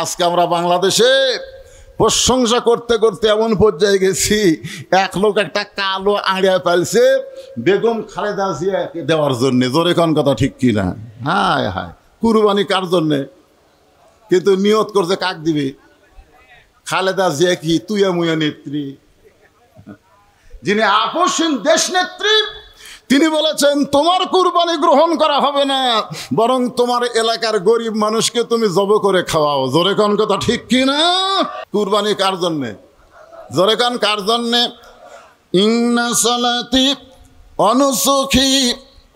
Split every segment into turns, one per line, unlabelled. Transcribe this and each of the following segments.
আজকে আমরা বাংলাদেশে প্রশংসা করতে করতে এমন পর্যায়ে গেছি, এক লোক একটা কালো আড়িয়া পাইছে বেগম খালেদা জিয়াকে দেওয়ার জন্যে। জোরে কোন কথা ঠিক কিনা? হায় হায়, কুরবানি কার জন্যে? কিন্তু নিয়ত করছে কাক দিবে? খালেদা জিয়া কি তুইয়া মুয়া নেত্রী, যিনি আপসহীন দেশ নেত্রী, তিনি বলেছেন তোমার কুরবানি গ্রহণ করা হবে না, বরং তোমার এলাকার গরিব মানুষকে তুমি জব করে খাওয়াও। জোরে কোন কথা ঠিক কিনা? কুরবানি কার জন্যে? জোরে কোন কার জন্যে? ইন্না সালাতি অনুসুখী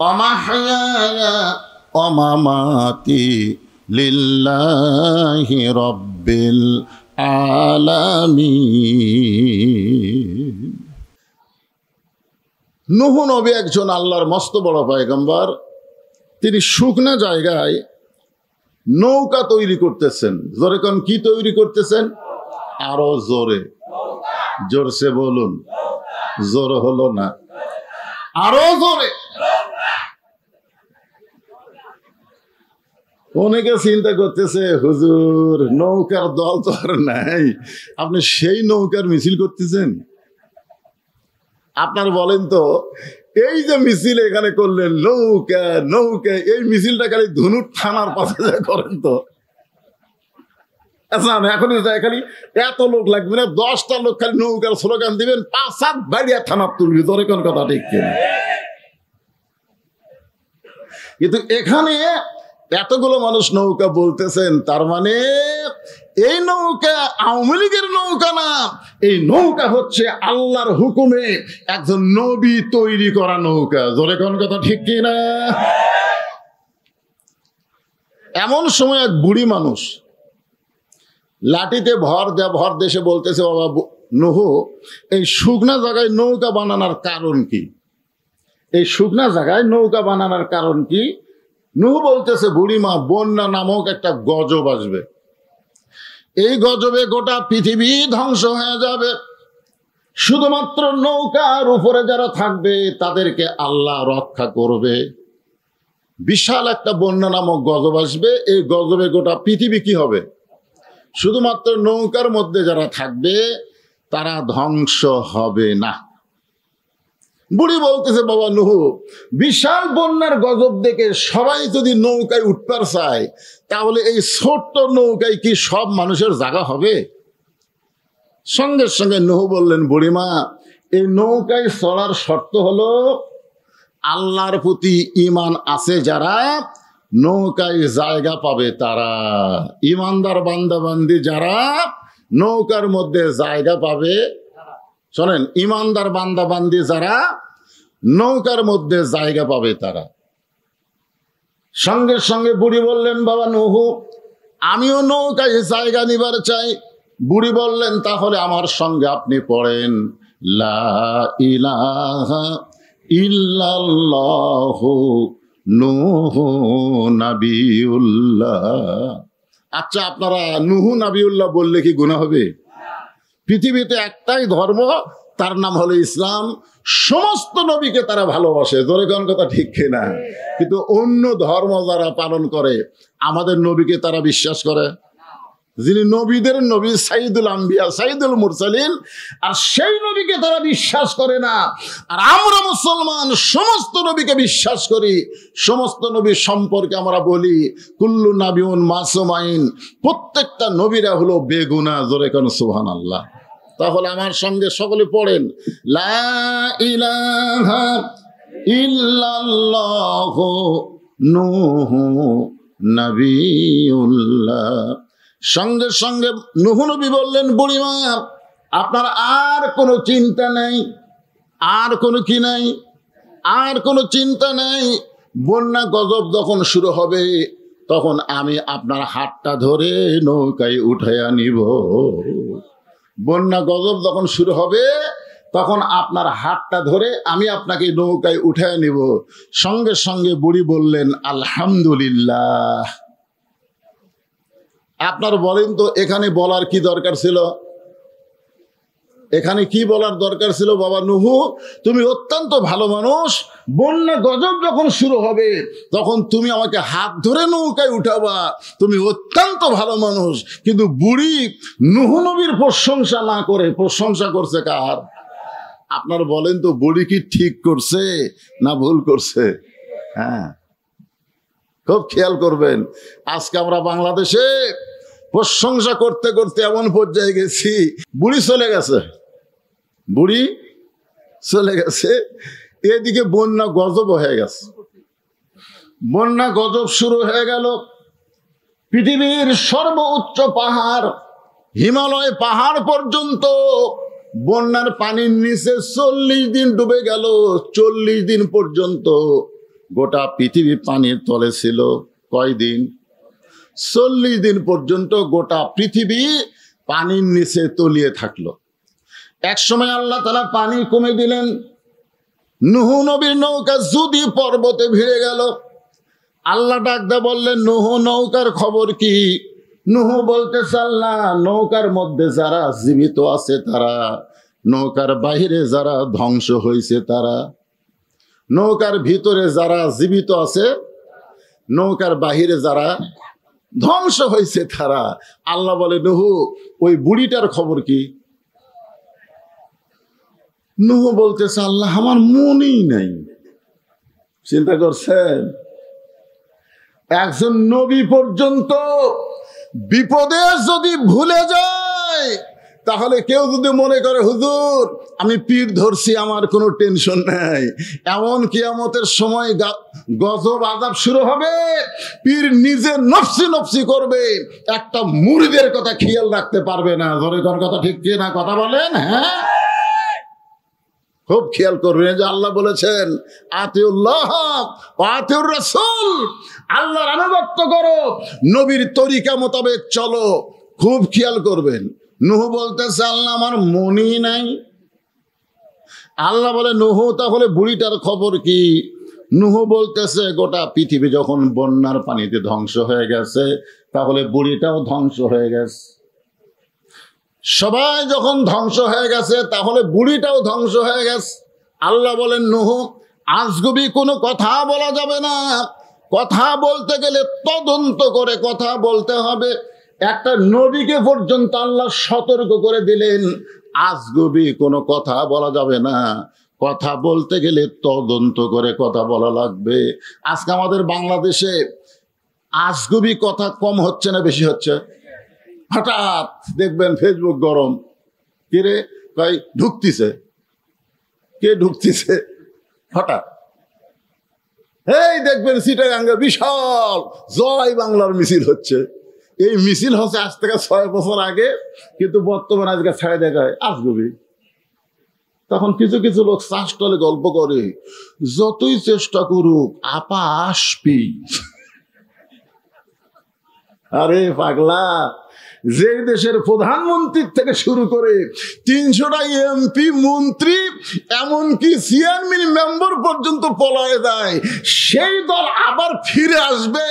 অমাহইয়া অমামাতি লিল্লাহি রাব্বিল আলামিন। নূহ নবী একজন আল্লাহর মস্ত বড় পয়গম্বর। তিনি শুকনা জায়গায় নৌকা তৈরি করতেছেন। জোরে কোন কি তৈরি করতেছেন? আরো জোরে, জোরসে বলুন। জোর হলো না, আরো জোরে। অনেকে চিন্তা করতেছে হুজুর নৌকার দল তো আর নাই, আপনি সেই নৌকার মিছিল করতেছেন। আপনার বলেন তো, এই যে মিছিল এখানে করলেন নৌকা নৌকা, এই মিছিলটা খালি ধুনুর থানার পাশে করেন তো। আচ্ছা এখন খালি এত লোক লাগবে না, 10টা লোক খালি নৌকার স্লোগান দিবেন, 5-7 বাড়িয়া থানার তুলবি। ধরে কোন কথা ঠিক কিনা? কিন্তু এখানে এতগুলো মানুষ নৌকা বলতেছেন, তার মানে এই নৌকা আওয়ামী লীগের নৌকা না, এই নৌকা হচ্ছে আল্লাহর হুকুমে একজন নবী তৈরি করা নৌকা। জোরে কোন কথা ঠিক কিনা? এমন সময় এক বুড়ি মানুষ লাঠিতে ভর দেশে বলতেছে, বাবা নূহ, এই শুকনা জায়গায় নৌকা বানানোর কারণ কি? এই শুকনা জায়গায় নৌকা বানানোর কারণ কি? নূহ বলতেছে, বুড়িমা, বন্যা নামক একটা গজব আসবে, এই গজবে গোটা পৃথিবী ধ্বংস হয়ে যাবে, শুধুমাত্র নৌকার উপরে যারা থাকবে তাদেরকে আল্লাহ রক্ষা করবে। বিশাল একটা বন্যা নামক গজব আসবে, এই গজবে গোটা পৃথিবী কি হবে? শুধুমাত্র নৌকার মধ্যে যারা থাকবে তারা ধ্বংস হবে না। বুড়ি বলতেছে, বাবা নূহ, বিশাল বন্যার গজব দেখে সবাই যদি নৌকায় উঠবার চায়, তাহলে এই ছোট্ট নৌকায় কি সব মানুষের জায়গা হবে? সঙ্গে সঙ্গে নূহ বললেন, বুড়িমা, এই নৌকায় চলার শর্ত হলো আল্লাহর প্রতি ঈমান আছে যারা নৌকায় জায়গা পাবে তারা। ঈমানদার বান্দাবান্দি যারা নৌকার মধ্যে জায়গা পাবে। শোনেন, ঈমানদার বান্দাবান্দি যারা নৌকার মধ্যে জায়গা পাবে তারা। সঙ্গে সঙ্গে বুড়ি বললেন, বাবা নূহ, আমিও নৌকায় জায়গা নিবার চাই। বুড়ি বললেন, তাহলে আমার সঙ্গে আপনি পড়েন, লা ইলাহা ইল্লাল্লাহু নূহ নাবিউল্লাহ। আচ্ছা, আপনারা নূহ নাবিউল্লাহ বললে কি গুনাহ হবে? পৃথিবীতে একটাই ধর্ম, তার নাম হলো ইসলাম। সমস্ত নবীকে তারা ভালোবাসে। জোরে কোন কথা ঠিক কিনা? কিন্তু অন্য ধর্ম যারা পালন করে, আমাদের নবীকে তারা বিশ্বাস করে, যিনি নবীদের নবী, সাইদুল আম্বিয়া, সাইদুল মুরসালিন, আর সেই নবীকে তারা বিশ্বাস করে না। আর আমরা মুসলমান সমস্ত নবীকে বিশ্বাস করি। সমস্ত নবী সম্পর্কে আমরা বলি কুল্লু নাবিউন মাসুমাইন, প্রত্যেকটা নবীরা হলো বেগুনাহ। জোরে কোন সুবহানাল্লাহ। তাহলে আমার সঙ্গে সকলে পড়েন, লা ইলাহা ইল্লাল্লাহু নূহ নাবিউল্লাহ। সঙ্গে সঙ্গে নূহ নবী বললেন, বুড়িমা, আপনার আর কোনো চিন্তা নেই, আর কোনো কি নাই, আর কোনো চিন্তা নেই। বন্যা গজব যখন শুরু হবে, তখন আমি আপনার হাতটা ধরে নৌকায় উঠাইয়া নিব। বন্যা গজব যখন শুরু হবে, তখন আপনার হাতটা ধরে আমি আপনাকে নৌকায় উঠাইয়া নিব। সঙ্গে সঙ্গে বুড়ি বললেন, আলহামদুলিল্লাহ। আপনার বলেন তো, এখানে বলার কি দরকার ছিল? এখানে কি বলার দরকার ছিল, বাবা নুহু তুমি অত্যন্ত ভালো মানুষ, বন্যা গজব যখন শুরু হবে তখন তুমি আমাকে হাত ধরে নৌকায় উঠাবা, তুমি অত্যন্ত ভালো মানুষ। কিন্তু বুড়ি নুহু নবীর প্রশংসা না করে প্রশংসা করছে কার? আপনার বলেন তো, বুড়ি কি ঠিক করছে না ভুল করছে? হ্যাঁ, খুব খেয়াল করবেন। আজকে আমরা বাংলাদেশে প্রশংসা করতে করতে এমন পর্যায়ে গেছি, বুড়ি চলে গেছে, বুড়ি চলে গেছে, এদিকে বন্যা গজব হয়ে গেছে। বন্যা গজব শুরু হয়ে গেল। পৃথিবীর সর্বোচ্চ পাহাড় হিমালয় পাহাড় পর্যন্ত বন্যার পানির নিচে 40 দিন ডুবে গেল। 40 দিন পর্যন্ত গোটা পৃথিবী পানির তলে ছিল। কয়দিন? 40 দিন পর্যন্ত গোটা পৃথিবী পানির নিচে তলিয়ে থাকলো। এক সময় আল্লাহ তাআলা পানি কমে দিলেন। নূহ নবীর নৌকা যদি পর্বতে ভিড়ে গেল। আল্লাহ ডাকদা বললেন, নূহ নৌকার খবর কি? নূহ বলতেছে, আল্লাহ নৌকার মধ্যে যারা জীবিত আছে তারা, নৌকার বাহিরে যারা ধ্বংস হয়েছে তারা। নৌকার ভিতরে যারা জীবিত আছে, নৌকার বাহিরে যারা ধ্বংস হয়েছে তারা। আল্লাহ বলে, নূহ ওই বুড়িটার খবর কি? নূহ বলতেছে, আল্লাহ আমার মনেই নাই। চিন্তা করছেন, একজন নবী পর্যন্ত বিপদে যদি ভুলে যায়, তাহলে কেউ যদি মনে করে হুজুর আমি পীর ধরছি, আমার কোনো টেনশন নাই, এমন কিয়ামতের সময় গজব আযাব শুরু হবে, পীর নিজে নফসি নফসি করবে, একটা মুরিদের কথা খেয়াল রাখতে পারবে না। ধরে কোন কথা ঠিক কি না? কথা বলেন। হ্যাঁ, খুব খেয়াল করবেন যে আল্লাহ বলেছেন আতিউল্লাহ ওয়া আতিউর রাসূল, আল্লাহর আনুগত্য করো, নবীর তরিকা মোতাবেক চলো। খুব খেয়াল করবেন। নূহ বলতেছে, আল্লাহ আমার মনই নাই। আল্লাহ বলে, নূহ তাহলে বুড়িটার খবর কি? নূহ বলতেছে, গোটা পৃথিবী যখন বন্যার পানিতে ধ্বংস হয়ে গেছে, তাহলে বুড়িটাও ধ্বংস হয়ে গেছে। সবাই যখন ধ্বংস হয়ে গেছে, তাহলে বুড়িটাও ধ্বংস হয়ে গেছে। আল্লাহ বলেন, নূহ আজগুবি কোনো কথা বলা যাবে না। কথা বলতে গেলে তদন্ত করে কথা বলতে হবে। একটা নবীকে পর্যন্ত আল্লাহ সতর্ক করে দিলেন, আজগুবি কোনো কথা বলা যাবে না, কথা বলতে গেলে তদন্ত করে কথা বলা লাগবে। আজকে আমাদের বাংলাদেশে আজগুবি কথা কম হচ্ছে না বেশি হচ্ছে? হঠাৎ দেখবেন ফেসবুক গরম, কিরে ভাই ঢুকতিছে, কে ঢুকতিছে হঠাৎ। এই দেখবেন চিটাগাঙ্গে বিশাল জয় বাংলার মিছিল হচ্ছে। এই মিছিল হচ্ছে আজ থেকে 6 বছর আগে, কিন্তু বর্তমানে আজকে ছেড়ে দেখায় আজগুবি। তখন কিছু কিছু লোক চাষটলে গল্প করে, যতই চেষ্টা করুক আপা আসবি। আরে পাগলা, যে দেশের প্রধানমন্ত্রীর থেকে শুরু করে 300টা এমপি মন্ত্রী এমনকি চেয়ারম্যান মেম্বার পর্যন্ত পলায়ে যায়, সেই দল আবার ফিরে আসবে,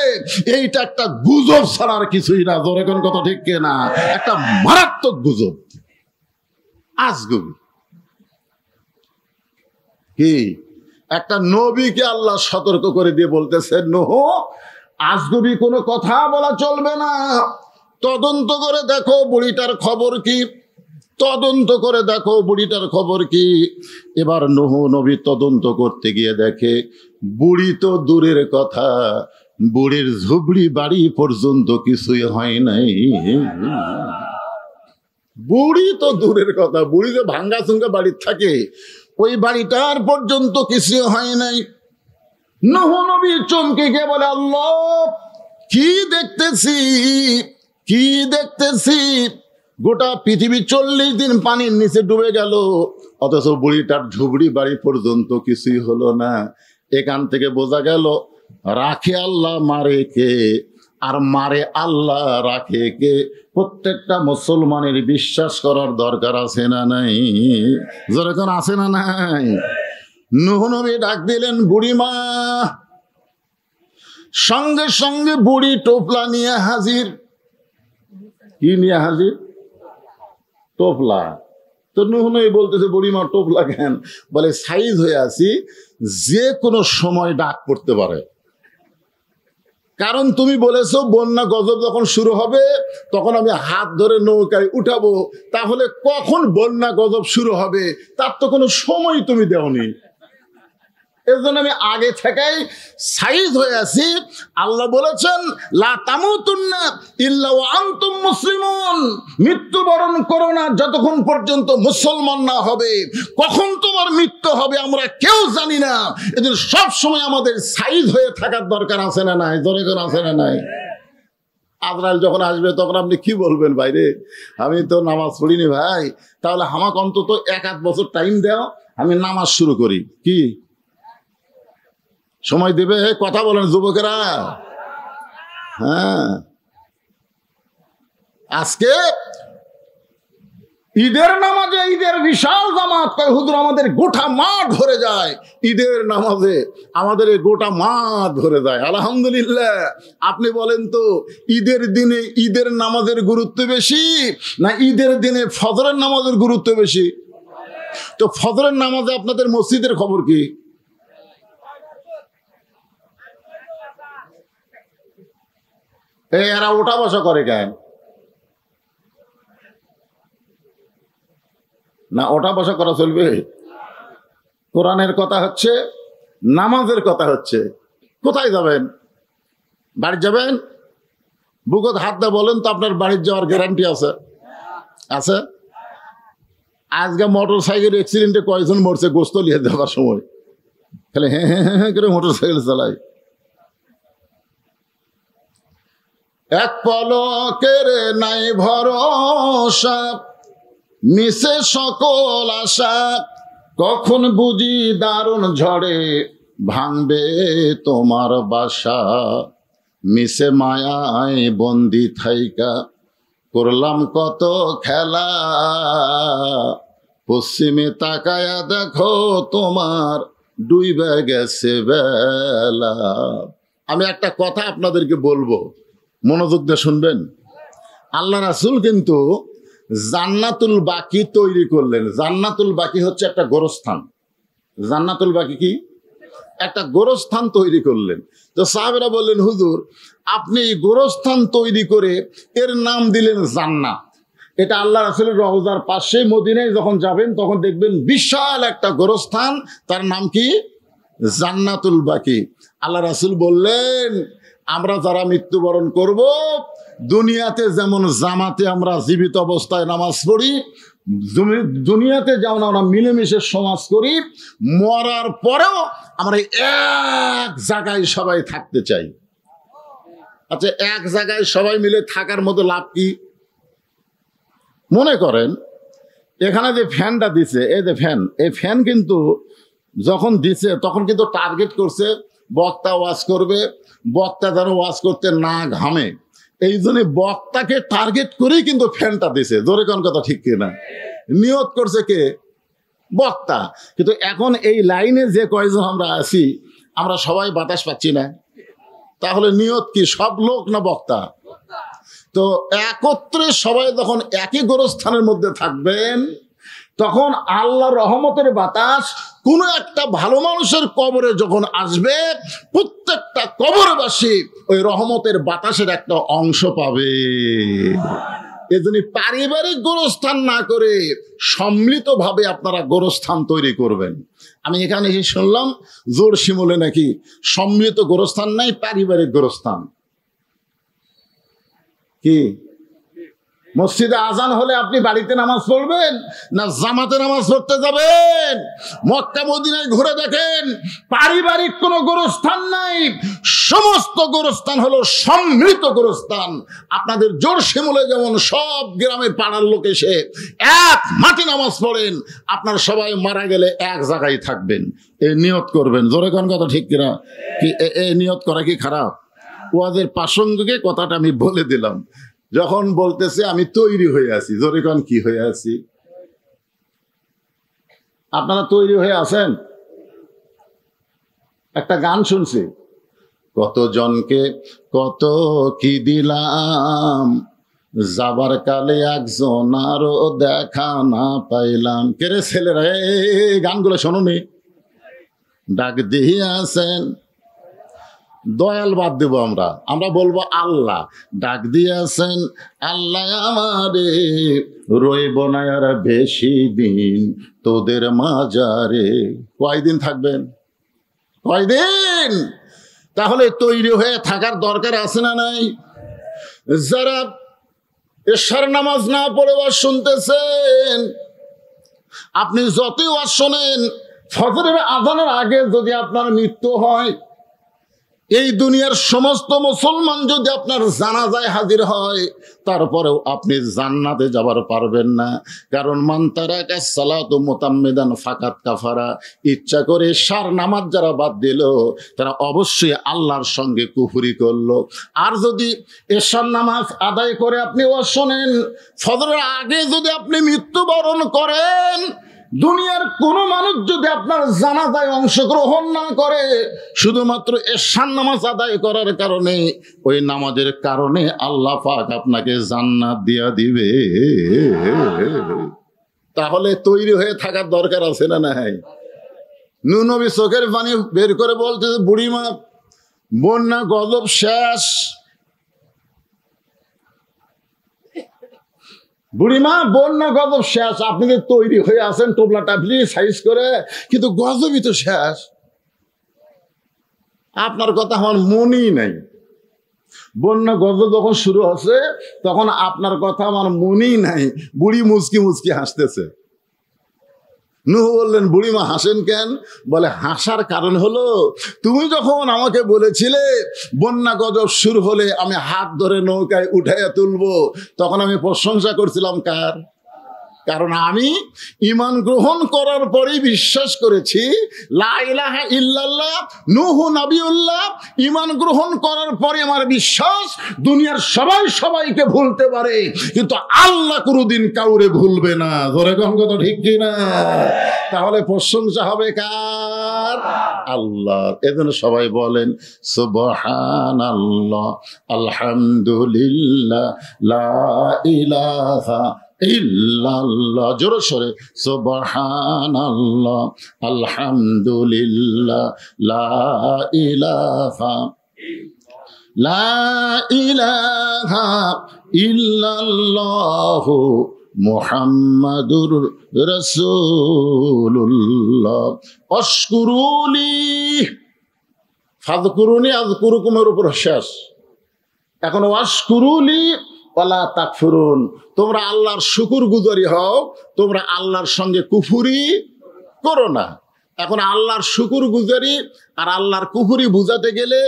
এইটা একটা গুজব ছাড়ার কিছুই না। ধরে কোন কথা ঠিক না? একটা মারাত্মক গুজব, আজগুবি। কি একটা নবীকে আল্লাহ সতর্ক করে দিয়ে বলতেছে, নূহ আজগুবি কোনো কথা বলা চলবে না, তদন্ত করে দেখো বুড়িটার খবর কি, তদন্ত করে দেখো বুড়িটার খবর কি। এবার নূহ নবী তদন্ত করতে গিয়ে দেখে, বুড়ি তো দূরের কথা, বুড়ির ঝুবড়ি বাড়ি পর্যন্ত কিছুই হয় নাই। বুড়ি তো দূরের কথা, বুড়ি যে ভাঙ্গা চুঙ্গা বাড়ির থাকে, ওই বাড়িটার পর্যন্ত কিছু হয় নাই। নূহ নবী চমকে গিয়ে বলে, আল্লাহ কি দেখতেছি, কি দেখতেছি, গোটা পৃথিবী 40 দিন পানির নিচে ডুবে গেল, অথচ বুড়িটার ঝুবড়ি বাড়ি পর্যন্ত কিছুই হলো না। এখান থেকে বোঝা গেল, রাখে আল্লাহ মারে কে, আর মারে আল্লাহ রাখে কে। প্রত্যেকটা মুসলমানের বিশ্বাস করার দরকার আছে না নাই? যেরকম আছে না নাই? নূহ নবী ডাক দিলেন, বুড়িমা। সঙ্গে সঙ্গে বুড়ি টোপলা নিয়ে হাজির। কি নিয়ে হাজির? টোপলা। তো নূহ নবী বলতেছে বুড়িমা টোপ লাগেন, বলে সাইজ হয়ে আছি, যে কোনো সময় ডাক পড়তে পারে। কারণ তুমি বলেছো বন্যা গজব যখন শুরু হবে তখন আমি হাত ধরে নৌকায় উঠাবো, তাহলে কখন বন্যা গজব শুরু হবে তার তো কোনো সময় তুমি দেওনি। এর জন্য আমি আগে থেকেই সাইজ হয়ে আছি। আল্লাহ বলেছেন লা তামুতুন্না ইল্লা ওয়া আনতুম মুসলিমুন, মৃত্যুবরণ করো না যতক্ষণ পর্যন্ত মুসলমান না হবে। কখন তোমার মৃত্যু হবে আমরা কেউ জানি না, এজন্য সব সময় আমাদের সাইজ হয়ে থাকার দরকার আছে না নাই? জোরে করে আছে না নাই? আজরাইল যখন আসবে তখন আপনি কি বলবেন? বাইরে আমি তো নামাজ পড়িনি ভাই, তাহলে আমাকে অন্তত 1-8 বছর টাইম দাও, আমি নামাজ শুরু করি। কি সময় দেবে? কথা বলেন যুবকেরা। হ্যাঁ, আজকে ঈদের নামাজে ঈদের বিশাল জামাত কয় হুজুর আমাদের গোটা মাঠ ভরে যায়। ঈদের নামাজে আমাদের এই গোটা মাঠ ভরে যায়। আলহামদুলিল্লাহ। আপনি বলেন তো ঈদের দিনে ঈদের নামাজের গুরুত্ব বেশি না ঈদের দিনে ফজরের নামাজের গুরুত্ব বেশি? তো ফজরের নামাজে আপনাদের মসজিদের খবর কি? এরা ওঠা বসা করে কেন? না ওঠা বসা করা চলবে? কোরআনের কথা হচ্ছে, নামাজের কথা হচ্ছে। কোথায় যাবেন? বাড়ি যাবেন? বুকত হাত দিয়ে বলেন তো আপনার বাড়ির যাওয়ার গ্যারান্টি আছে? আছে? আজকে মোটর সাইকেল অ্যাক্সিডেন্টে কয়জন মরছে গোস্ত নিয়ে যাওয়ার সময়? খালি হ্যাঁ হ্যাঁ হ্যাঁ করে মোটর সাইকেল চালায়। এক পলকের নাই ভরসা, মিশে সকল আশা, কখন বুঝি দারুণ ঝড়ে ভাঙবে তোমার বাসা। মিশে মায়ায় বন্দি থাইকা করলাম কত খেলা, পশ্চিমে তাকায়া দেখো তোমার ডুইবে গেছে বেলা। আমি একটা কথা আপনাদেরকে বলবো, মনোযোগ দিয়ে শুনবেন। আল্লাহ রাসূল কিন্তু জান্নাতুল বাকি তৈরি করলেন। জান্নাতুল বাকি হচ্ছে একটা গোরস্থান। জান্নাতুল বাকি কি? একটা গোরস্থান তৈরি করলেন। তো সাহাবেরা বললেন হুজুর আপনি এই গোরস্থান তৈরি করে এর নাম দিলেন জান্নাত। এটা আল্লাহ রাসূলের রওজার পাশে মদিনায় যখন যাবেন তখন দেখবেন বিশাল একটা গোরস্থান, তার নাম কি? জান্নাতুল বাকি। আল্লাহ রাসূল বললেন আমরা যারা মৃত্যুবরণ করব, দুনিয়াতে যেমন জামাতে আমরা জীবিত অবস্থায় নামাজ পড়ি, দুনিয়াতে যেমন আমরা মিলেমিশে সমাজ করি, মরার পরেও আমরা এক জায়গায় সবাই থাকতে চাই। আচ্ছা, এক জায়গায় সবাই মিলে থাকার মতো লাভ কি? মনে করেন এখানে যে ফ্যানটা দিছে, এই যে ফ্যান, এই ফ্যান কিন্তু যখন দিছে তখন কিন্তু টার্গেট করছে বক্তা ওয়াজ করবে, বক্তা যেন ওয়াজ করতে না ঘামে, এই জন্য বক্তাকে টার্গেট করেই কিন্তু ফ্যানটা দিছে। জোরে কোন কথা ঠিক কিনা? নিয়ত করছে কে? বক্তা। কিন্তু এখন এই লাইনে যে কয়জন আমরা আছি আমরা সবাই বাতাস পাচ্ছি না, তাহলে নিয়ত কি? সব লোক না বক্তা? তো একত্রে সবাই যখন একই গোরস্থানের মধ্যে থাকবেন তখন আল্লাহর রহমতের বাতাস কোন একটা ভালো মানুষের কবরে যখন আসবে, প্রত্যেকটা কবরবাসী ওই রহমতের বাতাসের একটা অংশ পাবে। এজন্য পারিবারিক গোরস্থান না করে সম্মিলিতভাবে আপনারা গোরস্থান তৈরি করবেন। আমি এখানে এসে শুনলাম জোর শিমুলে নাকি সম্মিলিত গোরস্থান নাই, পারিবারিক গোরস্থান। কি মসজিদে আজান হলে আপনি বাড়িতে নামাজ পড়বেন না জামাতে নামাজ পড়তে যাবেন? মক্কা মদিনায় ঘুরে দেখেন পারিবারিক কোনো গোরস্থান নাই, সমস্ত গোরস্থান হলো সম্মিলিত গোরস্থান। আপনাদের জোর শিমুলে যেমন সব গ্রামের পাড়ার লোক এসে এক মাটি নামাজ পড়েন, আপনার সবাই মারা গেলে এক জায়গায় থাকবেন। এই নিয়ত করবেন। জোরে কোন কথা ঠিক কিনা? কি এই নিয়ত করা কি খারাপ? ওয়াজের প্রাসঙ্গিক কথাটা আমি বলে দিলাম। যখন বলতেছে আমি তৈরি হয়ে আছি, জোরে কোন কি হয়ে আছি? আপনারা তৈরি হয়ে আছেন? একটা গান শুনছি, কত জনকে কত কি দিলাম, যাবার কালে একজন আরো দেখা না পাইলাম। কেরে ছেলেরা এই গানগুলো শোনোনি? ডাক দিয়াছেন দয়াল বাদ দেব আমরা বলবো আল্লাহ। ডাক দিয়াছেন আল্লাহ আমারে, রইব না আর বেশি দিন তোদের মাজারে। কয়দিন থাকবেন? কয়দিন? তাহলে তৈরি হয়ে থাকার দরকার আছে না নাই? যারা এশার নামাজ না পড়ে ওয়াজ শুনতেছেন, আপনি যতই ওয়াজ শোনেন, ফজরের আযানের আগে যদি আপনার মৃত্যু হয়, এই দুনিয়ার সমস্ত মুসলমান যদি আপনার জানাজায় হাজির হয়, তারপরেও আপনি জান্নাতে যাবার পারবেন না। কারণ মান তারাকা সালাতু মুতাম্মিদান ফাকাত কাফারা, ইচ্ছা করে এশার নামাজ যারা বাদ দিল তারা অবশ্যই আল্লাহর সঙ্গে কুফরি করলো। আর যদি এশার নামাজ আদায় করে আপনি ওয়াজ শোনেন, ফজরের আগে যদি আপনি মৃত্যুবরণ করেন, দুনিয়ার কোনো মানুষ যদি আপনার জানাজায় অংশগ্রহণ না করে, শুধুমাত্র এশার নামাজ আদায় করার কারণে, ওই নামাজের কারণে আল্লাহ পাক আপনাকে জান্নাত দিয়া দিবে। তাহলে তৈরি হয়ে থাকার দরকার আছে না নাই? নূহ নবী চোখের পানি বের করে বলতেছে, বুড়িমা বন্যা গজব শেষ, বুড়িমা বন্যা গজব শেষ, আপনি যে তৈরি হয়ে আছেন টোপলা টাপলি সাইজ করে, কিন্তু গজবই তো শেষ। আপনার কথা আমার মনেই নাই। বন্যা গজব যখন শুরু হচ্ছে তখন আপনার কথা আমার মনেই নাই। বুড়ি মুচকি মুচকি হাসতেছে। নূহ বললেন, বুড়িমা হাসেন কেন? বলে, হাসার কারণ হলো তুমি যখন আমাকে বলেছিলে বন্যা গজব শুরু হলে আমি হাত ধরে নৌকায় উঠাইয়া তুলবো, তখন আমি প্রশংসা করছিলাম কার? কারণ আমি ঈমান গ্রহণ করার পরেই বিশ্বাস করেছি লা ইলাহা ইল্লাল্লাহ, নূহ নবিউল্লাহ। ঈমান গ্রহণ করার পরে আমার বিশ্বাস দুনিয়ার সবাই সবাইকে ভুলতে পারে, কিন্তু আল্লাহ কোনোদিন কাউরে ভুলবে না। ধরে কোন কথা ঠিক কি না? তাহলে প্রশংসা হবে কার? আল্লাহ। এজন্য সবাই বলেন সুবহানাল্লাহ, আলহামদুলিল্লাহ, লা ইলাহা ইল্লাল্লাহ। জোরে সরে সুবহানাল্লাহ, আলহামদুলিল্লাহ, লা ইলাহা ইল্লাল্লাহু মুহাম্মাদুর রাসূলুল্লাহ। আশকুরুলি ফাযকুরুনি আযকুরুকুমের উপর শেষ। এখন ওয়াশকুরুলি ওয়ালা তাকফুরুন, তোমরা আল্লাহর শুকর গুজারি হও, তোমরা আল্লাহর সঙ্গে কুফরি করো না। এখন আল্লাহর শুকর গুজারি আর আল্লাহর কুফরি বুঝাতে গেলে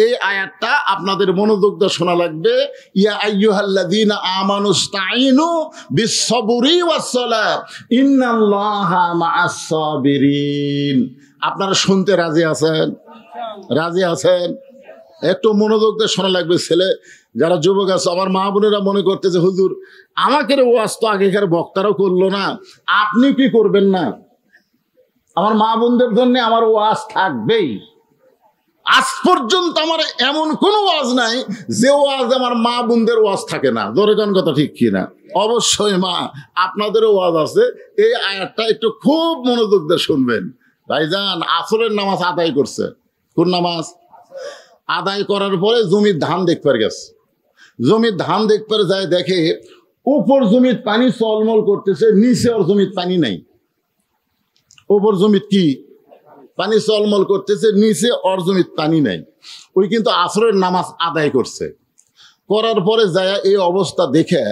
এই আয়াতটা আপনাদের মনোযোগ দিয়ে শোনা লাগবে। ইয়া আইয়ুহাল্লাযীনা আমানুস্তাঈনু বিস-সাবরি ওয়াস-সালাহ ইন্নাল্লাহা মা'আস সাবিরিন। আপনারা শুনতে রাজি আছেন? রাজি আছেন? একটু মনোযোগ দিয়ে শোনা লাগবে। ছেলে যারা যুবক আছে, আমার মা বোনেরা মনে করতেছে, হুজুর আমাকে ওয়াজ তো আগেকার বক্তারাও করলো না, আপনি কি করবেন না? আমার মা বোনদের জন্য আমার ওয়াজ থাকবেই। আজ পর্যন্ত আমার এমন কোনো ওয়াজ নাই যে ওয়াজ আমার মা বোনদের ওয়াজ থাকে না। ধরে কোন কথা ঠিক কিনা? অবশ্যই মা আপনাদেরও ওয়াজ আছে। এই আয়াতটা একটু খুব মনোযোগ দিয়ে শুনবেন। ভাইজান আসরের নামাজ আদায় করছে। কোন নামাজ আদায় করার পরে জমির ধান দেখতে গেছে। জমির ধান দেখতে যায়, দেখে উপর জমির পানি চলমল করতেছে, নিচে ওর জমির পানি নাই। উপর জমির কি পানি চলমল করতেছে, নিচে ওর জমির পানি নাই। ওই কিন্তু আসরের নামাজ আদায় করছে। করার পরে যায় এই অবস্থা দেখে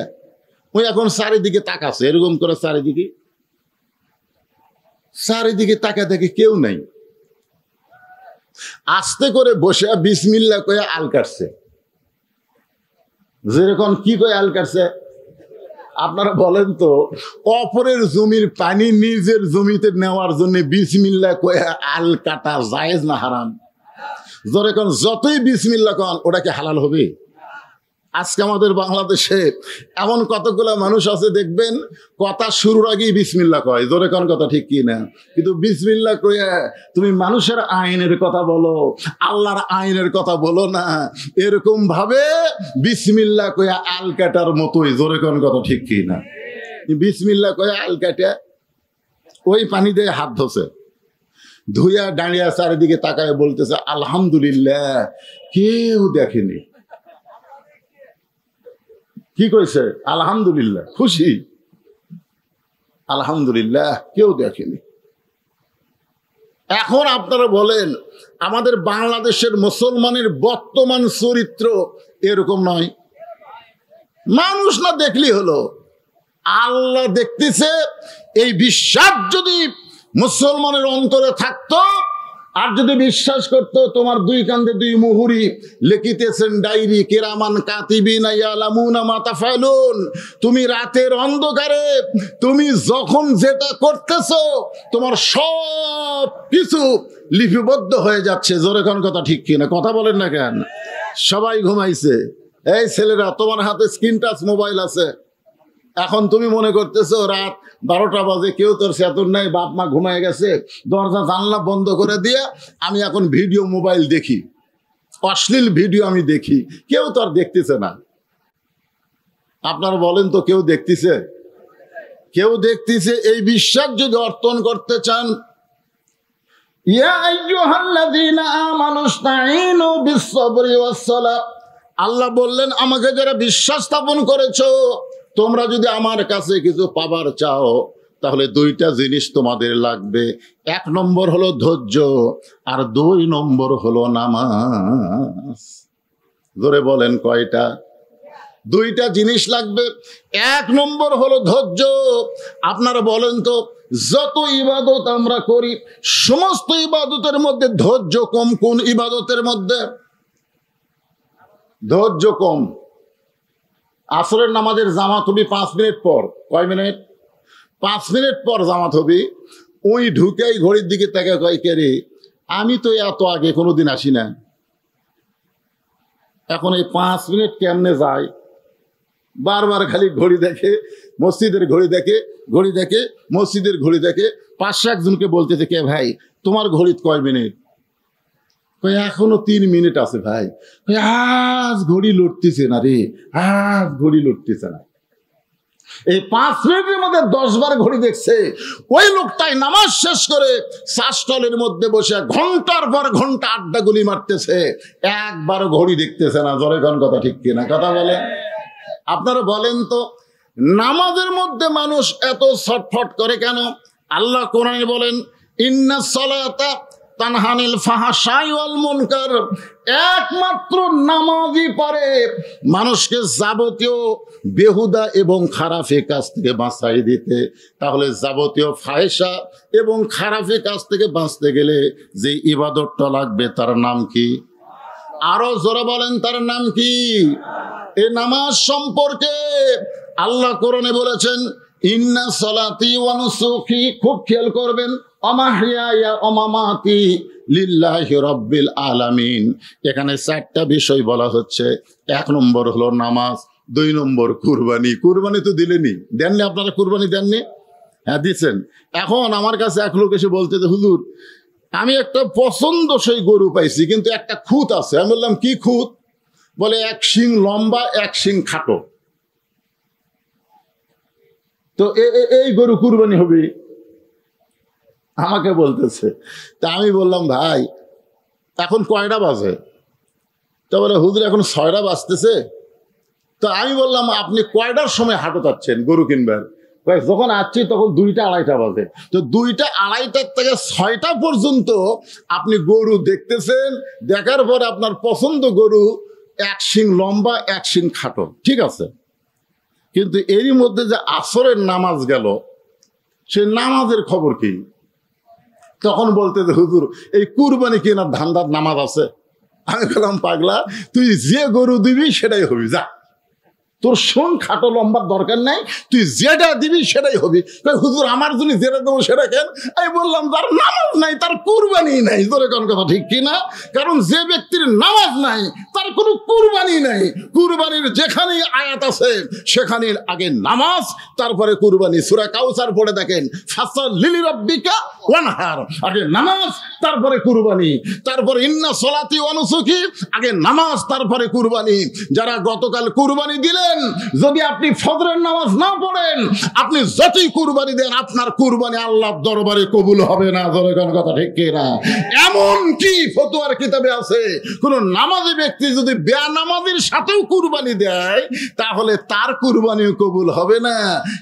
ওই এখন চারিদিকে তাকাচ্ছে, এরকম করে চারিদিকে তাকা দেখে কেউ নাই। আস্তে করে বসে বিসমিল্লাহ কয়ে আল কাটছে। যেরকম কি কয়ে আল কাটছে আপনারা বলেন তো, অপরের জমির পানি নিজের জমিতে নেওয়ার জন্য বিসমিল্লাহ কয়ে আল কাটা জায়েজ না হারাম? যেরকম যতই বিসমিল্লাহ কন ওটা কি হালাল হবে? আজকে আমাদের বাংলাদেশে এমন কতগুলো মানুষ আছে দেখবেন কথা শুরুর আগেই বিসমিল্লাহ কয়, জোরে কোন কথা ঠিক কি না? কিন্তু বিসমিল্লাহ কয়ে তুমি মানুষের আইনের কথা বলো, আল্লাহর আইনের কথা বলো না। এরকম ভাবে বিসমিল্লাহ কয়ে আল কাটার মতোই, জোরে কোন কথা ঠিক কি না? বিসমিল্লাহ কয়ে আল কাটা ওই পানি দিয়ে হাত ধোছে, ধুইয়া দাঁড়িয়ে চারিদিকে তাকায় বলতেছে আলহামদুলিল্লাহ, কেউ দেখেনি। কি কইছে? আলহামদুলিল্লাহ, খুশি, আলহামদুলিল্লাহ, কেউ দেখেনি। এখন আপনারা বলেন আমাদের বাংলাদেশের মুসলমানের বর্তমান চরিত্র এরকম নয়? মানুষ না দেখলি হলো, আল্লাহ দেখতেছে। এই বিশ্বাস যদি মুসলমানের অন্তরে থাকতো, আর যদি বিশ্বাস করতো তোমার দুই কান্দে দুই মুহুরি লিখিতেছেন ডায়েরি, কিরামান কাতিবিনা ইয়ালামুনা মা তাফালুন, তুমি রাতের অন্ধকারে তুমি যখন যেটা করতেছো তোমার সব কিছু লিপিবদ্ধ হয়ে যাচ্ছে। জোরে কোন কথা ঠিক কিনা? কথা বলেন না কেন? সবাই ঘুমাইছে। এই ছেলেরা, তোমার হাতে স্ক্রিন টাচ মোবাইল আছে, এখন তুমি মনে করতেছো রাত 12টা বাজে, কেউ তোর সেতুর নাই, বাপ মা ঘুমায় গেছে, দরজা জানলা বন্ধ করে দিয়ে আমি এখন ভিডিও মোবাইল দেখি, অশ্লীল ভিডিও আমি দেখি, কেউ তো আর দেখতেছে না। আপনারা বলেন তো কেউ দেখতেছে? কেউ দেখতেছে? এই বিশ্বাস যদি অর্জন করতে চান, ইয়া আইয়ুহাল্লাযীনা আমানুস্তাঈনু বিস-সাবরি ওয়াস-সালাহ, আল্লাহ বললেন আমাকে যারা বিশ্বাস স্থাপন করেছো, তোমরা যদি আমার কাছে কিছু পাবার চাও তাহলে দুইটা জিনিস তোমাদের লাগবে। 1 নম্বর হলো ধৈর্য, আর 2 নম্বর হলো নামাজ। জোরে বলেন কয়টা? 2টা জিনিস লাগবে। 1 নম্বর হলো ধৈর্য। আপনারা বলেন তো, যত ইবাদত আমরা করি সমস্ত ইবাদতের মধ্যে ধৈর্য কম কোন ইবাদতের মধ্যে? ধৈর্য কম। আসরের নামাজের জামাত হবি 5 মিনিট পর। কয় মিনিট? 5 মিনিট পর জামাত হবি। ওই ঢুকেই ঘড়ির দিকে তাকে কয়, কে রে, আমি তো এত আগে কোনোদিন আসি না, এখন এই 5 মিনিট কেমনে যায়? বারবার খালি ঘড়ি দেখে, মসজিদের ঘড়ি দেখে, ঘড়ি দেখে, মসজিদের ঘড়ি দেখে। 500 একজনকে বলতেছে, কে ভাই তোমার ঘড়িতে কয় মিনিট? এখনো 3 মিনিট আছে ভাই। আজ ঘড়ি লড়তেছে না রে, আজ ঘড়ি লড়তেছে না। এই 5 মিনিটের মধ্যে 10 বার ঘড়ি দেখছে। ওই লোকটাই নামাজ শেষ করে চাষটলের মধ্যে বসে ঘন্টার পর ঘন্টা আড্ডা গুলি মারতেছে, একবার ঘড়ি দেখতেছে না। জোরে কোন কথা ঠিক কিনা? কথা বলেন। আপনারা বলেন তো, নামাজের মধ্যে মানুষ এত ছটফট করে কেন? আল্লাহ কোরআনে বলেন, ইন্নাস সালাতা তানহানিল ফাহশাই ওয়াল মুনকার, একমাত্র নামাজই পারে মানুষকে যাবতীয় বেহুদা এবং খারাপের কাজ থেকে বাঁচাই দিতে। তাহলে যাবতীয় ফাহেসা এবং খারাপের কাজ থেকে বাঁচতে গেলে যে ইবাদতটা লাগবে তার নাম কি? আরো জোরে বলেন, তার নাম কি? এই নামাজ সম্পর্কে আল্লাহ কোরআনে বলেছেন, ইন্না সালাতি ওয়া নুসুকি, খুব খেয়াল করবেন, অমাহিয়া অমামাতি লিল্লাহি রাব্বিল আলামিন। এখানে 4টা বিষয় বলা হচ্ছে। 1 নম্বর হলো নামাজ, 2 নম্বর কুরবানি। কুরবানি তো দিলেনি, দেননি? আপনারা কুরবানি দেননি? হ্যাঁ দিচ্ছেন। এখন আমার কাছে এক লোক এসে বলতে, হুজুর আমি একটা পছন্দসই গরু পাইছি, কিন্তু একটা খুঁত আছে। আমি বললাম কি খুঁত? বলে 1 শিং লম্বা, 1 শিং খাটো। তো এই গরু কুরবানি হবে? আমাকে বলতেছে। তা আমি বললাম, ভাই এখন কয়টা বাজে? তা বলে, হুজুর এখন 6টা বাজতেছে। তো আমি বললাম, আপনি কয়টার সময় হাটে যাচ্ছেন গরু কিনবেন? যখন আসছি তখন 2টা আড়াইটা বাজে। তো 2টা আড়াইটার থেকে 6টা পর্যন্ত আপনি গরু দেখতেছেন, দেখার পরে আপনার পছন্দ গরু 1 শিং লম্বা, 1 শিং খাটো, ঠিক আছে। কিন্তু এরই মধ্যে যে আসরের নামাজ গেল, সে নামাজের খবর কি? তখন বলতে যে, হুজুর এই কুরবানি কেনার ধান্দার নামাজ আছে। আমি বললাম, পাগলা, তুই যে গরু দিবি সেটাই হবি, যা। তোর শোন খাটো লম্বার দরকার নাই, তুই যেটা দিবি সেটাই হবি। হুজুর আমার যদি যেটা দেবো সেটা কেন? আমি বললাম যার নামাজ নাই তার কুরবানি নাই। তোর কোন কথা ঠিক কিনা? কারণ যে ব্যক্তির নামাজ নাই তার কোনো কুরবানি নাই। কুরবানির যেখানেই আয়াত আছে সেখানে আগে নামাজ তারপরে কুরবানি। সূরা কাউসার পড়ে দেখেন, ফাসাল্লি লিরাব্বিকা ওয়ানহার, আগে নামাজ তারপরে কুরবানি। তারপরে ইন্না সলাতি ওয়া নুসুকি, আগে নামাজ তারপরে কুরবানি। যারা গতকাল কুরবানি দিলেন, যদি আপনি ফজরের নামাজ না পড়েন, আপনি যতই কুরবানি দেন আপনার কুরবানি আল্লাহর দরবারে কবুল হবে না। জনগণ কথা ঠিক কিনা? এমন কি ফতোয়ার কিতাবে আছে, কোন নামাজি ব্যক্তি যদি বেনামাজির সাথেও কুরবানি দেয় তাহলে তার কুরবানিও কবুল হবে না।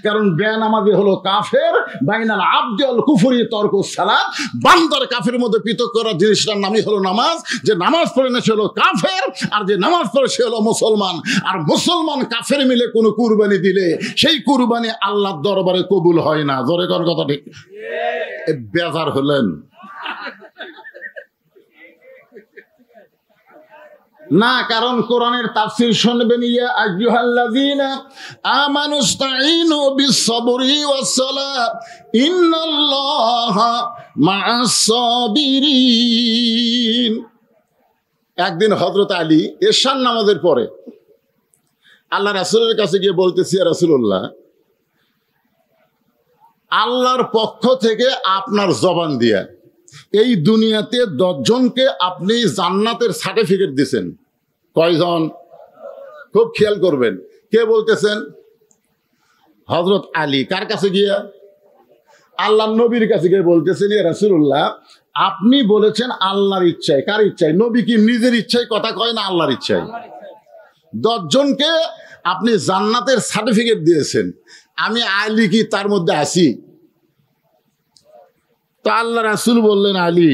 কারণ বেনামাজি হলো কাফের। বাইনাল আবদি ওয়াল কুফরি তরকুস সালাত, বান্দার কাফের মধ্যে পৃথক করার জিনিসটার নামই হলো নামাজ। যে নামাজ পড়ে না সে হলো কাফের, আর যে নামাজ পড়ে সে হলো মুসলমান। আর মুসলমান কাফের মিলে কোনো কুরবানি দিলে সেই কুরবানি আল্লাহর দরবারে কবুল হয় না। জোরে কোন কথা ঠিক? বেজার হলেন না? কারণ কোরআনের তাফসীর শুনবেন, ইয়া আইয়ুহাল্লাযীনা আমানুস্তাঈনু বিস-সাবরি ওয়াস-সালাত ইন্নাল্লাহা মা'আস-সাবিরিন। একদিন হযরত আলী এশার নামাজের পরে আল্লাহ রাসূলের কাছে গিয়ে বলতেছি, ইয়া রাসূলুল্লাহ, আল্লাহর পক্ষ থেকে আপনার জবান দিয়া এই দুনিয়াতে 10 জনকে আপনি জান্নাতের সার্টিফিকেট দিয়েছেন। কয়জন? খুব খেয়াল করবেন। কে বলতেছেন? হযরত আলী। কার কাছে গিয়া? আল্লাহর নবীর কাছে গিয়ে বলতেছেন, ইয়া রাসূলুল্লাহ, আপনি বলেছেন আল্লাহর ইচ্ছায়। কার ইচ্ছায়? নবী কি নিজের ইচ্ছায় কথা কয় না আল্লাহর ইচ্ছায়? 10 জনকে আপনি জান্নাতের সার্টিফিকেট দিয়েছেন, আমি আলী কি তার মধ্যে আছি? তো আল্লাহ রাসূল বললেন, আলী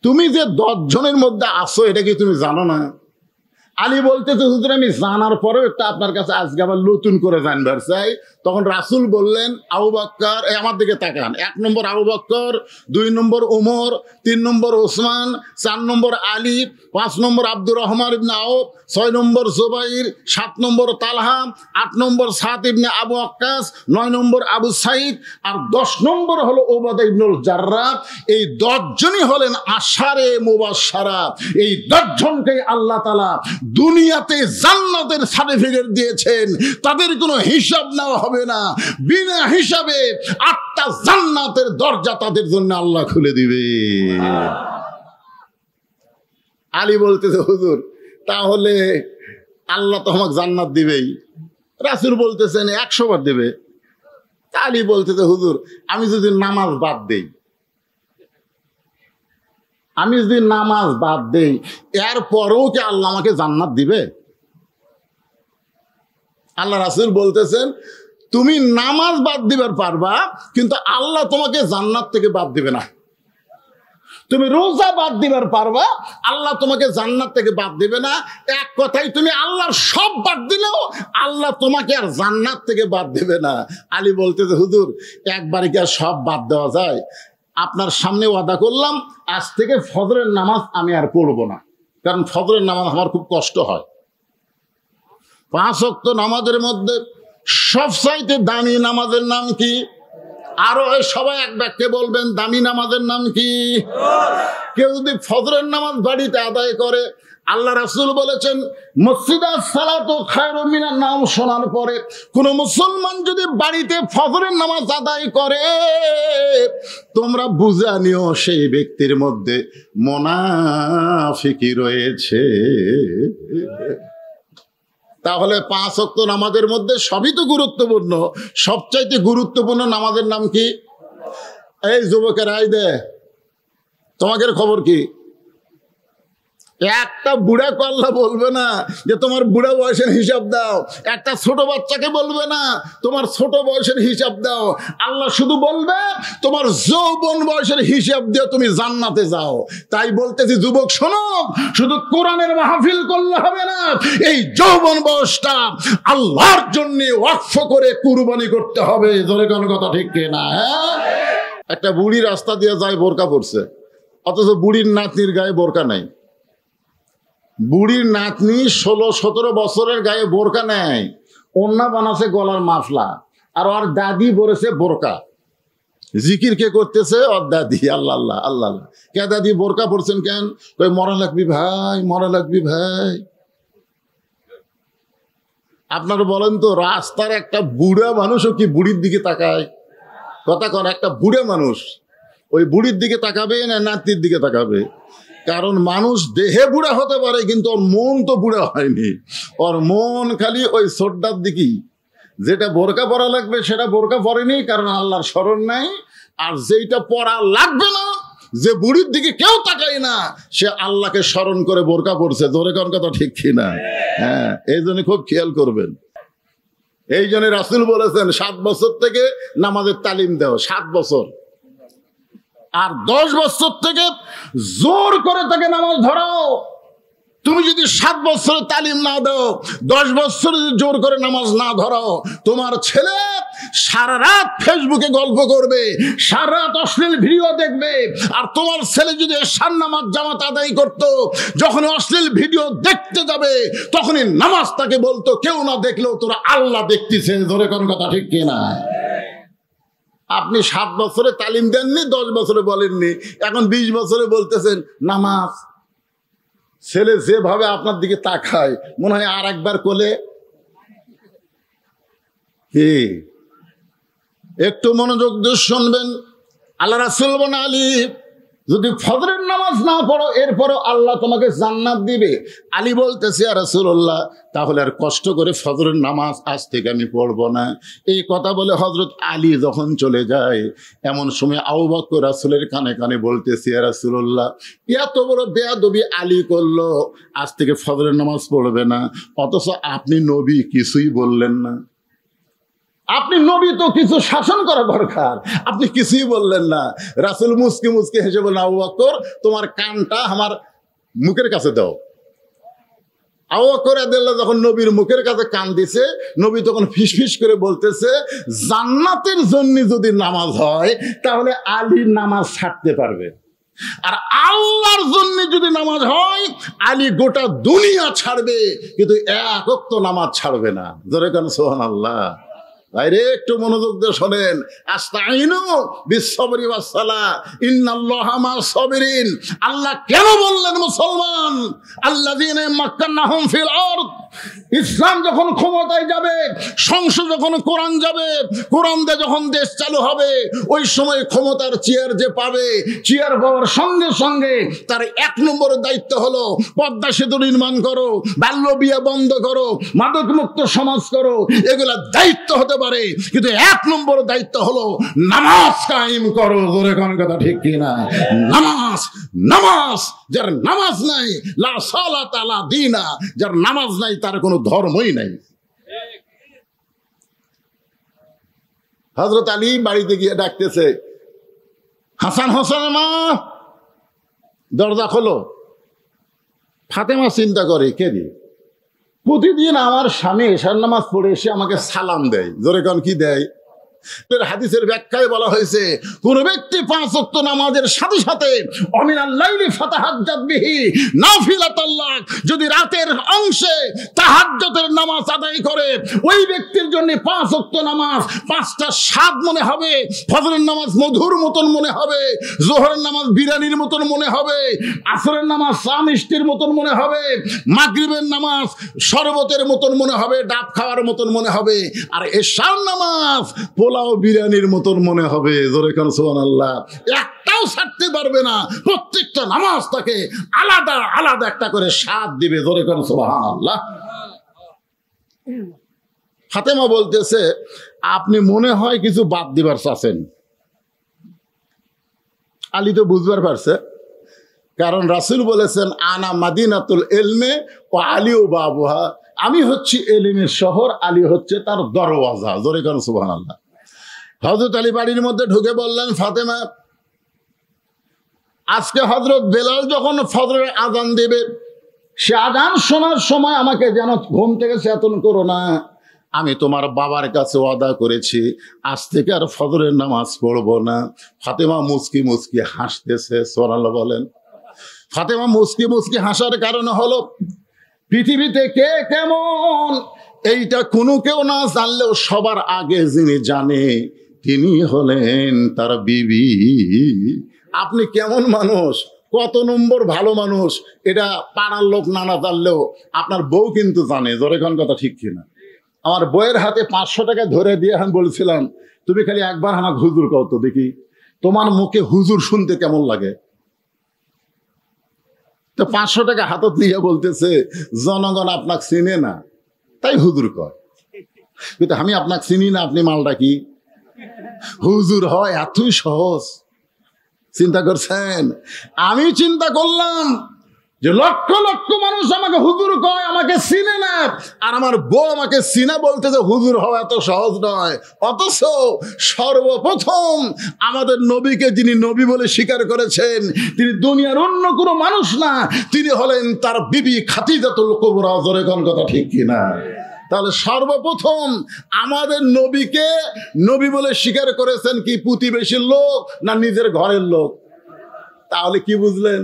তুমি যে 10 জনের মধ্যে আসো এটা কি তুমি জানো না? আলী বলতেছে, হুজুর আমি জানার পরেও একটা আপনার কাছে আজকে আবার নতুন করে জানবার চাই। তখন রাসূল বললেন, আবু বকর, আমার দিকে তাকান, 1 নম্বর আবু বকর, 2 নম্বর ওমর, 3 নম্বর ওসমান, 4 নম্বর আলী, 5 নম্বর আব্দুর রহমান ইবনে আউফ, 6 নম্বর জুবাইর, 7 নম্বর তালহা, 8 নম্বর সাদ ইবনে আবু ওয়াক্কাস, 9 নম্বর আবু সাইদ, আর 10 নম্বর হলো উবাদা ইবনুল জাররাহ। এই 10 জনই হলেন আশারে মুবাশশারা। এই 10 জনকে আল্লাহ তাআলা দুনিয়াতে জান্নাতের সার্টিফিকেট দিয়েছেন। তাদের কোনো হিসাব নেওয়া হবে না, বিনা হিসাবে 8টা জান্নাতের দরজা তাদের জন্য আল্লাহ খুলে দিবে। আলী বলতেছে, হুজুর তাহলে আল্লাহ তো আমাকে জান্নাত দিবেই। রাসূল বলতেছেন 100 বার দেবে। আলী বলতেছে, হুজুর আমি যদি নামাজ বাদ দেই, আমি যদি নামাজ বাদ দেই এরপরেও কি আল্লাহ আমাকে জান্নাত দিবে? আল্লাহ রাসূল বলতেছেন, তুমি নামাজ বাদ দিবার পারবা, কিন্তু আল্লাহ তোমাকে জান্নাত থেকে বাদ দিবে না। তুমি রোজা বাদ দিবার পারবা, আল্লাহ তোমাকে জান্নাত থেকে বাদ দিবে না। এক কথায় তুমি আল্লাহর সব বাদ দিলেও আল্লাহ তোমাকে আর জান্নাত থেকে বাদ দিবে না। আলী বলতেছে, হুজুর একবারে কি আর সব বাদ দেওয়া যায়? আপনার সামনে ওয়াদা করলাম, আজ থেকে ফজরের নামাজ আমি আর পড়ব না, কারণ ফজরের নামাজ আমার খুব কষ্ট হয়। 5 ওয়াক্ত নামাজের মধ্যে সবচাইতে দামি নামাজের নাম কি? আরো সবাই এক বাক্যে বলবেন, দামি নামাজের নাম কি? কেউ যদি ফজরের নামাজ বাড়িতে আদায় করে, আল্লাহ রাসূল বলেছেন, মসজিদাস সালাতু খায়রুম মিনান নাওম শোনার পরে কোন মুসলমান যদি বাড়িতে ফজরের নামাজ আদায় করে, তোমরা বুঝে নিও সেই ব্যক্তির মধ্যে মুনাফিকি রয়েছে। তাহলে 5 ওয়াক্ত নামাজের মধ্যে সবই তো গুরুত্বপূর্ণ, সবচাইতে গুরুত্বপূর্ণ নামাজের নাম কি? এই যুবকের আই দে, তোমাদের খবর কি? একটা বুড়া কল্লা বলবে না যে তোমার বুড়া বয়সের হিসাব দাও, একটা ছোট বাচ্চাকে বলবে না তোমার ছোট বয়সের হিসাব দাও। আল্লাহ শুধু বলবে তোমার যৌবন বয়সের হিসাব দিয়ে তুমি জান্নাতে যাও। তাই বলতেছি যুবক শোনো, শুধু কোরআনের মাহফিল করলে হবে না, এই যৌবন বয়সটা আল্লাহর জন্য ওয়াকফ করে কুরবানি করতে হবে। জোরে কোন কথা ঠিক কিনা? একটা বুড়ি রাস্তা দিয়ে যায় বোরকা পরছে, অথচ বুড়ির নাতনির গায়ে বোরকা নাই। বুড়ির নাতনি 16-17 বছরের গায়ে বোরকা নেয়, ওন্না বানাছে গলার মাফলা, আর ওর দাদি পরেছে বোরকা। জিকির কে করতেছে? ওর দাদি। আল্লাহ আল্লাহ আল্লাহ আল্লাহ। কে দাদি বোরকা পড়ছেন কেন? কই মরা লাগবি ভাই, মরা লাগবি ভাই। আপনারা বলেন তো, রাস্তার একটা বুড়া মানুষও কি বুড়ির দিকে তাকায়? কথা কন, একটা বুড়া মানুষ ওই বুড়ির দিকে তাকাবে না নাতির দিকে তাকাবে? কারণ মানুষ দেহে বুড়া হতে পারে, কিন্তু ওর মন তো বুড়া হয়নি। ওর মন খালি ওই ছোটটার দিকেই। যেটা বোরকা পরা লাগবে সেটা বোরকা পরেনি, কারণ আল্লাহর স্মরণ নাই। আর যেটা পরা লাগবে না, যে বুড়ির দিকে কেউ তাকায় না, সে আল্লাহকে স্মরণ করে বোরকা পড়ছে। জোরে কোন কথা ঠিক কিনা? হ্যাঁ, এই জন্য খুব খেয়াল করবেন। এই জন্য রাসূল বলেছেন 7 বছর থেকে নামাজের তালিম দাও, 7 বছর। আর 10 বছর থেকে জোর করে তাকে নামাজ ধরাও। তুমি যদি 7 বছরের তালিম না দাও, 10 বছর জোর করে নামাজ না ধরাও, তোমার ছেলে সারা রাত ফেসবুকে গল্প করবে, সারা রাত অশ্লীল ভিডিও দেখবে। আর তোমার ছেলে যদি এশার নামাজ জামাত আদায় করতো, যখন অশ্লীল ভিডিও দেখতে যাবে তখনই নামাজ তাকে বলতো, কেউ না দেখলেও তোরা আল্লাহ দেখতেছে। ধরে কোন কথা ঠিক কিনা? আপনি 7 বছরে তালিম দেননি, 10 বছরে বলেননি, এখন 20 বছরে বলতেছেন নামাজ। ছেলে যেভাবে আপনার দিকে তাকায়, মনে হয় আর একবার কোলে। কি একটু মনোযোগ দিয়ে শুনবেন। আল্লাহ রাসূল বলেন, আলী যদি ফজরের নামাজ না পড়ো, এরপরও আল্লাহ তোমাকে জান্নাত দিবে। আলী বলতেছে, ইয়া রাসূলুল্লাহ, তাহলে আর কষ্ট করে ফজরের নামাজ আজ থেকে আমি পড়বো না। এই কথা বলে হযরত আলী যখন চলে যায়, এমন সময় আবু বকর রাসূলের কানে কানে বলতেছে, ইয়া রাসূলুল্লাহ, এত বড় বেয়াদবি আলী করলো, আজ থেকে ফজরের নামাজ পড়বে না, অথচ আপনি নবী কিছুই বললেন না। আপনি নবী, তো কিছু শাসন করা দরকার, আপনি কিছুই বললেন না। রাসূল মুসকি মুসকি হেসে বললেন, আবু বকর, তোমার কানটা আমার মুখের কাছে দাও। আবু বকর রাদিয়াল্লাহু যখন নবীর মুখের কাছে কান দিছে, নবী তখন ফিসফিস করে বলতেছে, জান্নাতের জন্য যদি নামাজ হয় তাহলে আলী নামাজ ছাড়তে পারবে, আর আল্লাহর জন্য যদি নামাজ হয় আলী গোটা দুনিয়া ছাড়বে, কিন্তু এক ওয়াক্ত নামাজ ছাড়বে না। জোরে কান সুবহানাল্লাহ। ভাইরে একটু মনোযোগ দিয়ে শোনেন। আস্তাইনু বিসসবরি ওয়াসসালাহ ইন্নাল্লাহা মা'আস সাবিরিন। আল্লাহ কেন বললেন মুসলমান আল্লাযীনা মাক্কান্নাহুম ফিল আরদ, ইসলাম যখন ক্ষমতায় যাবে, সংসদ যখন কোরআন যাবে, কোরআন দিয়ে যখন দেশ চালু হবে, ওই সময় ক্ষমতার চেয়ার যে পাবে, চেয়ার পাওয়ার সঙ্গে সঙ্গে তার 1 নম্বরের দায়িত্ব হলো পদ্মা সেতু নির্মাণ করো, বাল্য বিয়ে বন্ধ করো, মাদক মুক্ত সমাজ করো। এগুলা দায়িত্ব হতে পারে, কিন্তু 1 নম্বর দায়িত্ব হলো নামাজ কায়েম করো। জোরে কোন কথা ঠিক কিনা? নামাজ, নামাজ। যার নামাজ নাই, লা সালাতা লা দীনা, যার নামাজ নাই তার কোনো ধর্মই নাই। হযরত আলী বাড়িতে গিয়ে ডাকতেছে, হাসান, হোসেন মা, দরজা খোলো। ফাতেমা চিন্তা করে, কে রে? প্রতিদিন আমার স্বামী এশার নামাজ পড়ে এসে আমাকে সালাম দেয়। জোরে কোন কি দেয়? হাদিসের ব্যাখ্যায় বলা হয়েছে, কোন ব্যক্তি 5 ওয়াক্ত নামাজের সাথে সাথে অমিনাল লাইলি ফাতাহাজ্জাত বিহি নাফিলাতাল্লাহ, যদি রাতের অংশে তাহাজ্জুদের নামাজ আদায় করে, ওই ব্যক্তির জন্য 5 ওয়াক্ত নামাজ 5টা স্বাদ মনে হবে। ফজরের নামাজ মধুর মতন মনে হবে, যোহরের নামাজ বিরিয়ানির মতন মনে হবে, আসরের নামাজ চা মিষ্টির মতন মনে হবে, মাগরিবের নামাজ শরবতের মতন মনে হবে, ডাব খাওয়ার মতন মনে হবে, আর এশার নামাজ পোলাও বিরিয়ানির মতন মনে হবে। জোরে কান সুবহানাল্লাহ। একটাও ছাড়তে পারবে না, প্রত্যেকটা নামাজ তাকে আলাদা আলাদা একটা করে স্বাদ দিবে। জোরে কান সুবহানাল্লাহ। ফাতেমা বলতেছে, আপনি মনে হয় কিছু বাদ দিবার চাচ্ছেন। আলী তো বুঝবার পারছে, কারণ রাসূল বলেছেন, আনা মাদিনাতুল ইলমে ওয়া আলী বাবুহা, আমি হচ্ছি এলিমের শহর, আলী হচ্ছে তার দরওয়াজা। জোরে কান সুবহানাল্লাহ। হযরত আলী বাড়ির মধ্যে ঢুকে বললেন, ফাতেমা, আজকে হযরত বেলাল যখন ফজরের আযান দেবে, সে আযান শোনার সময় আমাকে যেন ঘুম থেকে চেতন করো না। আমি তোমার বাবার কাছে ওয়াদা করেছি, আজ থেকে আর ফজরের নামাজ পড়বো না। ফাতেমা মুচকি মুচকি হাসতেছে। সুবহানাল্লাহ বলেন। ফাতেমা মুস্কি মুস্কি হাসার কারণ হলো পৃথিবীতে কে কেমন এইটা কোনো কেউ না জানলেও সবার আগে যিনি জানে তিনি হলেন তার বিবি। আপনি কেমন মানুষ, কত নম্বর ভালো মানুষ, এটা পাড়ার লোক না জানলেও আপনার বউ কিন্তু জানে। জোরে কোন কথা ঠিক কিনা? আমার বউয়ের হাতে 500 টাকা ধরে দিয়ে আমি বলছিলাম, তুমি খালি একবার আমাকে হুজুর কও তো দেখি, তোমার মুখে হুজুর শুনতে কেমন লাগে। তো 500 টাকা হাতত দিয়ে বলতেছে, জনগণ আপনাকে চিনে না তাই হুজুর কয়, কিন্তু আমি আপনাকে চিনি না, আপনি মালটা কি হুজুর হয়? এতই সহজ। চিন্তা করছেন? আমি চিন্তা করলাম যে লক্ষ লক্ষ মানুষ আমাকে হুজুর কয়, আমাকে চিনে না, আর আমার বউ আমাকে চিনা বলতেছে হুজুর হওয়া এত সহজ নয়। অথচ সর্বপ্রথম আমাদের নবীকে যিনি নবী বলে স্বীকার করেছেন তিনি দুনিয়ার অন্য কোনো মানুষ না, তিনি হলেন তার বিবি খাদিজাতুল কুবরা। জোরে কোন কথা ঠিক কিনা? তাহলে সর্বপ্রথম আমাদের নবীকে নবী বলে স্বীকার করেছেন কি প্রতিবেশীর লোক না নিজের ঘরের লোক? তাহলে কি বুঝলেন?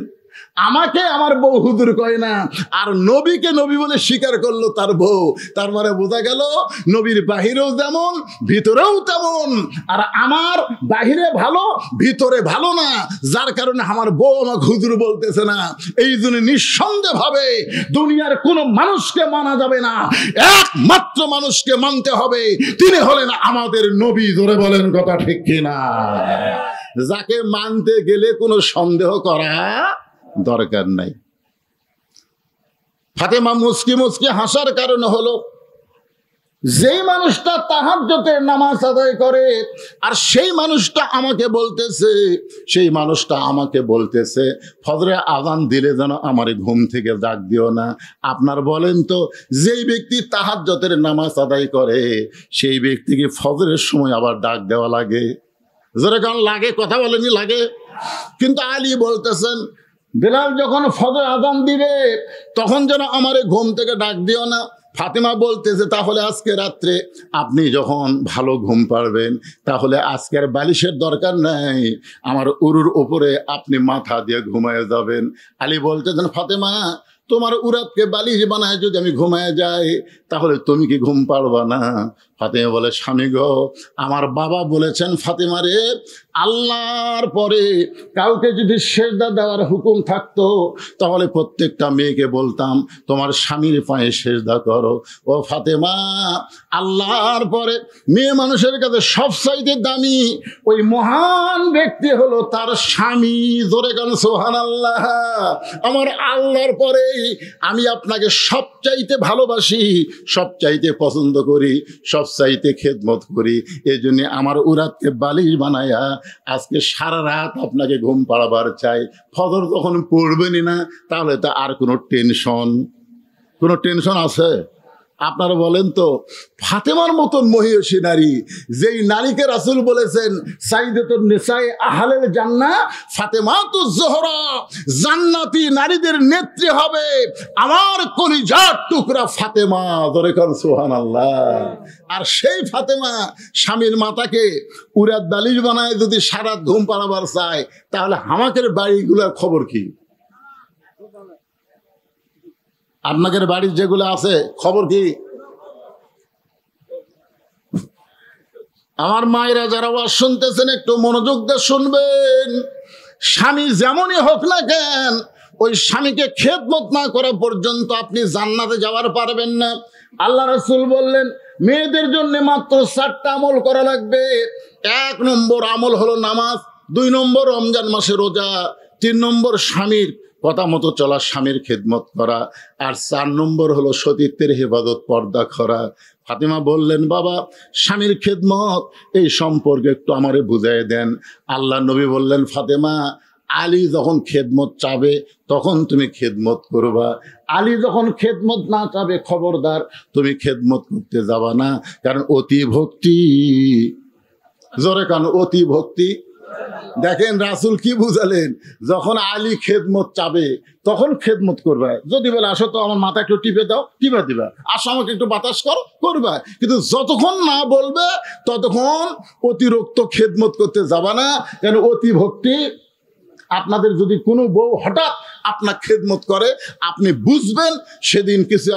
আমাকে আমার বউ হুজুর কয় না, আর নবীকে নবী বলে স্বীকার করলো তার বউ। তার মানে বোঝা গেল নবীর বাহিরেও যেমন ভিতরেও তেমন, আর আমার বাহিরে ভালো ভিতরে ভালো না, যার কারণে আমার বউ আমাকে হুজুর বলতেছে না। এই জন্য নিঃসন্দেহ ভাবে দুনিয়ার কোনো মানুষকে মানা যাবে না, একমাত্র মানুষকে মানতে হবে, তিনি হলেন আমাদের নবী। ধরে বলেন কথা ঠিক কিনা? যাকে মানতে গেলে কোনো সন্দেহ করা দরকার নাই। ফাতেমা মুস্কি মুস্কি হাসার কারণ হলো যেই মানুষটা তাহাজ্জুদের নামাজ আদায় করে আর সেই মানুষটা আমাকে বলতেছে ফজরে আযান দিলে যেন আমার ঘুম থেকে ডাক দিও না। আপনার বলেন তো, যেই ব্যক্তি তাহাজ্জুদের নামাজ আদায় করে সেই ব্যক্তিকে ফজরের সময় আবার ডাক দেওয়া লাগে? যেরকম লাগে, কথা বলেনি লাগে? কিন্তু আলী বলতেছেন বেলাল যখন ফজর আযান দিবে তখন যেন আমারে ঘুম থেকে ডাক দিও না। ফাতেমা বলতেছে তাহলে আজকে রাত্রে আপনি যখন ভালো ঘুম পারবেন তাহলে আজকের বালিশের দরকার নাই, আমার উরুর উপরে আপনি মাথা দিয়ে ঘুমায় যাবেন। আলী বলতেছেন ফাতেমা তোমার উরাতকে বালিশ বানায় যদি আমি ঘুমায় যাই তাহলে তুমি কি ঘুম পারবা না? ফাতেমা বলে স্বামী গো, আমার বাবা বলেছেন ফাতেমা রে, আল্লাহর পরে কাউকে যদি সেজদা দেওয়ার হুকুম থাকতো তাহলে প্রত্যেকটা মেয়েকে বলতাম তোমার স্বামীর পায়ে সেজদা করো। ও ফাতেমা, আল্লাহর পরে মেয়ে মানুষের কাছে সবচাইতে দামি ওই মহান ব্যক্তি হলো তার স্বামী। জোরে গান সুবহানাল্লাহ। আমার আল্লাহর পরে আমি আপনাকে সবচাইতে ভালোবাসি, সবচাইতে পছন্দ করি, সবচাইতে খেদমত করি। এই জন্য আমার উরাতকে বালিশ বানায়া আজকে সারা রাত আপনাকে ঘুম পাড়াবার চাই। ফজর যখন পড়বেনই না তাহলে তো আর কোনো টেনশন আছে? আপনারা বলেন তো, ফাতেমার মতন মহিয়সী নারী, যেই নারীকে রাসূল বলেছেন সাইয়্যিদাতুন নিসায়ে আহলেল জান্নাহ, ফাতেমাতুজ জোহরা জান্নাতি নারীদের নেত্রী হবে আমার কলিজার টুকরা ফাতেমা। জোরে কর সুবহানাল্লাহ। আর সেই ফাতেমা স্বামীর মাতাকে উরাত বালিশ বানায় যদি সারা ঘুম পাড়াবার চায় তাহলে আমাদের বাড়িগুলোর খবর কি? আপনাদের বাড়ির যেগুলো আছে খবর কি? আমার মায়েরা যারা ওয়াজ শুনতেছেন একটু মনোযোগ দিয়ে শুনবেন। স্বামী যেমনই হোক না কেন, ওই স্বামীকে খেদমত না করা পর্যন্ত আপনি জান্নাতে যাওয়ার পারবেন না। আল্লাহ রাসূল বললেন মেয়েদের জন্য মাত্র 4টা আমল করা লাগবে। 1 নম্বর আমল হলো নামাজ, 2 নম্বর রমজান মাসে রোজা, 3 নম্বর স্বামীর কথা মতো চলা, স্বামীর খেদমত করা, আর 4 নম্বর হলো সতীত্বের হেফাজত, পর্দা করা। ফাতেমা বললেন বাবা স্বামীর খেদমত এই সম্পর্কে একটু আমারে বুঝাই দেন। আল্লাহ নবী বললেন ফাতেমা আলী যখন খেদমত চাবে তখন তুমি খেদমত করবা, আলী যখন খেদমত না চাবে খবরদার তুমি খেদমত করতে যাবা না, কারণ অতি ভক্তি, জোরে কান অতি ভক্তি। দেখেন রাসূল কি বুঝালেন, যখন আলী খেদমত চাবে তখন খেদমত করবে। যদি বলে আসো তো আমার মাথা একটু টিপে দাও, টিপে দিবা, আসো আমাকে একটু বাতাস করো, করবা। কিন্তু যতক্ষণ না বলবে ততক্ষণ অতিরিক্ত খেদমত করতে যাবা না, কেন অতি ভক্তি আপনাদের যদি কোনো বউ হঠাৎ আপনার খেদমত করে, আপনি বুঝবেন সেদিন কিছু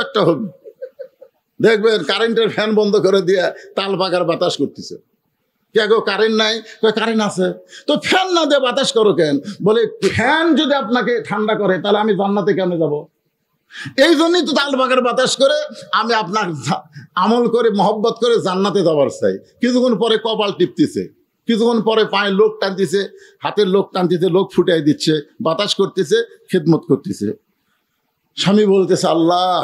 একটা হবে। দেখবেন কারেন্টের ফ্যান বন্ধ করে দিয়ে তাল পাকার বাতাস করতেছে। কে গো কারেন্ট নাই? কারেন্ট আছে, তো ফ্যান না দিয়ে বাতাস করো কেন? বলে ফ্যান যদি আপনাকে ঠান্ডা করে তাহলে আমি জান্নাতে কেন যাব? এই জন্যই তো তাল পাকার বাতাস করে আমি আপনার আমল করে মহব্বত করে জান্নাতে যাবার চাই। কিছুক্ষণ পরে কপাল টিপতেছে, কিছুক্ষণ পরে পায়ে লোক টানতেছে, হাতের লোক টানতেছে, লোক ফুটাই দিচ্ছে, বাতাস করতেছে, খেদমত করতেছে। স্বামী বলতেছে আল্লাহ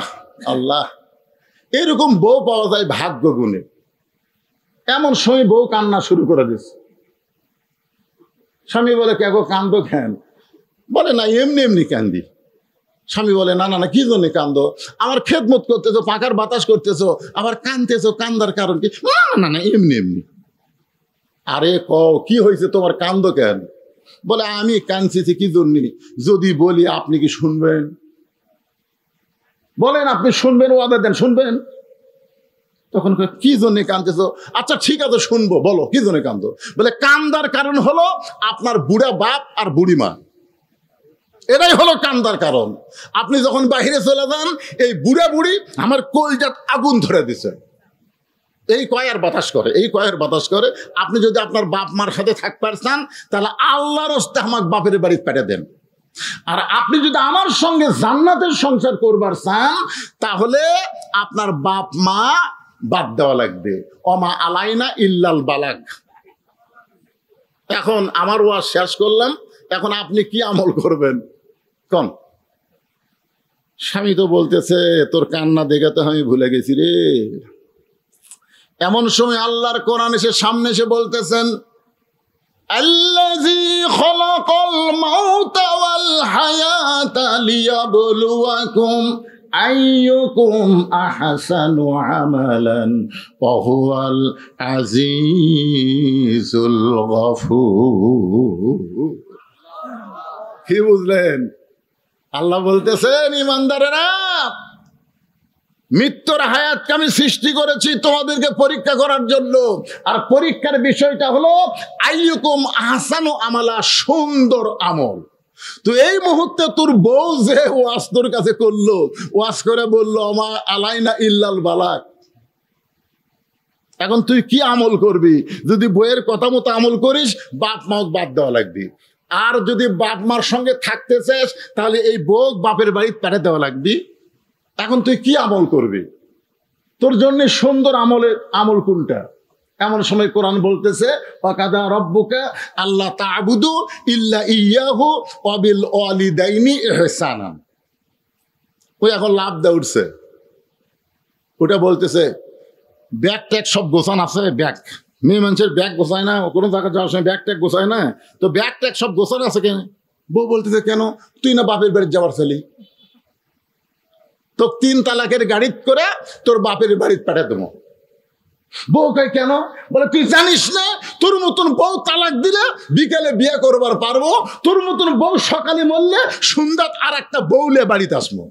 আল্লাহ। এরকম বউ পাওয়া যায় ভাগ্য গুণে। এমন সময় বউ কান্না শুরু করে দিচ্ছে। স্বামী বলে কে গো কান্দো কেন? বলে না এমনি এমনি কান্দি। স্বামী বলে না না না, কি জন্য কান্দো? আমার খেদমত করতেছো, পাখার বাতাস করতেছো, আবার কানতেছো, কান্দার কারণ কি? না না না এমনি এমনি। আরে কি হয়েছে তোমার, কান্দো কেন? বলে আমি কাঁদছি কি জন্য, যদি বলি আপনি কি শুনবেন? বলেন আপনি শুনবেন, ওয়াদা দেন শুনবেন। তখন কি জন্য কাঁদতেছো? আচ্ছা ঠিক আছে শুনবো, বলো কি জন্য কান্দো? বলে কান্দার কারণ হলো আপনার বুড়া বাপ আর বুড়ি মা, এটাই হলো কান্দার কারণ। আপনি যখন বাহিরে চলে যান, এই বুড়া বুড়ি আমার কলজাত আগুন ধরে দিছে, এই কয়ের বাতাস করে, এই কয়ের বাতাস করে। আপনি যদি আপনার বাপ মার সাথে থাকতে চান তাহলে আল্লাহর হস্তে আমার বাপের বাড়ি পাঠিয়ে দেন। আর আপনি যদি আমার সঙ্গে জান্নাতের সংসার করবার চান তাহলে আপনার বাপ মা বাদ দেওয়া লাগবে। ওমা আলাইনা ইল্লাল বালাগ। এখন আমার ওয়াজ শেষ করলাম, এখন আপনি কি আমল করবেন কোন? স্বামী তো বলতেছে তোর কান্না দেখে তো আমি ভুলে গেছি রে। এমন সময় আল্লাহর কোরআন এসে সামনে এসে বলতেছেন আল্লাযী খালাকাল মাউতা ওয়াল হায়াতা লিয়াবলুয়াকুম আইয়ুকুম আহসানু আমালান ওয়া হুয়াল আজিজুল গফুর। কি বুঝলেন? আল্লাহ বলতেছেন ইমানদারেরা, মৃত্যুর হায়াতকে আমি সৃষ্টি করেছি তোমাদেরকে পরীক্ষা করার জন্য। আর পরীক্ষার বিষয়টা হলো আইয়ুকুম আহসানু আমালা, সুন্দর আমল। তো এই মুহূর্তে তোর বউ যে ওয়াজ তোর কাছে করলো, ওয়াজ করে বললো আমা আলাইনা ইল্লাল বালাগ, এখন তুই কি আমল করবি? যদি বইয়ের কথা মতো আমল করিস বাপ মা বাদ দেওয়া লাগবে। আর যদি বাপ মার সঙ্গে থাকতে চাস তাহলে এই বউ বাপের বাড়ি পাঠিয়ে দেওয়া লাগবে। এখন তুই কি আমল করবি? তোর জন্য সুন্দর আমল কোনটা? এমন সময় কোরআন বলতেছে ওয়াকাদা রাব্বুকা আল্লা তা'বুদু ইল্লা ইয়াহু ওয়া বিল ওয়ালিদাইনি ইহসানান। ওই এখন লাভ দা উঠছে, ওটা বলতেছে ব্যাগ ট্যাগ সব গোছান আছে। ব্যাগ মেয়ে মানুষের ব্যাগ গোছায় না, কোনো জায়গায় যাওয়ার সময় ব্যাগ ট্যাগ গোছায় না, তো ব্যাগ ট্যাগ সব গোছানো আছে কেন? বউ বলতেছে কেন? তুই না বাপের বাড়ি যাওয়ার ছেলে, তো 3 তালাকের গাড়ি করে তোর বাপের বাড়ি পাঠিয়ে দেবো। বউ কয় কেন? বলে তুই জানিস না তোর মতন বউ তালাক দিলে বিকেলে বিয়ে করবার পারবো, তোর মতন বউ সকালে মরলে সন্ধ্যা আর একটা বউলে বাড়িতে আসবো।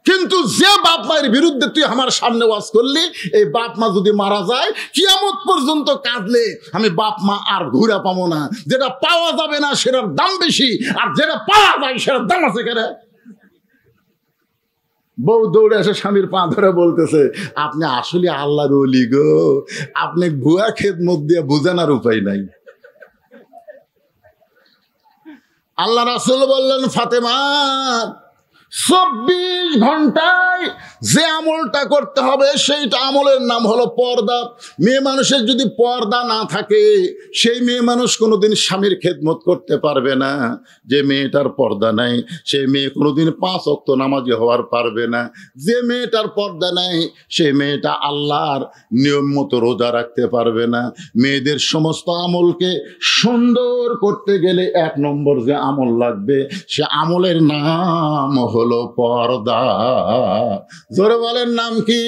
কিন্তু যে বাপ মায়ের বিরুদ্ধে তুই আমার সামনে ওয়াজ করলি, এই বাপ মা যদি মারা যায় কিয়ামত পর্যন্ত কাঁদলে আমি বাপ মা আর ঘুরে পাবো না। যেটা পাওয়া যাবে না সেটার দাম বেশি, আর যেটা পাওয়া যায় সেটার দাম আছে কেন? বউ দৌড়ে এসে স্বামীর পা ধরে বলতেছে আপনি আসলে আল্লাহর ওলি গো, আপনি ভুয়া খেদমত দিয়ে বুঝানোর উপায় নাই। আল্লাহ রাসূল বললেন ফাতেমা 24 ঘন্টায় যে আমলটা করতে হবে সেইটা আমলের নাম হলো পর্দা। মেয়ে মানুষের যদি পর্দা না থাকে সেই মেয়ে মানুষ কোনোদিন স্বামীর খেদমত করতে পারবে না। যে মেয়েটার পর্দা নাই সেই মেয়ে কোনোদিন 5 ওয়াক্ত নামাজি হওয়ার পারবে না। যে মেয়েটার পর্দা নাই সেই মেয়েটা আল্লাহর নিয়ম মতো রোজা রাখতে পারবে না। মেয়েদের সমস্ত আমলকে সুন্দর করতে গেলে 1 নম্বর যে আমল লাগবে সে আমলের নাম হলো পর্দা। জোরে বলেন নাম কি?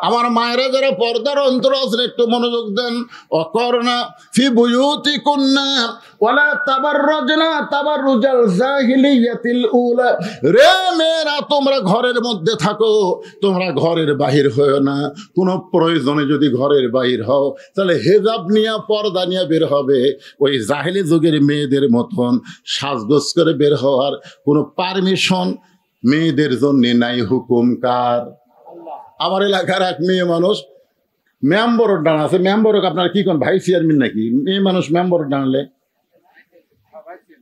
আমার মায়েরা যারা পর্দার অন্তর আছেন একটু মনোযোগ দেন। অকর্ণা ফি বুয়ুতিকুন্না ওয়ালা তাবাররাজনা তাবাররুজাল জাহিলিয়াতিল উলা। রে মেয়েরা, তোমরা ঘরের মধ্যে থাকো, তোমরা ঘরের বাহির হও না। কোনো প্রয়োজনে যদি ঘরের বাহির হও তাহলে হেজাব নিয়ে পর্দা নিয়ে বের হবে। ওই জাহেলি যুগের মেয়েদের মতন সাজগোজ করে বের হওয়ার কোনো পারমিশন মেয়েদের জন্য নাই। হুকুম কার? আমার এলাকার এক মেয়ে মানুষ মেম্বরের ডান আছে। মেম্বরক আপনার কি কোন ভাইস চেয়ারম্যান নাকি? মেয়ে মানুষ মেম্বরের ডানলে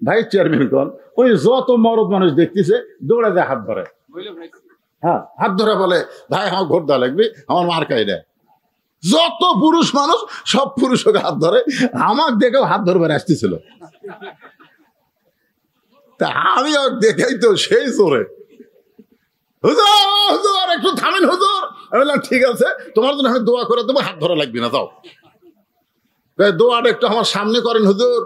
ভাইস চেয়ারম্যান কোন? ওই যত মরদ মানুষ দেখতেছে দৌড়ে যায় হাত ধরে। হ্যাঁ, হাত ধরে বলে ভাই আমার ভোট দেওয়া লাগবে, আমার মার্কাই দেয়। যত পুরুষ মানুষ সব পুরুষ ওকে হাত ধরে। আমার দেখেও হাত ধরবার আসতেছিল, তা আমি দেখেই তো সেই জোরে হুজুর হুজুর একটু থামেন হুজুর। আমি বললাম ঠিক আছে, তোমার জন্য আমি দোয়া করে দেবো, হাত ধরা লাগবে না, যাও। দোয়াটা একটু আমার সামনে করেন হুজুর,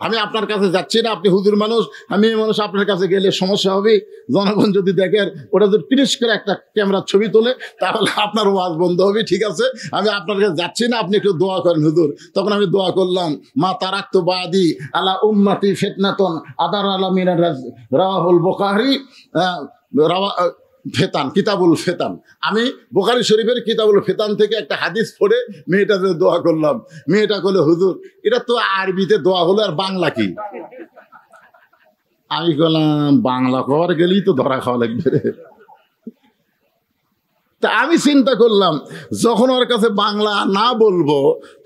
আমি আপনার কাছে যাচ্ছি না, আপনি হুজুর মানুষ, আমি এই মানুষ, আপনার কাছে গেলে সমস্যা হবে। জনগণ যদি দেখেন ওটা যদি পিরিশ করে একটা ক্যামেরার ছবি তোলে তাহলে আপনার ওয়াজ বন্ধ হবে। ঠিক আছে, আমি আপনার কাছে যাচ্ছি না, আপনি একটু দোয়া করেন হুজুর। তখন আমি দোয়া করলাম, মা তারাক্তু বাদি আলা উম্মতি ফিতনাতুন আদার আলা মিনার রাহুল বুখারী ফেতান, কিতাবুল ফেতান। আমি বুখারী শরীফের কিতাবুল ফেতান থেকে একটা হাদিস পড়ে মেয়েটাতে দোয়া করলাম। মেয়েটা করলো হুজুর এটা তো আরবিতে দোয়া হলো, আর বাংলা কি? আমি বললাম বাংলা খাওয়ার গেলেই তো ধরা খাওয়া লাগবে রে। তা আমি চিন্তা করলাম যখন ওর কাছে বাংলা না বলবো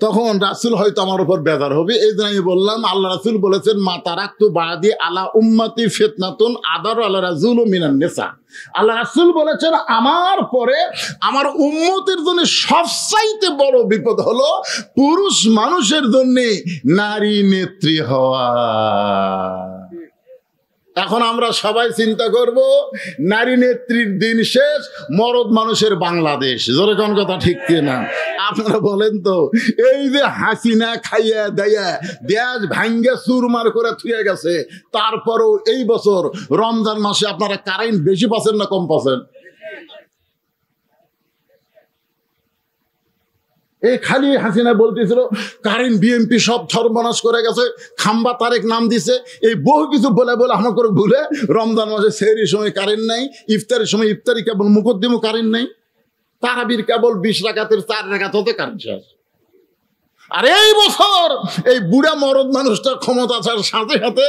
তখন রাসূল হয়তো আমার উপর বেজার হবে। এই জন্য আমি বললাম আল্লাহ রাসূল বলেছেন মা তারাক্তু বাদি আলা উম্মতি ফিতনাতুন আদারু আলা রাজুলু মিনান নিসা। আল্লাহ রাসূল বলেছেন আমার পরে আমার উম্মতের জন্য সবচাইতে বড় বিপদ হলো পুরুষ মানুষের জন্য নারী নেত্রী হওয়া। এখন আমরা সবাই চিন্তা করব নারী নেত্রীর দিন শেষ, মরদ মানুষের বাংলাদেশ। জোরে কোন কথা ঠিক কিনা? আপনারা বলেন তো, এই যে হাসিনা খাইয়া দেয়া দেশ ভাঙ্গে চুরমার করে থুয়ে গেছে, তারপরও এই বছর রমজান মাসে আপনারা কারেন্ট বেশি পাচ্ছেন না কম পাচ্ছেন? এই খালি হাসিনা বলতেছিল কারেন্ট বিএমপি সব সর্বনাশ করে গেছে, খাম্বা তারেক নাম দিছে, এই বহু কিছু বলে বলে আমার করে ভুলে রমজান মাসে সেহরির সময় কারেন্ট নাই, ইফতারের সময় ইফতারি কেবল মুকদ্দিমু কারেন্ট নাই, তারাবির কেবল 20 রাকাতের 4 রাকাত হতে কারেন্ট শেষ। আর এই বছর এই বুড়া মরদ মানুষটা ক্ষমতা আসার সাথে সাথে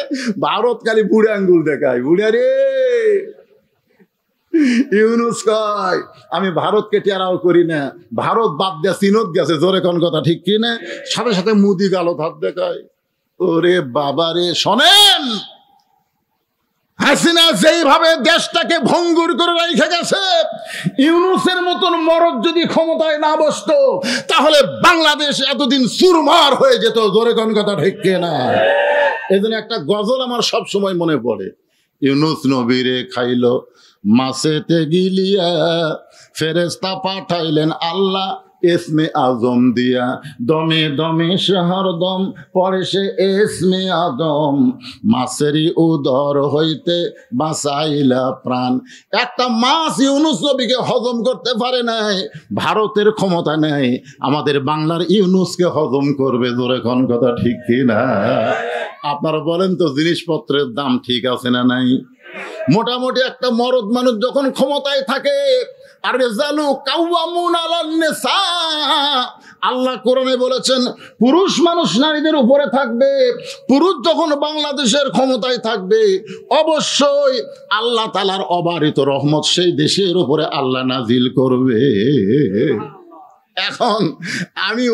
ভারত খালি বুড়ে আঙ্গুল দেখায়। বুড়া রে ইউনুস কয় আমি ভারতকে টেরাও করি না, ভারত বাদ দিয়া চীনত গেছে। জোরে কোন কথা ঠিক কি না? সাথে সাথে মুদি গালত হাত দেখায়। ওরে বাবা রে, শোনেন হাসিনা যেইভাবে দেশটাকে ভঙ্গুর করে রেখে গেছে, ইউনুসের মতন মরদ যদি ক্ষমতায় না বসতো তাহলে বাংলাদেশ এতদিন চুরমার হয়ে যেত। জোরে কোন কথা ঠিক কি না? এই জন্য একটা গজল আমার সব সময় মনে পড়ে, ইউনুস নবীরে খাইলো মাছেতে গিলিয়া, ফেরেশতা পাঠাইলেন আল্লাহ এসমে আজম দিয়া, দমে দমে শহর দম পরে সে এসমে আদম, মাছেরই উদর হইতে বাঁচাইলা প্রাণ। একটা মাছ ইউনুস নবীকে হজম করতে পারে নাই, ভারতের ক্ষমতা নেই, আমাদের বাংলার ইউনুসকে হজম করবে। জোরে কোন কথা ঠিক কিনা? আপনারা বলেন তো জিনিসপত্রের দাম ঠিক আছে না নাই? মোটামুটি একটা মরদ মানুষ যখন ক্ষমতায় থাকে, আর রেজালু কাওয়ামুন আলান নিসা, আল্লাহ কোরআনে বলেছেন পুরুষ মানুষ নারীদের উপরে থাকবে। পুরুষ যখন বাংলাদেশের ক্ষমতায় থাকবে অবশ্যই আল্লাহ তাআলার অবারিত রহমত সেই দেশের উপরে আল্লাহ নাজিল করবে। এখন আমি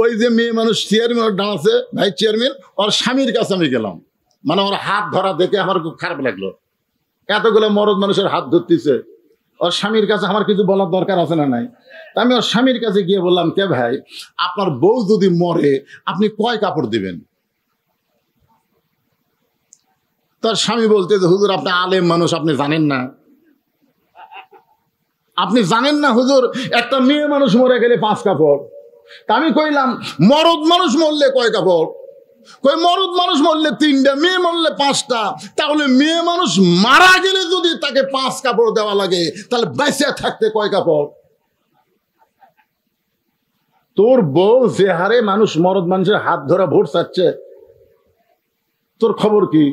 ওই যে মেয়ে মানুষ চেয়ারম্যান ডানাছে ভাই চেয়ারম্যান, ওর স্বামীর কাছে আমি গেলাম, মানে ওর হাত ধরা দেখে আমার খুব খারাপ লাগলো। এতগুলো মরদ মানুষের হাত ধরতেছে, ওর স্বামীর কাছে আমার কিছু বলার দরকার আছে না নাই? তা আমি ওর স্বামীর কাছে গিয়ে বললাম, কে ভাই আপনার বউ যদি মরে আপনি কয় কাপড় দিবেন? তার স্বামী বলতে যে হুজুর আপনি আলেম মানুষ, আপনি জানেন না, আপনি জানেন না হুজুর একটা মেয়ে মানুষ মরে গেলে 5 কাপড়। তা আমি কইলাম মরদ মানুষ মরলে কয় কাপড়? কই মরদ মানুষ মরলে 3টা, মেয়ে মরলে 5টা। তাহলে মেয়ে মানুষ মারা গেলে যদি তাকে 5 কাপড় দেওয়া লাগে তাহলে বেঁচে থাকতে কয় কাপড়? তোর বউ যে হারে মানুষ মরদ মানুষের হাত ধরা ভোট চাচ্ছে, তোর খবর কি?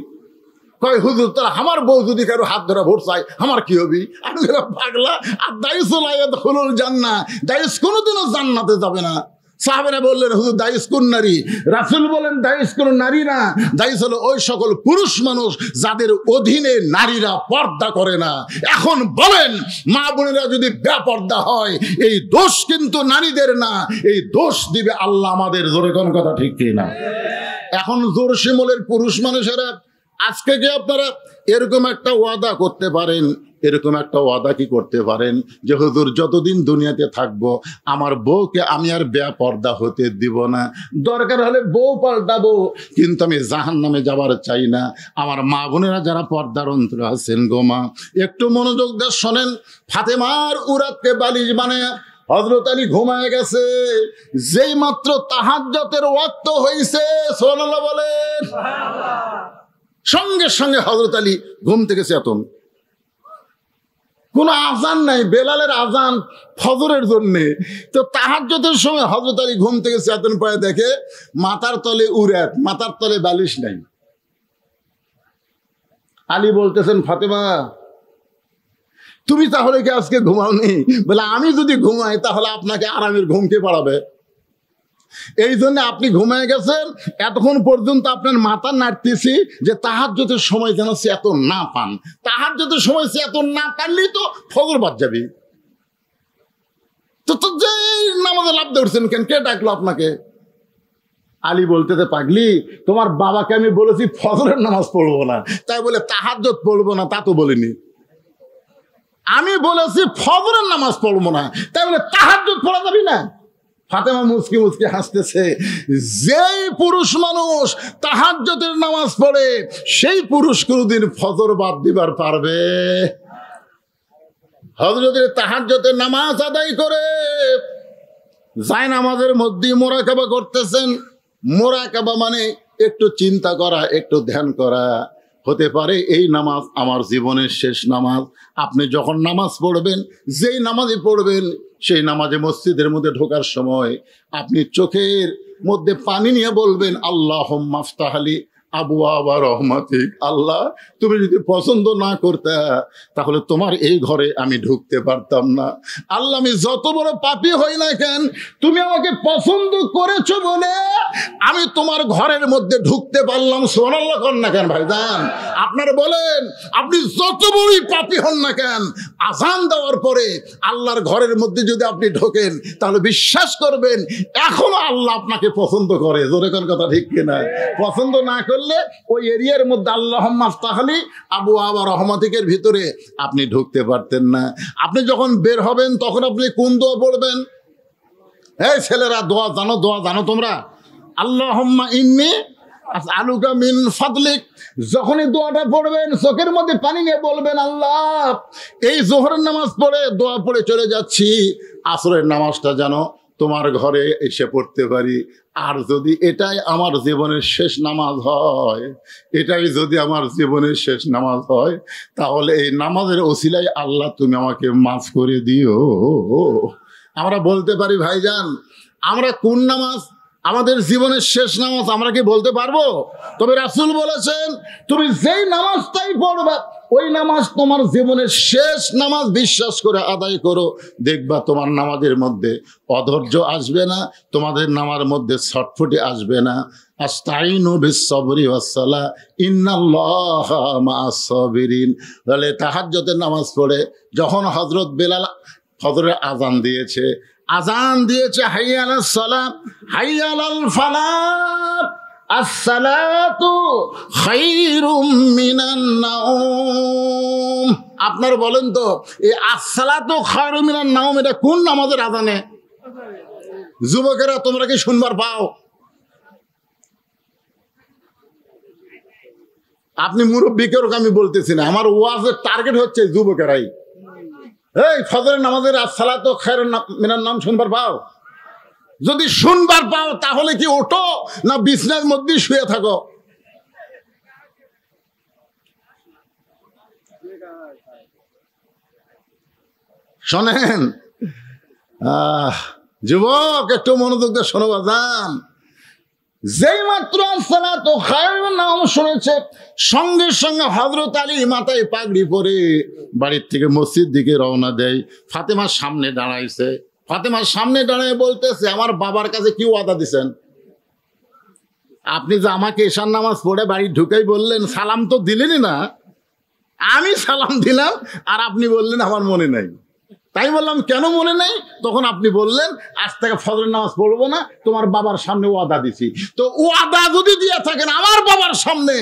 কয় হুজুর তারা আমার বউ যদি কারো হাত ধরা ভোট চাই আমার কি হবি? আমি পাগলা, আর দায়িস হল জান্নাত, দায়িস কোনোদিনও জান্নাতে যাবে না। সাহাবেরা বললেন হুজুর দায়িস কোন নারী? রাসূল বলেন দায়িস কোন নারী না, দায়িস হলো ওই সকল পুরুষ মানুষ যাদের অধীনে নারীরা পর্দা করে না। এখন বলেন মা বোনেরা যদি বেপর্দা হয়, এই দোষ কিন্তু নারীদের না, এই দোষ দিবে আল্লাহ আমাদের। জোরে কোন কথা ঠিক কি না? এখন জোর শিমলের পুরুষ মানুষেরা আজকে কি আপনারা এরকম একটা ওয়াদা করতে পারেন, এরকম একটা ওয়াদা কি করতে পারেন যে হুজুর যতদিন দুনিয়াতে থাকবো আমার বউকে আমি আর বেপর্দা হতে দিব না, দরকার হলে বউ পাল্টাবো, কিন্তু আমি জাহান্নামে যাবার চাই না। আমার মা বোনেরা যারা পর্দার অন্তরে আছেন গো মা, একটু মনোযোগ দিয়ে শোনেন। ফাতেমার উরাতকে বালিশ বানায় হযরত আলী ঘুমায় গেছে, যেই মাত্র তাহাজ্জুদের ওয়াক্ত হইছে, সুবহানাল্লাহ বলেন, সঙ্গে সঙ্গে হযরত আলী ঘুম থেকে চেতন। কোন আজান নাই, বেলালের আজান ফজরের জন্য। তো তাহাজ্জুদের সময় হযরত আলী ঘুম থেকে চেতন পায়, দেখে মাথার তলে উরাত, মাথার তলে বালিশ নাই। আলী বলতেছেন ফাতেমা তুমি তাহলে কি আজকে ঘুমাওনি? বলে আমি যদি ঘুমাই তাহলে আপনাকে আরামের ঘুম কে পাড়াবে? এই জন্য আপনি ঘুমায় গেছেন, এতক্ষণ পর্যন্ত আপনার মাথা নাড়তেছি যে তাহাজ্জুদের সময় যেন চেতন না পান। তাহাজ্জুদের সময় চেতন না পারলেই তো ফজর বাদ যাবে। তো যে নামাজে লাভ ধরছেন কেন? কে ডাকলো আপনাকে? আলী বলতেছে পাগলি, তোমার বাবাকে আমি বলেছি ফজরের নামাজ পড়বো না, তাই বলে তাহাজ্জুদ পড়বো না তা তো বলিনি। আমি বলেছি ফজরের নামাজ পড়বো না, তাই বলে তাহাজ্জুদ পড়া যাবে না? ফাতেমা মুচকি মুচকি হাসতেছে। যেই পুরুষ মানুষ তাহাজ্জুদের নামাজ পড়ে সেই পুরুষ কোনদিন ফজর বাদ দিবার পারবে? হযরতের তাহাজ্জুদের নামাজ আদায় করে যায় নামাজের মধ্যে মোরাকাবা করতেছেন। মোরাকাবা মানে একটু চিন্তা করা, একটু ধ্যান করা। হতে পারে এই নামাজ আমার জীবনের শেষ নামাজ। আপনি যখন নামাজ পড়বেন, যেই নামাজই পড়বেন, সেই নামাজে মসজিদের মধ্যে ঢোকার সময় আপনি চোখের মধ্যে পানি নিয়ে বলবেন আল্লাহুম্মা আফতাহলি আবওয়াবা রহমাতিক। আল্লাহ তুমি যদি পছন্দ না করতে তাহলে তোমার এই ঘরে আমি ঢুকতে পারতাম না। আল্লাহ আমি যত বড় পাপী হই না কেন, তুমি আমাকে পছন্দ করেছো বলে আমি তোমার ঘরের মধ্যে ঢুকতে পারলাম। সুবহানাল্লাহ কর না কেন ভাইজান? আপনারা বলেন আপনি যত বড়ই পাপী হন না কেন, আযান দেওয়ার পরে আল্লাহর ঘরের মধ্যে যদি আপনি ঢোকেন তাহলে বিশ্বাস করবেন এখনো আল্লাহ আপনাকে পছন্দ করে। জোরে কোন কথা ঠিক কিনা? পছন্দ না করলে ওই এরিয়ার মধ্যে আল্লাহুম্মা আফতাহলি আবওয়াবা রহমাতিকের ভিতরে আপনি ঢুকতে পারতেন না। আপনি যখন বের হবেন তখন আপনি কোন দোয়া পড়বেন? এই ছেলেরা দোয়া জানো, দোয়া জানো তোমরা? আল্লাহুম্মা ইন্নী আসআলুকা মিন ফাদলিক। যখনই দোয়াটা পড়বেন চোখের মধ্যে পানি নিয়ে বলবেন আল্লাহ এই যোহরের নামাজ পড়ে দোয়া পড়ে চলে যাচ্ছি, আসরের নামাজটা জানো তোমার ঘরে এসে পড়তে পারি। আর যদি এটাই আমার জীবনের শেষ নামাজ হয়, এটাই যদি আমার জীবনের শেষ নামাজ হয়, তাহলে এই নামাজের ওসিলায় আল্লাহ তুমি আমাকে মাফ করে দিও। আমরা বলতে পারি ভাইজান আমরা কোন নামাজ আমাদের জীবনের শেষ নামাজ আমরা কি বলতে পারবো? তবে রাসূল বলেছেন তুমি যেই নামাজটাই পড়বা ওই নামাজ তোমার জীবনের শেষ নামাজ বিশ্বাস করে আদায় করো, দেখবা তোমার নামাজের মধ্যে অধৈর্য আসবে না, তোমাদের নামার মধ্যে ছটফটি আসবে না। আস্তাইনু বিস-সাবরি ওয়াস-সালাহ ইন্নাল্লাহা মা'আস সাবিরিন। তাহলে তাহাজ্জুদের নামাজ পড়ে যখন হযরত বেলাল ফজরের আযান দিয়েছে, হাইয়া আলাস সালাহ হাইয়া আলাল ফালাহ, আসসালাতু খায়রুম মিনান নাওম। আপনারা বলেন তো এই আসসালাতু খায়রুম মিনান নাওম এটা কোন নামাজের আযানে? যুবকেরা তোমরা কি শুনবার পাও? আপনি মুরব্বীকেও আমি বলতেছি না, আমার ওয়াজের টার্গেট হচ্ছে যুবকেরাই। এই ফজরের নামাজের আসসালাতু খায়রুম মিনান নাওম শুনবার পাও? যদি শুনবার পাও তাহলে কি ওঠো না বিছনার মধ্যে শুয়ে থাকো? শোনেন যুবক একটু মনোযোগ দিয়ে শোনো বাজান, যেই মাত্র আসসালাতু খায়রুন নাম শুনেছে সঙ্গে সঙ্গে হযরত আলী মাথায় পাগড়ি পরে বাড়ির থেকে মসজিদ দিকে রওনা দেয়। ফাতেমার সামনে দাঁড়াইছে, ফাতেমার সামনে দাঁড়ায় বলতেছে, আমার বাবার কাছে কি ওয়াদা দিছেন? আপনি যে আমাকে এশার নামাজ পড়ে বাড়ি ঢুকেই বললেন সালাম তো দিলেনই না, আমি সালাম দিলাম আর আপনি বললেন আমার মনে নাই। তাই বললাম কেন মনে নেই? তখন আপনি বললেন আজ থেকে ফজরের নামাজ পড়বো না, তোমার বাবার সামনে ওয়াদা দিছি। তো ওয়াদা যদি দিয়ে থাকেন আমার বাবার সামনে,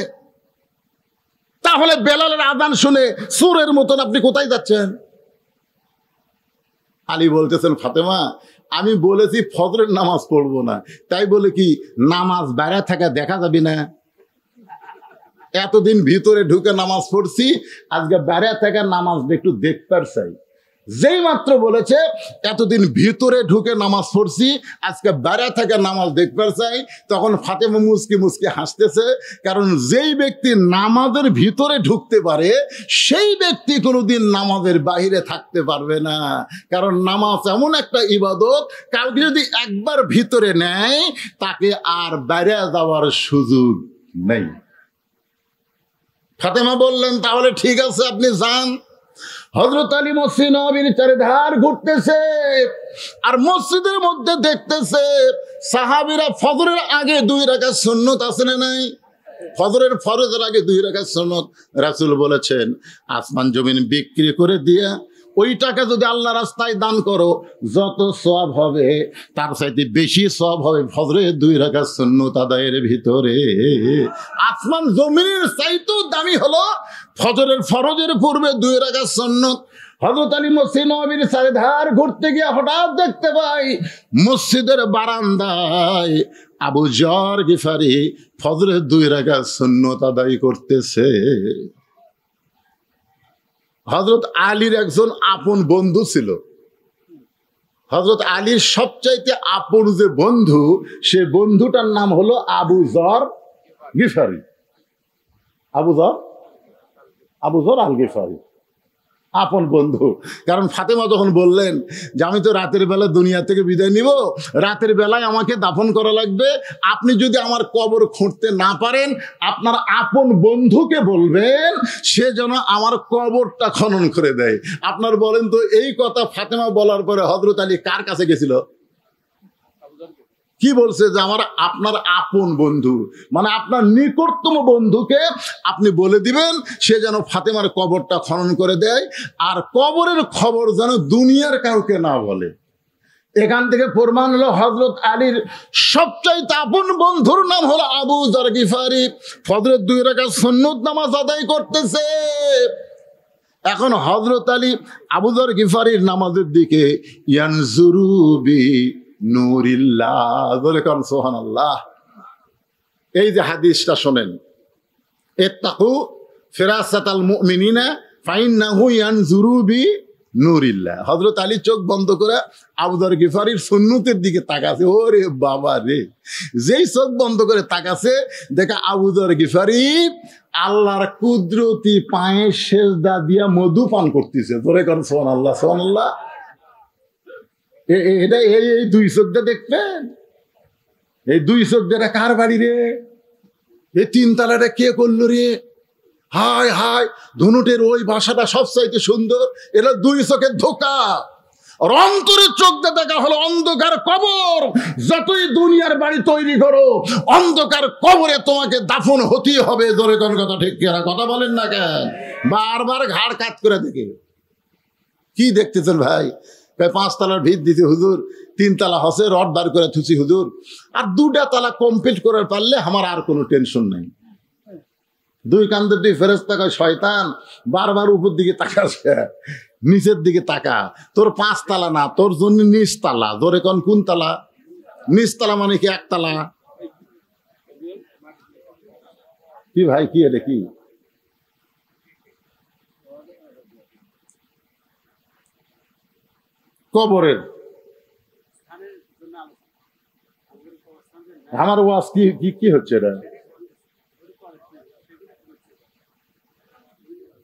তাহলে বেলালের আযান শুনে সুরের মতন আপনি কোথায় যাচ্ছেন? আলী বলতেছেন, ফাতেমা আমি বলেছি ফজরের নামাজ পড়বো না, তাই বলে কি নামাজ বাইরে থাকা দেখা যাবে না? এতদিন ভিতরে ঢুকে নামাজ পড়ছি, আজকে বাইরে থাকা নামাজ একটু দেখতে চাই। যেই মাত্র বলেছে এতদিন ভিতরে ঢুকে নামাজ পড়ছি, আজকে বাইরে থেকে নামাজ দেখতে চাই, তখন ফাতেমা মুচকি মুচকি হাসতেছে। কারণ যেই ব্যক্তি নামাজের ভিতরে ঢুকতে পারে সেই ব্যক্তি কোনোদিন নামাজের বাইরে থাকতে পারবে না। কারণ নামাজ এমন একটা ইবাদত, কাউকে যদি একবার ভিতরে নেয় তাকে আর বাইরে যাওয়ার সুযোগ নেই। ফাতেমা বললেন তাহলে ঠিক আছে আপনি যান। হযরত আলী মসজিদ নববীর চারিধার ঘুরতেছে আর মসজিদের মধ্যে দেখতেছে সাহাবীরা ফজরের আগে 2 রাকাত সুন্নত আছে না নাই? ফজরের ফরজের আগে 2 রাকাত সুন্নত। রাসূল বলেছেন আসমান জমিন বিক্রি করে দিয়ে ওই টাকা যদি আল্লাহ রাস্তায় দান করো যত সওয়াব হবে তার চাইতে বেশি সওয়াব হবে ফজরের 2 রাকাত সুন্নত আদায়ের ভিতরে। আসমান জমিনের চাইতেও দামি হলো ফজরের ফরজের পূর্বে 2 রাকাত সুন্নত। হযরত আলী মসজিদ নববীর চারিধার ঘুরতে গিয়ে হঠাৎ দেখতে পাই মসজিদের বারান্দায় আবু যর গিফারি ফজরের 2 রাকাত সুন্নত আদায় করতেছে। হযরত আলীর একজন আপন বন্ধু ছিল। হযরত আলীর সবচাইতে আপন যে বন্ধু, সে বন্ধুটার নাম হলো আবু যর গিফারি। আবু যর আল গিফারি, আপন বন্ধু। কারণ ফাতেমা যখন বললেন যে আমি তো রাতের বেলা দুনিয়া থেকে বিদায় নিব, রাতের বেলায় আমাকে দাফন করা লাগবে, আপনি যদি আমার কবর খুঁড়তে না পারেন আপনার আপন বন্ধুকে বলবেন সে যেন আমার কবরটা খনন করে দেয়। আপনার বলেন তো এই কথা ফাতেমা বলার পরে হযরত আলী কার কাছে গেছিল? কি বলছে? যে আপনার আপন বন্ধু, মানে আপনার নিকটতম বন্ধুকে আপনি বলে দিবেন সে যেন ফাতেমার কবরটা খনন করে দেয়, আর কবরের খবর যেন দুনিয়ার কাউকে না বলে। এখান থেকে প্রমাণ হলো হযরত আলীর সবচাইতে আপন বন্ধুর নাম হলো আবু যর গিফারি। ফজরের 2 রাকাত সুন্নত নামাজ আদায় করতেছে। এখন হযরত আলী আবু যর গিফারির নামাজের দিকে ইয়ানজুরু বি নূরিল্লাহ, বলে কারণ সুবহানাল্লাহ। এই যে হাদিসটা শোনেন, ইত্তাকু ফিরাসাতাল মুমিনিনা ফাইন্নাহু ইয়ানজুরু বি নূরিল্লাহ। হযরত আলী চোখ বন্ধ করে আবু যর গিফারির সুন্নতের দিকে তাকাছে। ওরে বাবা রে, যেই চোখ বন্ধ করে তাকাছে দেখা আবু যর গিফারি আল্লাহর কুদরতি পায়ে সেজদা দিয়া মধু পান করতেছে। তোরে কারণ সুবহানাল্লাহ সুবহানাল্লাহ। এটা এই 2 চোখ দিয়ে দেখবেন, এই 2 চোখ দিয়ে কার বাড়ি রে? এই 3 তলাটা কে করলো রে? হায় হায়, ধনুটের ওই ভাষাটা সবচাইতে সুন্দর। এটা 2 চোখের ধোকা। আর অন্তরের চোখ দিয়ে দেখা হলো অন্ধকার কবর। যতই দুনিয়ার বাড়ি তৈরি করো অন্ধকার কবরে তোমাকে দাফন হতেই হবে। জোরে কোন কথা ঠিক কিনা কথা বলেন না কেন? বারবার ঘাড় কাত করে দেখে কি দেখতেছেন ভাই? 5 তলার ভিত দিতে হুজুর, 3 তলা হসে রড বার করে থুছি হুজুর, আর 2টা তলা কমপ্লিট করে পারলে আমার আর কোনো টেনশন নাই। 2 কান্দে 2 ফেরেশতা কয় শয়তান বারবার উপর দিকে তাকাছে, নিচের দিকে তাকা। তোর 5 তলা না, তোর জন্য 19 তলা। ধরে কোন তলা? 19 তলা মানে কি 1 তলা? কি ভাই কি এটা কি? কবরের আমার ওয়াজ কি হচ্ছে? এটা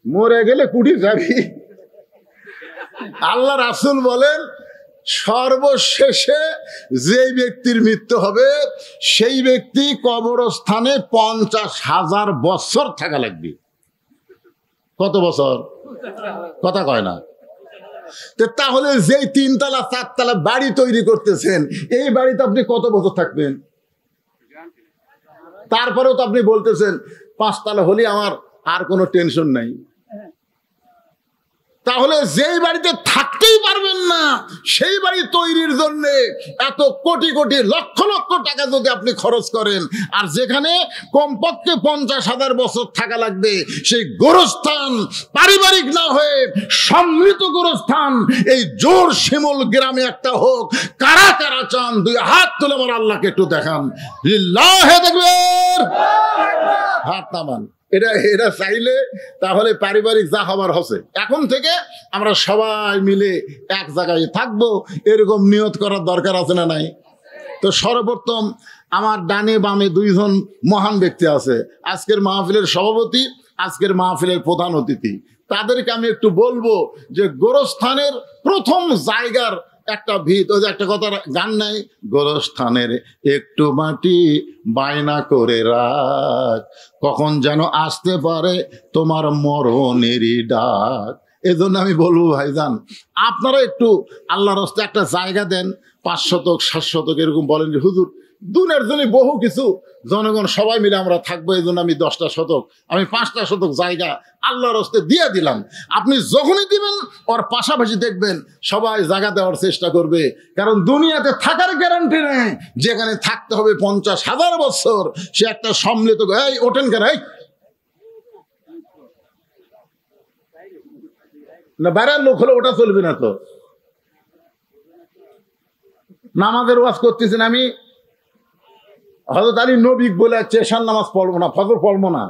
মরে গেলে কুড়ি যাবি। আল্লাহ রাসূল বলেন সর্বশেষে যেই ব্যক্তির মৃত্যু হবে সেই ব্যক্তি কবরস্থানে 50,000 বছর থাকা লাগবে। কত বছর? কথা কয় না। তাহলে যেই 3তলা 4তলা বাড়ি তৈরি করতেছেন, এই বাড়িতে আপনি কত বছর থাকবেন? তারপরেও তো আপনি বলতেছেন 5তলা হলে আমার আর কোনো টেনশন নাই। তাহলে যেই বাড়িতে থাকতেই পারবেন না, সেই বাড়ি তৈরির জন্য এত কোটি কোটি লক্ষ লক্ষ টাকা যদি আপনি খরচ করেন, আর যেখানে কমপক্ষে 50,000 বছর থাকা লাগবে, সেই গোরস্থান পারিবারিক না হয়ে সমৃদ্ধ গোরস্থান এই জোর শিমুল গ্রামে একটা হোক। কারা কারা চান? 2 হাত তুলে আমার আল্লাহকে একটু দেখান। লিল্লাহে তাকবীর, হাত নামান। এটা চাইলে তাহলে পারিবারিক যা হবার হচ্ছে। এখন থেকে আমরা সবাই মিলে এক জায়গায় থাকবো, এরকম নিয়ত করার দরকার আছে না নাই? তো সর্বপ্রথম আমার ডানে বামে 2 জন মহান ব্যক্তি আছে, আজকের মাহফিলের সভাপতি, আজকের মাহফিলের প্রধান অতিথি। তাদেরকে আমি একটু বলবো যে গোরস্থানের প্রথম জায়গার একটা ভিত, ওই যে একটা কথা গান নাই, গোরস্থানের একটু মাটি বায়না করে রাখ, কখন যেন আসতে পারে তোমার মরণেরই ডাক। এজন্য আমি বলবো ভাইজান, আপনারা একটু আল্লাহর রাস্তায় একটা জায়গা দেন, 5 শতক 7 শতক এরকম বলেন যে হুজুর দুনের জন্য বহু কিছু, জনগণ সবাই মিলে আমরা থাকবো, এই জন্য আমি 10টা শতক, আমি 5টা শতক জায়গা আল্লাহর রাস্তায় দিয়ে দিলাম। আপনি যখনই দিবেন ওর পাশাপাশি দেখবেন সবাই জায়গা দেওয়ার চেষ্টা করবে, কারণ দুনিয়াতে থাকার গ্যারান্টি নেই। যেখানে থাকতে হবে 50,000 বছর, সে একটা সম্মিলিত, এই ওঠেন কেন, এই না বাইরের লোক হলে ওটা চলবে না। তো নামাজের ওয়াজ করতেছেন, আমি হযরত আলী নবী বলে চেশার নামাজ পড়বো না, ফজর পড়বো না।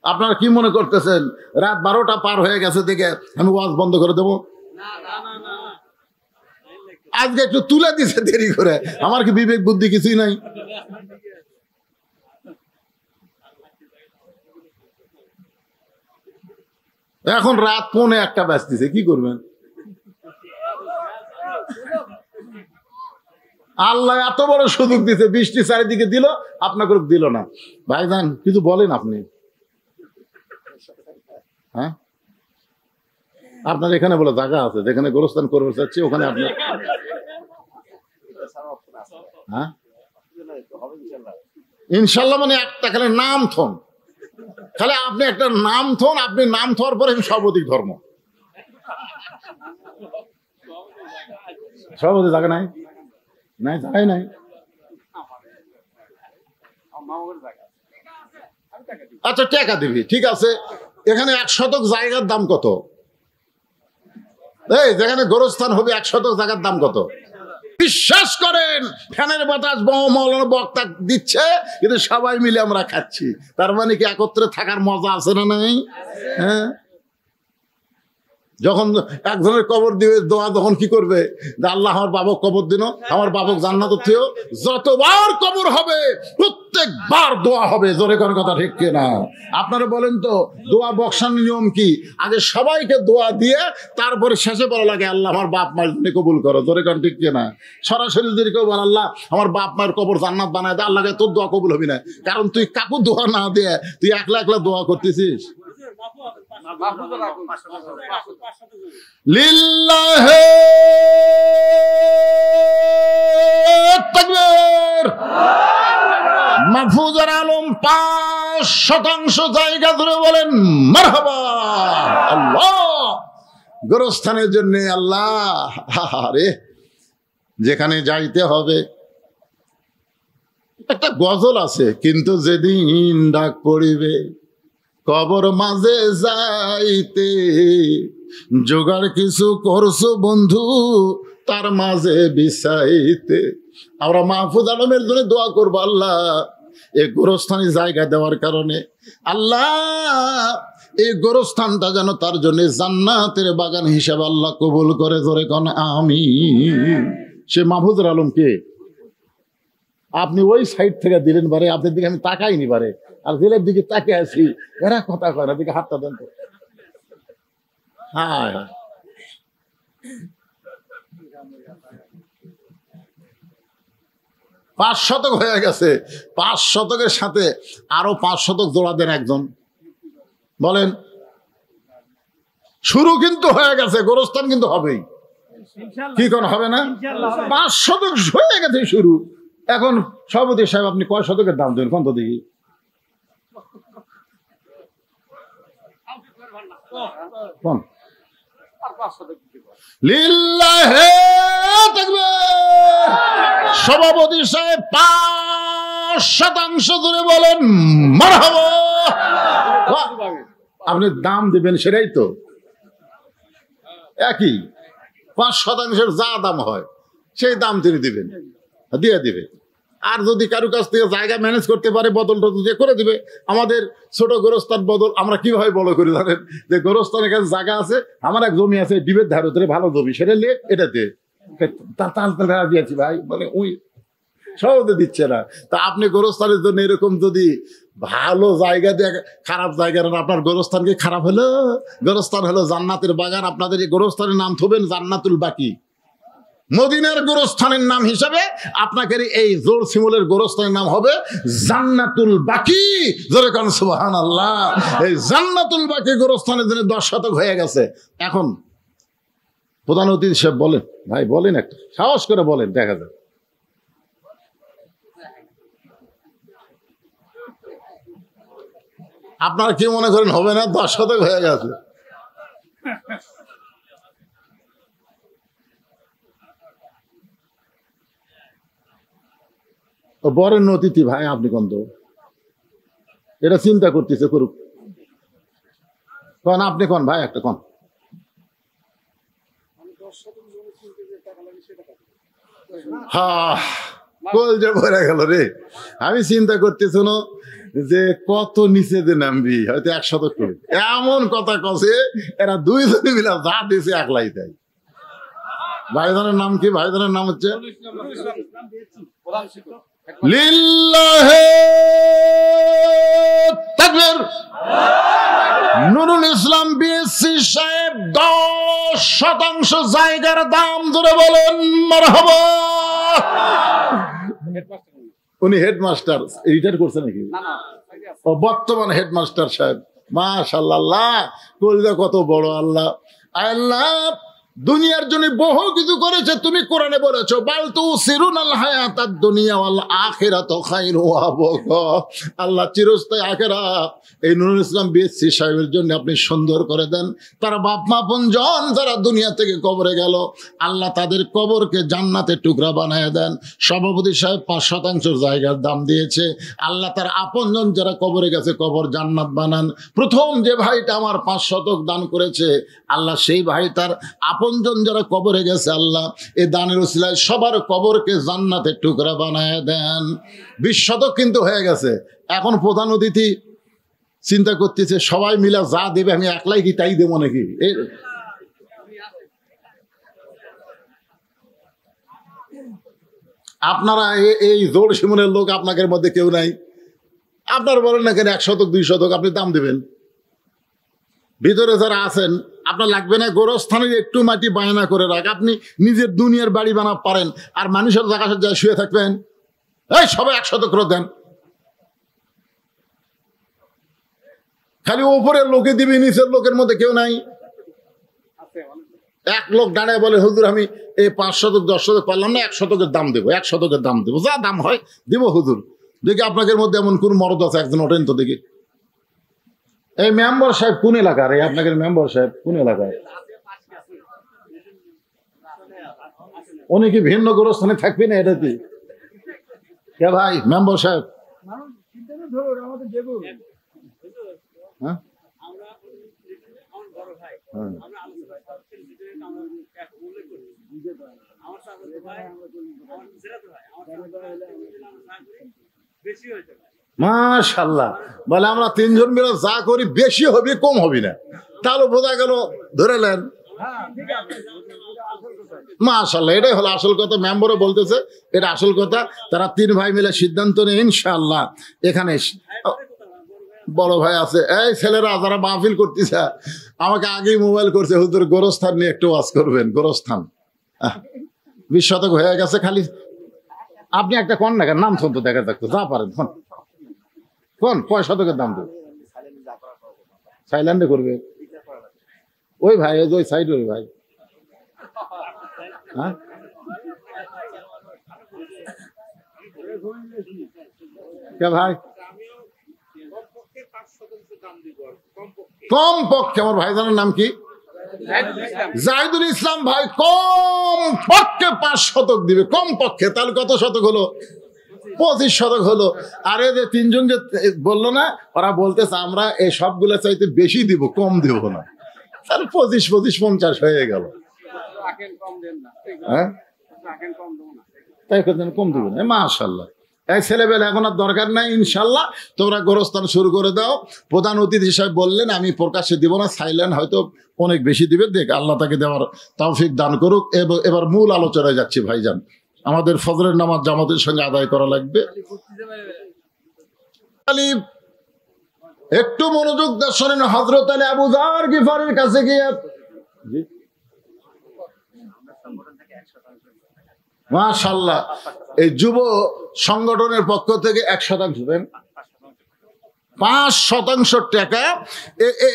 আপনারা কি মনে করতেছেন রাত 12টা পার হয়ে গেছে দেখে আমি ওয়াজ বন্ধ করে দেবো? আজকে একটু তুলে দিছে দেরি করে, আমার কি বিবেক বুদ্ধি কিছুই নাই? এখন রাত 1:45 বাজতেছে, কি করবেন? আল্লাহ এত বড় সুযোগ দিতে, বৃষ্টি চারিদিকে দিল, আপনাকে দিল না। ভাইজান কিছু বলেন আপনি? হ্যাঁ, আপনার এখানে বলে জায়গা আছে যেখানে গোরস্থান করতে চাচ্ছি, ওখানে আপনি হ্যাঁ ইনশাল্লাহ, মানে একটা খালি নাম থন, খালি আপনি একটা নাম থন, আপনি নাম থার পরে সর্বাধিক ধর্ম। সর্বাধিক জায়গা নাই, নাই জায়গাই নাই। আচ্ছা টাকা দিবি, ঠিক আছে। এখানে 1 শতক জায়গার দাম কত? এই যেখানে গোরস্থান হবে 1 শতক জায়গার দাম কত? বিশ্বাস করেন, ফ্যানের বাতাস মৌলানা বক্তা দিচ্ছে, কিন্তু সবাই মিলে আমরা খাচ্ছি। তার মানে কি একত্রে থাকার মজা আছে না নাই? হ্যাঁ, যখন একজনের কবর দিবে দোয়া, তখন কি করবে? আল্লাহ আমার বাবক কবর দিন, আমার বাবক জান্নাত থেও। যতবার কবর হবে প্রত্যেকবার দোয়া হবে। জোরে কোন কথা ঠিক কিনা? আপনারা বলেন তো দোয়া বক্সার নিয়ম কি? আগে সবাইকে দোয়া দিয়ে তারপরে শেষে বলা লাগে আল্লাহ আমার বাপ মায়ের জন্য কবুল করো। জোরে কোন ঠিক কিনা? সরাসরি যদি কেউ বল আল্লাহ আমার বাপ মায়ের কবর জান্নাত বানায় দেয়, আল্লাহকে তোর দোয়া কবুল হবি না, কারণ তুই কাকু দোয়া না দিয়ে তুই একলা একলা দোয়া করতেছিস। লিল্লাহে তাকবীর। মাহফুজুর আলম 5% জায়গা ধরে বলেন মারহাবা। আল্লাহ গোরস্থানের জন্য আল্লাহ, আরে যেখানে যাইতে হবে। একটা গজল আছে, কিন্তু যেদিন ডাক পড়িবে কবর মাঝে যাইতে, জোগাড় কিছু করছো বন্ধু তার মাঝে বিছাইতে। আমরা মাহফুজ আলমের জন্য দোয়া করবো, আল্লাহ এই গোরস্থানে জায়গা দেওয়ার কারণে আল্লাহ এই গোরস্থানটা যেন তার জন্য জান্নাতের বাগান হিসাবে আল্লাহ কবুল করে। জোরে কোন আমিন। সে মাহফুজুর আলম কে? আপনি ওই সাইড থেকে দিলেন বারে, আপনার দিকে আমি তাকাইনি বারে, আর জেলের দিকে তাকে আছি, এরা কথা কয় না, দিকে হাতটা দেন তো। হ্যাঁ পাঁচ শতক হয়ে গেছে, 5 শতকের সাথে আরো 5 শতক জোড়া দেন একজন, বলেন। শুরু কিন্তু হয়ে গেছে, গোরস্থান কিন্তু হবেই, কি কোন হবে না? 5 শতক হয়ে গেছে শুরু। এখন সভাপতি সাহেব আপনি কয় শতকের দাম দেবেন কোন তো দেখি? কোন লিল্লাহে তাকবীর। সভাপতি সাহেব 5% জুড়ে বলেন মারহাবা। আপনি দাম দিবেন সেটাই তো একই, 5% যা দাম হয় সেই দাম তিনি দিবেন, দিয়ে দিবে। আর যদি কারো কাছ থেকে জায়গা ম্যানেজ করতে পারে, বদল টদল দিয়ে করে দিবে। আমাদের ছোট গোরস্থান বদল আমরা কিভাবে বড় করি জানেন? যে গোরস্থানের কাছে জায়গা আছে, আমার এক জমি আছে ডিবের ধারে, ভালো জমি, সেটা নিয়ে এটা দিয়ে তার দিয়েছি ভাই, মানে ওই সহজে দিচ্ছে না। তা আপনি গোরস্থানের জন্য এরকম যদি ভালো জায়গা দিয়ে খারাপ জায়গা, আপনার গোরস্থান কি খারাপ হলো? গোরস্থান হলো জান্নাতের বাগান। আপনাদের এই গোরস্থানের নাম থবেন জান্নাতুল বাকি। মদিনার গোরস্থানের নাম হিসাবে আপনাকে এই জোর শিমুলের গোরস্থানের নাম হবে জান্নাতুল বাকি। জোরে কোন সুবহানাল্লাহ। এই জান্নাতুল বাকি গোরস্থানের জন্য 10 শতক হয়ে গেছে। এখন প্রধান অতিথি সাহেব বলেন, ভাই বলেন, একটা সাহস করে বলেন, দেখা যাক। আপনারা কি মনে করেন হবে না? 10 শতক হয়ে গেছে। বরেন অতিথি ভাই আপনি কোন তো এটা চিন্তা করতেছে, করুক। কন আপনি কোন ভাই, একটা কোন। হ্যাঁ কল যে ভরে গেল রে। আমি চিন্তা করতেছ যে কত নিচে যে নামবি, হয়তো 1 শতক করে, এমন কথা কছে এরা 2 জনে মিলে যা দিয়েছে একলাই তাই। ভাইজানের নাম কি? ভাইজানের নাম হচ্ছে লিল্লাহে তাকবীর। নুরুল ইসলাম বিএসসি সাহেব 10% জায়গার দাম ধরে বলেন মারহাবা। উনি হেডমাস্টার, রিটায়ার করছে নাকি? ও বর্তমান হেডমাস্টার সাহেব। মাশাআল্লাহ, কলিজা কত বড়। আল্লাহ আল্লাহ দুনিয়ার জন্য বহু কিছু করেছে। তুমি কোরআনে বলেছো বাল তুসিরুনাল হায়াতাদ দুনিয়া ওয়াল আখিরাতু খায়রুন ওয়া আবকা। আল্লাহ চিরস্থায়ী আখিরাত এই নুরুল ইসলাম বিএসসি সাহেবের জন্য আপনি সুন্দর করে দেন। তার বাপ মা আপনজন যারা দুনিয়া থেকে কবরে গেল, আল্লাহ তাদের কবরকে জান্নাতের টুকরা বানায় দেন। সভাপতি সাহেব 5% জায়গার দাম দিয়েছে। আল্লাহ তার আপনজন যারা কবরে গেছে কবর জান্নাত বানান। প্রথম যে ভাইটা আমার 5 শতক দান করেছে, আল্লাহ সেই ভাই তার আপনজন যারা কবরে গেছে, আল্লাহ এই দানের উসিলায় সবার কবরকে জান্নাতের টুকরা বানায় দেন। 20 শতক কিন্তু হয়ে গেছে। এখন প্রধান অতিথি চিন্তা করতেছে সবাই মিলে যা দেবে আমি একলাই কি তাই দেবো নাকি? আপনারা এই জোর শিমুলের লোক আপনাদের মধ্যে কেউ নাই। আপনারা বলেন না কেন 1 শতক 2 শতক আপনি দাম দেবেন? ভিতরে যারা আছেন আপনার লাগবে না গোরস্থানের একটু মাটি বায়না করে রাখ। আপনি নিজের দুনিয়ার বাড়ি বানা পারেন, আর মানুষের জায়গা যায় শুয়ে থাকবেন। এই সবাই 1 শতক করে দেন। খালি উপরের লোকে দিবি, নিচের লোকের মধ্যে কেউ নাই। এক লোক দাঁড়ায় বলে হুজুর আমি এই 5 শতক 10 শতক পারলাম না, 1 শতকের দাম দেবো, 1 শতকের দাম দেবো, যা দাম হয় দিব হুজুর। দেখি আপনাদের মধ্যে এমন কোন মরদ আছে একজন ওঠেন তো দেখি। এই মেম্বার সাহেব কোন এলাকার? এই আপনাদের মেম্বার সাহেব কোন এলাকায়? উনি কি ভিন্ন গোরস্থানে থাকবে না? এটা কি কে ভাই মেম্বার সাহেব? হ্যাঁ মাশাআল্লাহ, বলে আমরা 3 জন মিলে যা করি বেশি হবে কম হবে না, তাহলে বোঝা গেল ধরে নেন। মাশাআল্লাহ, এটাই হলো আসল কথা। মেম্বারও বলতেছে এটা আসল কথা। তারা 3 ভাই মিলে সিদ্ধান্ত নেয় ইনশাআল্লাহ। এখানে বড় ভাই আছে, এই ছেলেরা যারা মাহফিল করতেছে আমাকে আগেই মোবাইল করছে, হুজুর গোরস্থান নিয়ে একটু ওয়াজ করবেন। গোরস্থান 20 শতক হয়ে গেছে, খালি আপনি একটা কোন না নাম শুনতো দেখা যাক, যা পারেন কোন কয় শতকের দাম তো সাইল্যান্ডে করবে ওই ভাই, ওই সাইড ওই ভাই। হ্যাঁ কে ভাই, কম পক্ষে আমার ভাইজানের নাম কি? জাহিদুল ইসলাম ভাই কম পক্ষে 5 শতক দিবে, কম পক্ষে। তাহলে কত শতক হলো? 25 শতক হলো। আরে যে তিনজন যে বললো না, ওরা বলতেছে আমরা এই সবগুলো চাইতে বেশি দিব, কম দিব না। তাহলে 25, 25, 50 হয়ে গেল। হ্যাঁ তাই কম দিব না, মাশাআল্লাহ। এই ছেলেবেলা এখন আর দরকার নাই, ইনশাল্লাহ তোমরা গোরস্থান শুরু করে দাও। প্রধান অতিথি হিসাবে বললেন, আমি প্রকাশ্যে দিব না, সাইলেন্ট হয়তো অনেক বেশি দিবে, দেখ আল্লাহ তাকে দেওয়ার তৌফিক দান করুক। এবার মূল আলোচনায় যাচ্ছি ভাইজান। আমাদের ফজরের নামাজ জামাতের সঙ্গে আদায় করা লাগবে। একটু মনোযোগ শোনেন। হযরত আলী আবু যার গিফারির কাছে গিয়ে, মাশাআল্লাহ, এই যুব সংগঠনের পক্ষ থেকে 1% দেন, 5% টাকা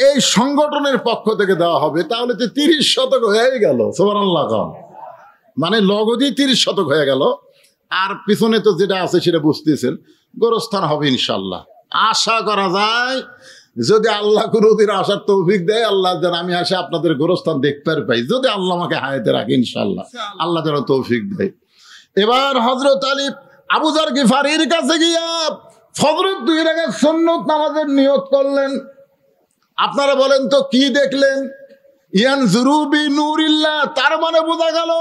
এই সংগঠনের পক্ষ থেকে দেওয়া হবে। তাহলে তো 30 শতক হয়ে গেল। সুবহানাল্লাহ। মানে লগদি 30 শতক হয়ে গেল। আর পিছনে তো যেটা আছে সেটা বুঝতেছেন, গোরস্থান হবে ইনশাল্লাহ। আশা করা যায় যদি আল্লাহ কোনদিন আসার তৌফিক দেয়, আল্লাহ যেন আমি আসে আপনাদের গোরস্থান দেখতে পাই, যদি আল্লাহ আমাকে হায়াতে রাখে ইনশাল্লাহ, আল্লাহ যেন তৌফিক দেয়। এবার হযরত আলী আবু যার গিফারির কাছে গিয়া ফজরের 2 রাকাত সুন্নত নামাজের নিয়ত করলেন। আপনারা বলেন তো কি দেখলেন? ইয়ানজুরু বিনুরিল্লাহ, তার মানে বোঝা গেল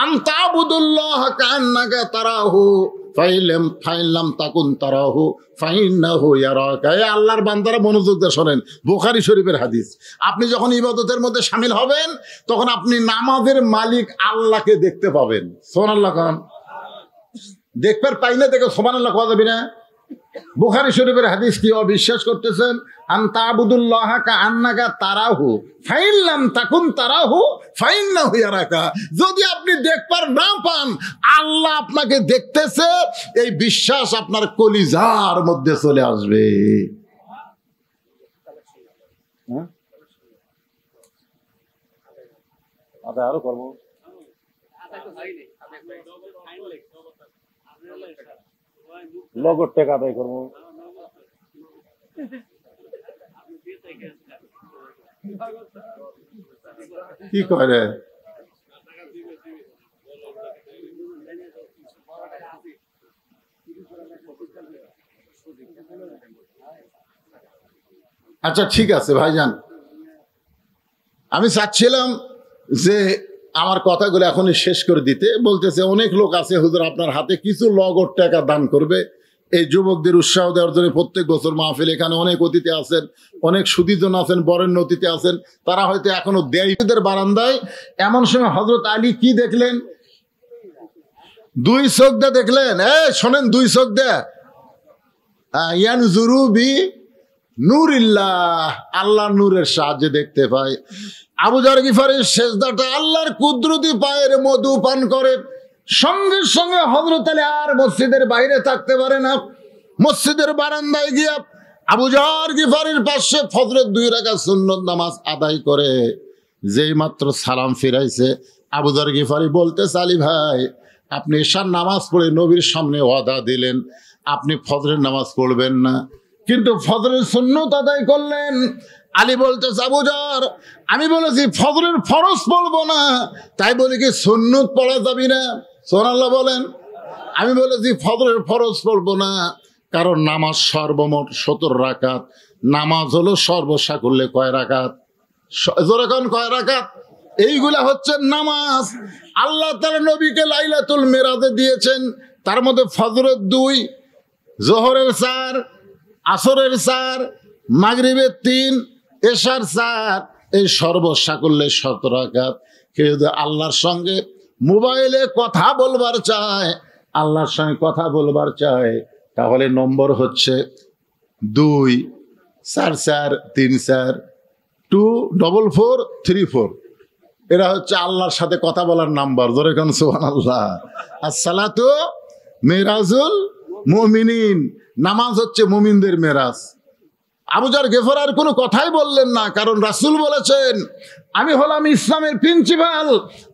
আনতাবুদুল্লাহ কান্নাকা তারাহু ফাইলাম তাকুন তারাহু ফাইন্নাহু ইয়ারাকা। এই আল্লাহর বান্দারা মনোযোগ দিয়ে শোনেন, বুখারী শরীফের হাদিস। আপনি যখন ইবাদতের মধ্যে শামিল হবেন তখন আপনি নামাজের মালিক আল্লাহকে দেখতে পাবেন। সুবহানাল্লাহ। কারণ দেখবার পাইলে দেখো সুবহানাল্লাহ কোয়া যাবে না? বুখারী শরীফের হাদিস কি অবিশ্বাস করতেছেন? আনতাবুদুল্লাহ কান্নাকা তারাহু ফাইলাম তাকুন তারাহু ফাইন্নাহু ইয়ারাকা। যদি আপনি দেখবার না পান, আল্লাহ আপনাকে দেখতেছে, এই বিশ্বাস আপনার কলিজার মধ্যে চলে আসবে। আরো করবো লগর টাকা আদায় করবো। কি করে আচ্ছা ঠিক আছে ভাইজান, আমি চাচ্ছিলাম যে আমার কথাগুলো এখনই শেষ করে দিতে। বলতেছে অনেক লোক আছে হুজুর আপনার হাতে কিছু নগদ টাকা দান করবে এই যুবকদের উৎসাহ দেওয়ার জন্য। প্রত্যেক বছর মাহফিল, এখানে অনেক অতিথি আছেন, অনেক সুদীজন আছেন, বরেণ্য অতিথি আছেন, তারা হয়তো এখনো দেয়দের বারান্দায়। এমন সময় হযরত আলী কি দেখলেন? 2 চোখ দিয়ে দেখলেন। শোনেন, 2 চোখ দিয়ে ইয়ানজুরু বি নূরিল্লাহ, আল্লাহর নূরের সাহায্যে দেখতে পায়। আবু যার গিফারির সেজদাটা আল্লাহর কুদরতি পায়ের মধু পান করে। সঙ্গে সঙ্গে হযরত আলী আর মসজিদের বাইরে থাকতে পারে না, মসজিদের বারান্দায় গিয়া আবু যার গিফারির পাশে ফজরের 2 রাকাত সুন্নত নামাজ আদায় করে যেই মাত্র সালাম ফিরাইছে, আবু যার গিফারি বলতে, আলী ভাই আপনি ঈশার নামাজ পড়ে নবীর সামনে ওয়াদা দিলেন আপনি ফজরের নামাজ পড়বেন না, কিন্তু ফজরের সুন্নত আদায় করলেন। আলী বলতেছে, আবু যার আমি বলেছি ফজরের ফরজ পড়বো না, তাই বলি কি সুন্নত পড়া যাবি না? সুবহানাল্লাহ বলেন। আমি বলেছি ফজরের ফরজ পড়বো না, কারণ নামাজ সর্বমোট 70 রাকাত। নামাজ হলো সর্বসাকুল্যে কয় রাকাত? যখন কয় রাকাত? এইগুলা হচ্ছে নামাজ। আল্লাহ তাআলা নবীকে লাইলাতুল মিরাজে দিয়েছেন, তার মধ্যে ফজরের 2, জোহরের 4, আসরের 4, মাগরিবের 3, এশার 4, এই সর্বসাকুল্যে 70 রাকাত। কেউ যদি আল্লাহর সঙ্গে মোবাইলে কথা বলবার চায়, আল্লাহর সঙ্গে কথা বলবার চায়, তাহলে নম্বর হচ্ছে 2, 44344 এরা হচ্ছে আল্লাহর সাথে কথা বলার নাম্বার। জোরে কোন সুবহানাল্লাহ। আসসালাতু মিরাজুল মুমিনিন, নামাজ হচ্ছে মুমিনদের মেরাজ। আবু যর গেফারার কোনো কথাই বললেন না, কারণ রাসূল বলেছেন আমি হলাম ইসলামের প্রিন্সিপাল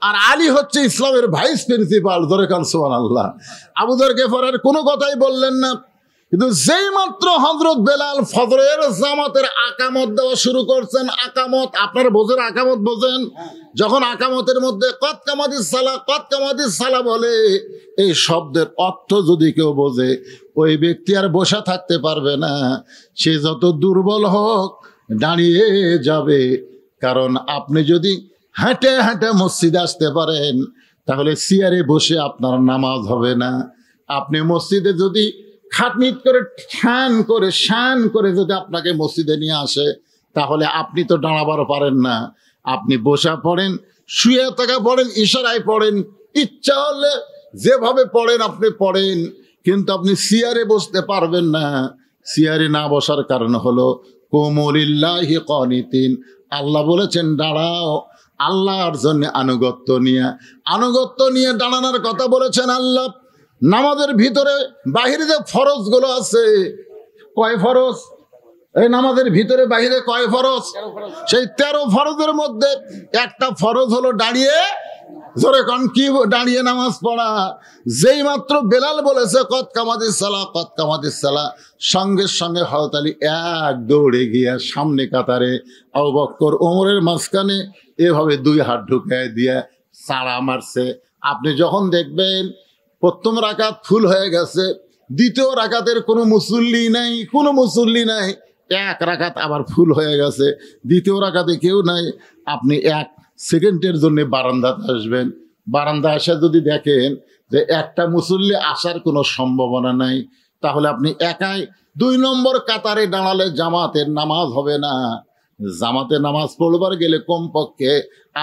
আর আলী হচ্ছে ইসলামের ভাইস প্রিন্সিপাল। জোরে কোন সুবহানাল্লাহ। আবু যর গেফারার কোনো কথাই বললেন না, কিন্তু যেই মাত্র হযরত বেলাল ফজরের জামাতের আকামত দেওয়া শুরু করছেন, আকামত আপনারা বোঝেন, আকামত বোঝেন, যখন আকামতের মধ্যে কদ কামাতিস সালাহ বলে, এই শব্দের অর্থ যদি কেউ বোঝে ওই ব্যক্তি আর বসে থাকতে পারবে না, সে যত দুর্বল হোক দাঁড়িয়ে যাবে। কারণ আপনি যদি হাঁটে হাঁটে মসজিদে আসতে পারেন তাহলে চেয়ারে বসে আপনার নামাজ হবে না। আপনি মসজিদে যদি খাটনিট করে শান করে যদি আপনাকে মসজিদে নিয়ে আসে তাহলে আপনি তো দাঁড়াবার পারেন না, আপনি বসা পড়েন, শুয়ে থাকা পড়েন, ইশারায় পড়েন, ইচ্ছা হলে যেভাবে পড়েন আপনি পড়েন, কিন্তু আপনি চেয়ারে বসতে পারবেন না। চেয়ারে না বসার কারণ হলো কুমু লিল্লাহি কানিতিন, আল্লাহ বলেছেন দাঁড়াও আল্লাহর জন্য আনুগত্য নিয়ে দাঁড়ানোর কথা বলেছেন আল্লাহ। নামাজের ভিতরে বাহিরে যে ফরজগুলো আছে, কয় ফরজ? এই নামাজের ভিতরে বাহিরে কয় ফরজ? সেই 13 ফরজের মধ্যে একটা ফরজ হলো দাঁড়িয়ে, জোরে কোন কি, দাঁড়িয়ে নামাজ পড়া। যেই মাত্র বেলাল বলেছে কদ কামাতিস সালাহ, সঙ্গে সঙ্গে হযরত আলী এক দৌড়ে গিয়া সামনে কাতারে, আবু বকর ওমরের মাঝখানে এভাবে 2 হাত ঢুকায় দিয়া সাড়া মারছে। আপনি যখন দেখবেন প্রথম রাকাত ফুল হয়ে গেছে, দ্বিতীয় রাকাতের কোনো মুসল্লি নাই, 1 রাকাত আবার ফুল হয়ে গেছে, দ্বিতীয় রাকাতে কেউ নাই, আপনি 1 সেকেন্ডের জন্য বারান্দাতে আসবেন। বারান্দা এসে যদি দেখেন যে একটা মুসল্লি আসার কোনো সম্ভাবনা নাই, তাহলে আপনি একাই 2 নম্বর কাতারে দাঁড়ালে জামাতের নামাজ হবে না। জামাতে নামাজ পড়বার গেলে কমপক্ষে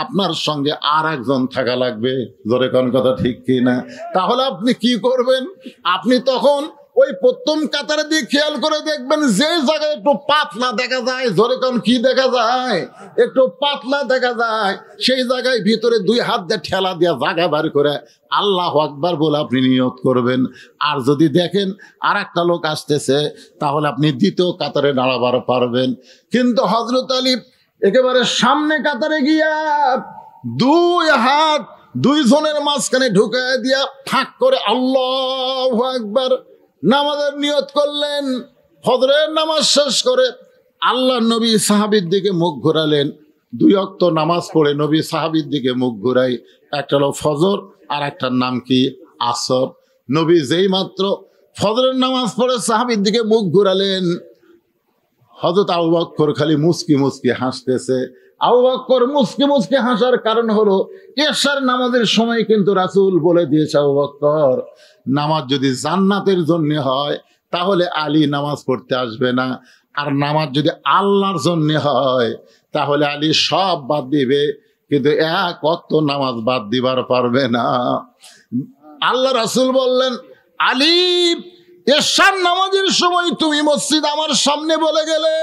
আপনার সঙ্গে আর একজন থাকা লাগবে। জোরে কোন কথা ঠিক কি না? তাহলে আপনি কি করবেন? আপনি তখন ওই প্রথম কাতারে দিয়ে খেয়াল করে দেখবেন যে জায়গায় একটু পাতলা দেখা যায়, জোরে কোন কি দেখা যায়, একটু পাতলা দেখা যায়, সেই জায়গায় ভিতরে 2 হাত দিয়ে ঠেলা দিয়ে জায়গা বার করে আল্লাহু আকবার বলে আপনি নিয়ত করবেন। আর যদি দেখেন আর একটা লোক আসতেছে তাহলে আপনি দ্বিতীয় কাতারে দাঁড়াবার পারবেন। কিন্তু হযরত আলী একেবারে সামনে কাতারে গিয়া 2 হাত 2 জনের মাঝখানে ঢুকায় দিয়া ফাঁক করে আল্লাহু আকবার নামাজের নিয়ত করলেন। ফজরের নামাজ শেষ করে আল্লাহ নবী সাহাবীর দিকে মুখ ঘোরালেন। 2 ওয়াক্ত নামাজ পড়ে নবী সাহাবীর দিকে মুখ ঘোরাই, একটা হলো ফজর আর একটার নাম কি আসর। নবী যেই মাত্র ফজরের নামাজ পড়ে সাহাবীর দিকে মুখ ঘোরালেন, হযরত আবু বকর খালি মুস্কি মুস্কি হাসতেছে। আবু বকর মুস্কি মুস্কি হাসার কারণ হলো এশার নামাজের সময় কিন্তু রাসূল বলে দিয়েছে, আবু বকর নামাজ যদি জান্নাতের জন্য হয় তাহলে আলী নামাজ পড়তে আসবে না, আর নামাজ যদি আল্লাহর জন্য হয় তাহলে আলী সব বাদ দিবে, কিন্তু 1 ওয়াক্ত নামাজ বাদ দিবার পারবে না। আল্লাহ রাসূল বললেন, আলী এশার নামাজের সময় তুমি মসজিদ আমার সামনে বলে গেলে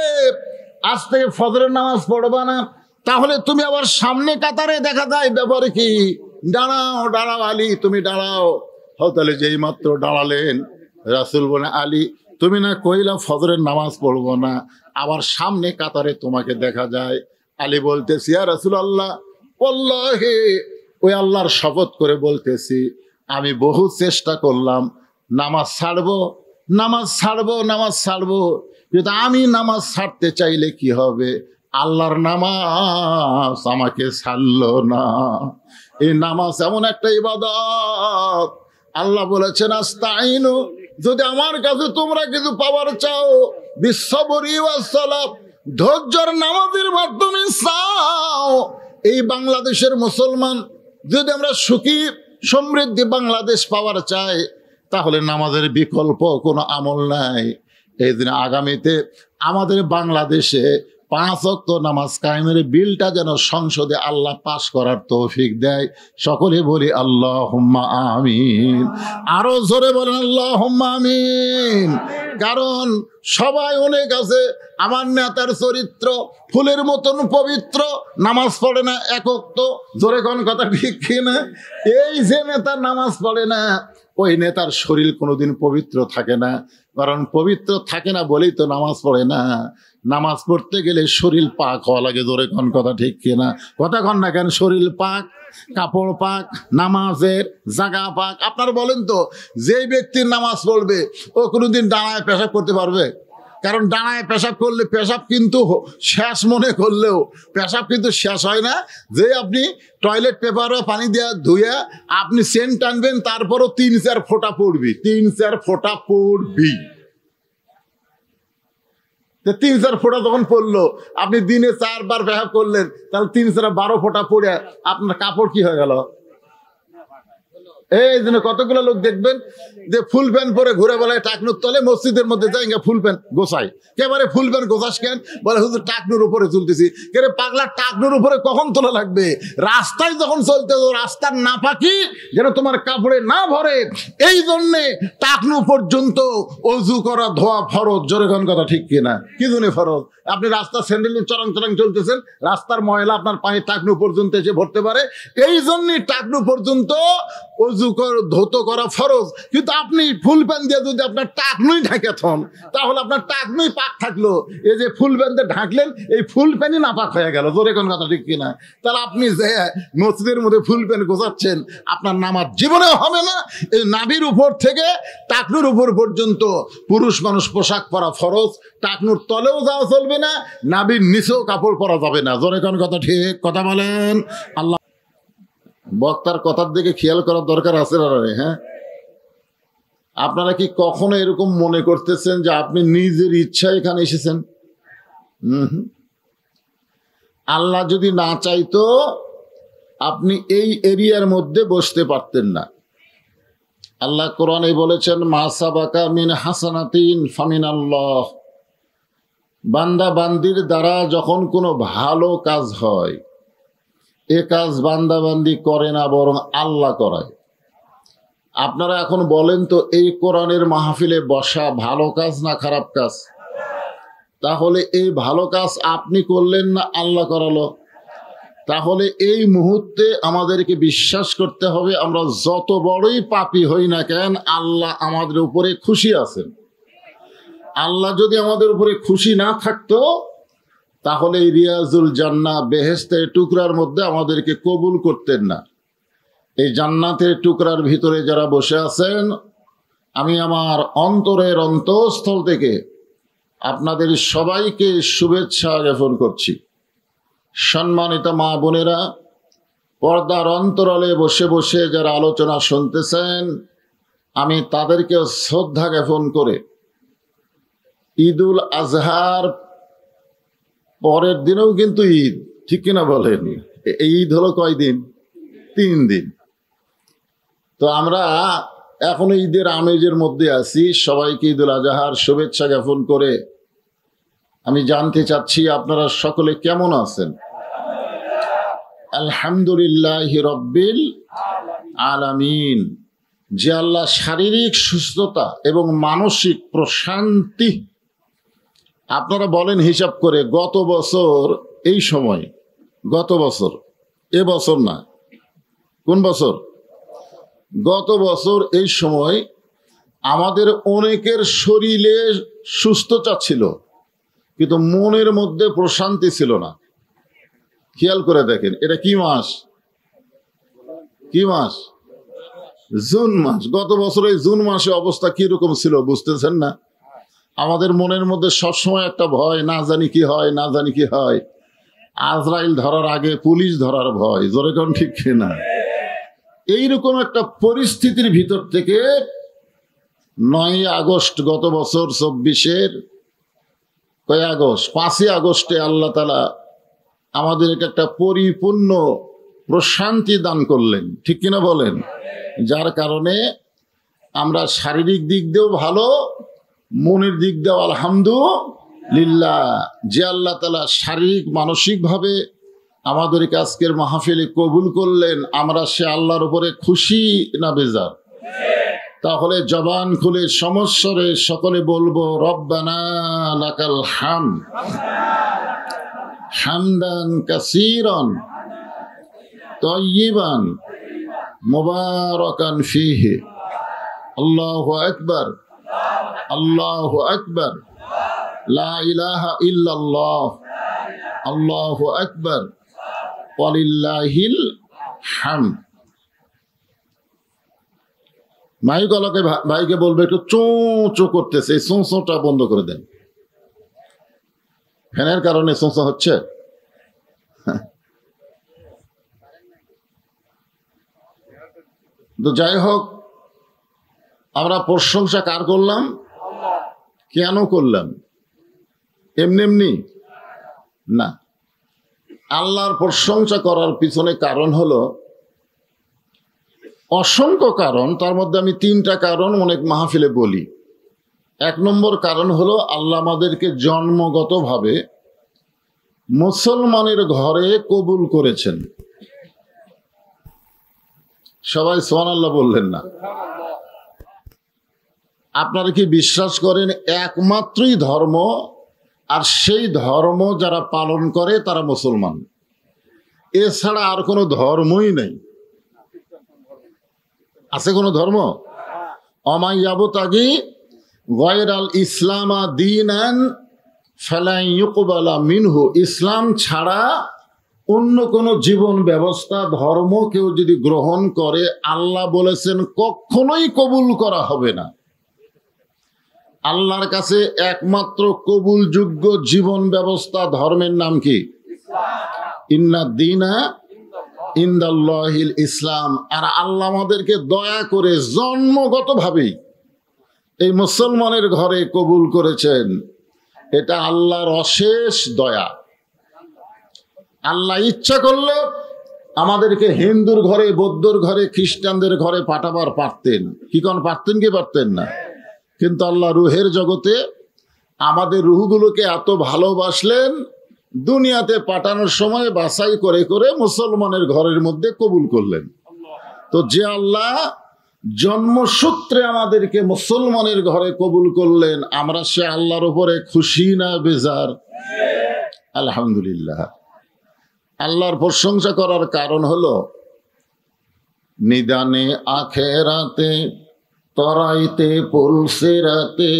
আজ থেকে ফজরের নামাজ পড়বা না, তাহলে তুমি আবার সামনে কাতারে দেখা যায়, ব্যাপারে কি? দাঁড়াও আলী, তুমি দাঁড়াও। তাহলে যেই মাত্র দাঁড়ালেন রাসূল বলে, আলী তুমি না কইলা ফজরের নামাজ পড়বো না, আবার সামনে কাতারে তোমাকে দেখা যায়। আলী বলতেছি, ইয়া রাসূলুল্লাহ ওয়াল্লাহি, ওই আল্লাহর শপথ করে বলতেছি আমি বহু চেষ্টা করলাম নামাজ ছাড়বো, কিন্তু আমি নামাজ ছাড়তে চাইলে কি হবে? আল্লাহর নামাজ আমাকে ছাড়লো না। এই নামাজ এমন একটা ইবাদত, আল্লাহ বলেছেন আস্তাইনু, যদি আমার কাছে তোমরা কিছু পাওয়ার চাও বিশ্ববরি ওয়াস সালাত, ধৈর্যের নামাজের মাধ্যমে চাও। এই বাংলাদেশের মুসলমান যদি আমরা সুখী সমৃদ্ধি বাংলাদেশ পাওয়ার চাই তাহলে নামাজের বিকল্প কোনো আমল নাই। এই দিন আগামীতে আমাদের বাংলাদেশে 5 ওয়াক্ত নামাজ কায়েমের বিলটা যেন সংসদে আল্লাহ পাশ করার তৌফিক দেয়। সকলে বলি আল্লাহুম্মা আমিন। আরো জোরে বলেন আল্লাহুম্মা আমিন। কারণ সবাই অনেক আছে, আমার নেতার চরিত্র ফুলের মতন পবিত্র, নামাজ পড়ে না এক ওয়াক্ত, জোরে কোন কথা ঠিক কিনা? এই যে নেতা নামাজ পড়ে না, ওই নেতার শরীর কোনোদিন পবিত্র থাকে না। কারণ পবিত্র থাকে না বলেই তো নামাজ পড়ে না। নামাজ পড়তে গেলে শরীর পাক হওয়া লাগে, জোরে কোন কথা ঠিক কিনা? কথা কন না কেন? শরীর পাক, কাপড় পাক, নামাজের জায়গা পাক। আপনারা বলেন তো, যেই ব্যক্তির নামাজ পড়বে ও কোনোদিন ডানায় পেশাব করতে পারবে? কারণ ডানায় পেশাব করলে পেশাব কিন্তু শেষ মনে করলেও পেশাব কিন্তু শেষ হয় না। যে আপনি টয়লেট পেপারও পানি দেওয়া ধুয়ে আপনি সেন্ট টানবেন, তারপরও 3-4 ফোঁটা পড়বি, 3-4 ফোঁটা পড়বি। 3-4 ফোঁটা যখন পড়লো, আপনি দিনে 4 বার পেশাব করলেন, তাহলে 3-4 12 ফোঁটা পড়ে আপনার কাপড় কি হয়ে গেল? এই জন্য কতগুলো লোক দেখবেন যে ফুল প্যান্ট পরে ঘুরে বেড়ায় টাকনুর তলে, মসজিদের মধ্যে যাই ফুল প্যান্ট গোছাই। কেবারে ফুল প্যান্ট গোছাস কেন? বলে হুজুর টাকনুর উপরে তুলতেছি। কে পাগলা, টাকনুর উপরে কখন তোলা লাগবে? রাস্তায় যখন চলতে, রাস্তার নাপাকি যেন তোমার কাপড়ে না ভরে, এই জন্যে টাকনু পর্যন্ত অজু করা ধোয়া ফরজ। জোরে কোন কথা ঠিক কিনা? কি জন্য ফরজ? আপনি রাস্তার স্যান্ডেল চরং চরং চলতেছেন, রাস্তার ময়লা আপনার পায়ে টাকনু পর্যন্ত এসে ভরতে পারে, এই জন্যই টাকনু পর্যন্ত অজু ধৌত করা ফরজ। কিন্তু আপনি ফুল প্যান্ট দিয়ে যদি আপনার টাকনুই ঢাকে থন, তাহলে আপনার টাকনুই পাক থাকলো। এই যে ফুল প্যান্ট দিয়ে ঢাকলেন, এই ফুল প্যান্টই না পাক হয়ে গেল। জোরে কোন কথা ঠিক কিনা? তাহলে আপনি যে মসজিদের মধ্যে ফুল প্যান্ট গোছাচ্ছেন, আপনার নামাজ জীবনেও হবে না। এই নাভির উপর থেকে টাকনুর উপর পর্যন্ত পুরুষ মানুষ পোশাক পরা ফরজ। টাকনুর তলেও যাওয়া চলবে না, নাভির নিচেও কাপড় পরা যাবে না। জোরে কোন কথা ঠিক? কথা বলেন। আল্লাহ বক্তার কথার দিকে খেয়াল করার দরকার আছে না? হ্যাঁ, আপনারা কি কখনো এরকম মনে করতেছেন যে আপনি নিজের ইচ্ছায় এখানে এসেছেন? আল্লাহ যদি না চাইতো আপনি এই এরিয়ার মধ্যে বসতে পারতেন না। আল্লাহ কোরআনে বলেছেন, মা সাবাকা মিন হাসানাতিন ফামিনাল্লাহ। বান্দা বান্দির দ্বারা যখন কোনো ভালো কাজ হয়, এ কাজ বান্দা বান্দি করে না, বরং আল্লাহ করায়। আপনারা এখন বলেন তো, এই কোরআনের মাহফিলে বসা ভালো কাজ না খারাপ কাজ? তাহলে এই ভালো কাজ আপনি করলেন না আল্লাহ করালো? তাহলে এই মুহূর্তে আমাদেরকে বিশ্বাস করতে হবে, আমরা যত বড়ই পাপী হই না কেন, আল্লাহ আমাদের উপরে খুশি আছেন। আল্লাহ যদি আমাদের উপরে খুশি না থাকতো, তাহলে এই রিয়াজুল জান্নাহ, বেহেশতের টুকরার মধ্যে আমাদেরকে কবুল করতেন না। এই জান্নাতের টুকরার ভিতরে যারা বসে আছেন, আমি আমার অন্তরের অন্তঃস্থল থেকে আপনাদের সবাইকে শুভেচ্ছা জ্ঞাপন করছি। সম্মানিত মা বোনেরা, পর্দার অন্তরালে বসে বসে যারা আলোচনা শুনতেছেন, আমি তাদেরকে শ্রদ্ধা জ্ঞাপন করে ঈদুল আজহার পরের দিনেও কিন্তু ঈদ, ঠিক কিনা বলেন? এই ঈদ হলো কয়দিন? 3 দিন। তো আমরা এখনো ঈদের আমেজের মধ্যে আছি। সবাইকে ঈদুল আজহার শুভেচ্ছা জ্ঞাপন করে আমি জানতে চাচ্ছি আপনারা সকলে কেমন আছেন? আলহামদুলিল্লাহি রব্বিল আলামিন। যে আল্লাহ শারীরিক সুস্থতা এবং মানসিক প্রশান্তি, আপনারা বলেন হিসাব করে, গত বছর এই সময়, গত বছর, এ বছর না, কোন বছর? গত বছর এই সময় আমাদের অনেকের শরীরে সুস্থতা ছিল, কিন্তু মনের মধ্যে প্রশান্তি ছিল না। খেয়াল করে দেখেন, এটা কি মাস? কি মাস? জুন মাস। গত বছর এই জুন মাসে অবস্থা কিরকম ছিল বুঝতেছেন না? আমাদের মনের মধ্যে সবসময় একটা ভয়, না জানি কি হয়, না জানি কি হয়। আজরাইল ধরার আগে পুলিশ ধরার ভয়। জোরে কোন ঠিক না? এইরকম একটা পরিস্থিতির ভিতর থেকে 9 আগস্ট গত বছর 24-এর কয় আগস্ট? 5 আগস্টে আল্লাহ তাআলা আমাদেরকে একটা পরিপূর্ণ প্রশান্তি দান করলেন, ঠিক কিনা বলেন? যার কারণে আমরা শারীরিক দিক দিয়েও ভালো, মনের দিক দিয়েও লিল্লাহ। যে আল্লাহ তাআলা শারীরিক মানসিকভাবে আমাদেরকে আজকের মাহফিলে কবুল করলেন, আমরা সে আল্লাহর উপরে খুশি না বেজার? তাহলে জবান খুলে সমস্বরে সকলে বলবো রব্বানা লাকাল হামদ হামদান কাসীরান তাইয়িবান মুবারাকান ফীহি। আল্লাহু আকবার, আল্লাহু আকবার, লা ইলাহা ইল্লাল্লাহ, আল্লাহু আকবার, ওয়ালিল্লাহিল হামদ। মাইকওয়ালাকে ভাইকে বলবে একটু চোঁ চোঁ করতেছে, এই চোঁ চোঁটা বন্ধ করে দেন। ফ্যানের কারণে চোঁ চোঁ হচ্ছে। তো যাই হোক, আমরা প্রশংসা কার করলাম? কেন করলাম? এমনি এমনি না, আল্লাহর প্রশংসা করার পিছনে কারণ হলো অসংখ্য কারণ। তার মধ্যে আমি 3টা কারণ অনেক মাহফিলে বলি। 1 নম্বর কারণ হলো আল্লাহ আমাদেরকে জন্মগতভাবে মুসলমানের ঘরে কবুল করেছেন। সবাই সুবহানাল্লাহ বললেন না? আপনারা কি বিশ্বাস করেন একমাত্রই ধর্ম, আর সেই ধর্ম যারা পালন করে তারা মুসলমান? এছাড়া আর কোনো ধর্মই নেই। আছে কোনো ধর্ম? অমা ইয়াবতাগি গায়রাল ইসলামা দীনান ফালা ইউকবালা মিনহু। ইসলাম ছাড়া অন্য কোনো জীবন ব্যবস্থা, ধর্ম কেউ যদি গ্রহণ করে, আল্লাহ বলেছেন কখনোই কবুল করা হবে না। আল্লাহর কাছে একমাত্র কবুলযোগ্য জীবন ব্যবস্থা, ধর্মের নাম কি? ইন্না দীনা ইনদাল্লাহিল ইসলাম। আর আল্লাহ আমাদেরকে দয়া করে জন্মগতভাবেই এই মুসলমানের ঘরে কবুল করেছেন। এটা আল্লাহর অশেষ দয়া। আল্লাহ ইচ্ছা করলে আমাদেরকে হিন্দুর ঘরে, বৌদ্ধর ঘরে, খ্রিস্টানদের ঘরে পাঠাবার পারতেন। কি কোন পারতেন কি পারতেন না? কিন্তু আল্লাহ রুহের জগতে আমাদের রুহগুলোকে এত ভালোবাসলেন, দুনিয়াতে পাঠানোর সময় বাছাই করে করে মুসলমানের ঘরের মধ্যে কবুল করলেন। তো যে আল্লাহ জন্মসূত্রে আমাদেরকে মুসলমানের ঘরে কবুল করলেন, আমরা সে আল্লাহর উপরে খুশি না বেজার? আলহামদুলিল্লাহ। আল্লাহর প্রশংসা করার কারণ হলো নিদানে আখেরাতে তরাইতে পুলসিরাতে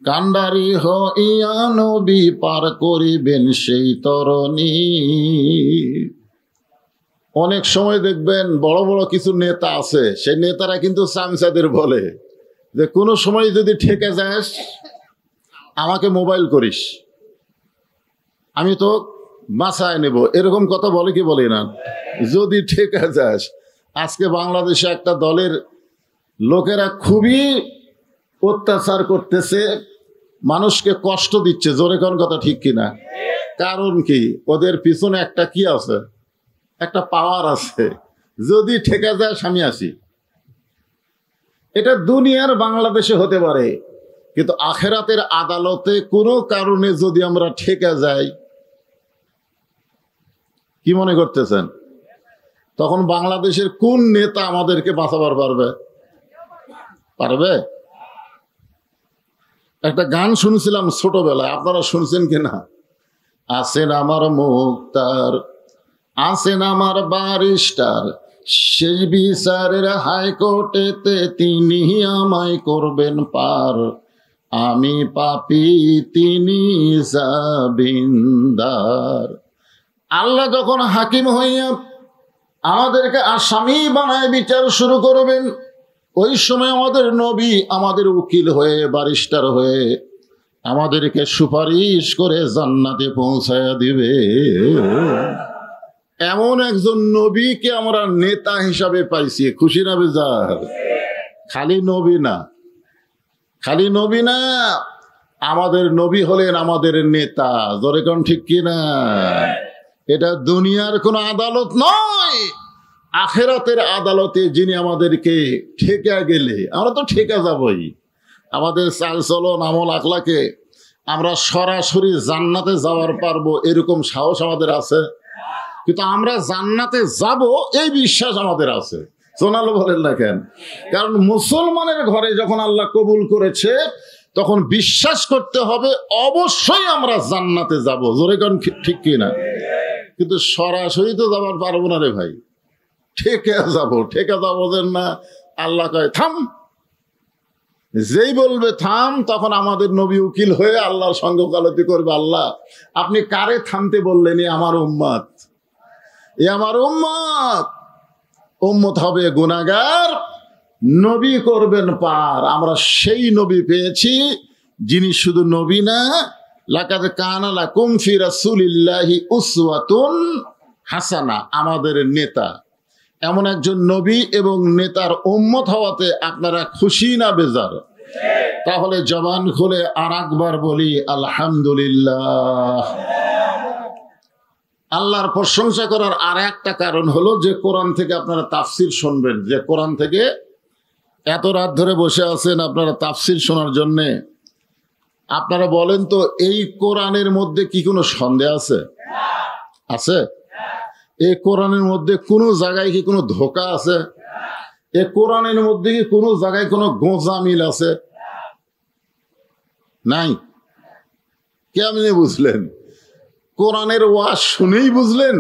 কান্ডারি হইয়া নবী পার করিবেন সেই তরণী। অনেক সময় দেখবেন বড় বড় কিছু নেতা আছে, সেই নেতারা কিন্তু চামচাদের বলে যে কোনো সময় যদি ঠেকে যাস আমাকে মোবাইল করিস, আমি তো বাঁচায় নেব। এরকম কথা বলে কি বলে না? যদি ঠেকে যাস। আজকে বাংলাদেশে একটা দলের লোকেরা খুবই অত্যাচার করতেছে, মানুষকে কষ্ট দিচ্ছে। জোরে কোন কথা ঠিক কিনা? কারণ কি? ওদের পিছনে একটা কি আছে? একটা পাওয়ার আছে। যদি ঠেকে যায় আমি আসি। এটা দুনিয়ার বাংলাদেশে হতে পারে, কিন্তু আখেরাতের আদালতে কোনো কারণে যদি আমরা ঠেকে যাই, কি মনে করতেছেন তখন বাংলাদেশের কোন নেতা আমাদেরকে বাঁচাবার পারবে? পারবে? একটা গান শুনছিলাম ছোটবেলায়, আপনারা শুনছেন কিনা? আছেন আমার মুক্তার, আছেন আমার ব্যারিস্টার, সেই বিচারের হাইকোর্টেতে তিনি আমায় করবেন পার। আমি পাপী, তিনি জামিনদার। আল্লাহ যখন হাকিম হইয়া আমাদেরকে আসামি বানায় বিচার শুরু করবেন, ওই সময় আমাদের নবী আমাদের উকিল হয়ে, ব্যারিস্টার হয়ে আমাদেরকে সুপারিশ করে জান্নাতে পৌঁছায়া দিবে। এমন একজন নবীকে আমরা নেতা হিসাবে পাইছি। খুশি না বেজার? খালি নবী না, খালি নবী না, আমাদের নবী হলেন আমাদের নেতা। জোরে কোন ঠিক কিনা? এটা দুনিয়ার কোনো আদালত নয়, আখেরাতের আদালতে যিনি আমাদেরকে ঠেকে গেলে, আমরা তো ঠেকে যাবই, আমাদের চাল চলন আমল আখলাকে আমরা সরাসরি জান্নাতে যাওয়ার পারবো এরকম সাহস আমাদের আছে? কিন্তু আমরা জান্নাতে যাব এই বিশ্বাস আমাদের আছে। সোনালো বলেন না কেন? কারণ মুসলমানের ঘরে যখন আল্লাহ কবুল করেছে তখন বিশ্বাস করতে হবে অবশ্যই আমরা জান্নাতে যাব। জোরে কোন ঠিক কি না? কিন্তু সরাসরি তো যাবার পারবো না রে ভাই, ঠেকে যাবো না। আল্লাহ কয় থাম, যেই বলবে থাম তখন আমাদের নবী উকিল হয়ে আল্লাহর সঙ্গে ওকালতি করবে, আল্লাহ আপনি কারে থামতে বললেন? আমার উম্মত, আমার উম্মত হবে গুনাহগার, নবী করবেন পার। আমরা সেই নবী পেয়েছি যিনি শুধু নবী না, লাকাদ কানা লাকুম ফি রাসূলিল্লাহি উসওয়াতুন হাসানা, আমাদের নেতা। এমন একজন নবী এবং নেতার উম্মত হওয়াতে আপনারা খুশি না বেজার? তাহলে জবান খুলে আর একবার বলি আলহামদুলিল্লাহ। আল্লাহর প্রশংসা করার আর একটা কারণ হলো যে কোরআন থেকে আপনারা তাফসির শুনবেন। যে কোরআন থেকে এত রাত ধরে বসে আছেন আপনারা তাফসির শোনার জন্যে, আপনারা বলেন তো এই কোরআনের মধ্যে কি কোনো সন্দেহ আছে? আছে? এই কোরআনের মধ্যে কোনো জায়গায় কি কোনো ধোঁকা আছে? এই কোরআনের মধ্যে কি কোনো জায়গায় কোনো গোঁজামিল আছে? নাই। কেমনে বুঝলেন? কোরআনের ওয়াজ শুনেই বুঝলেন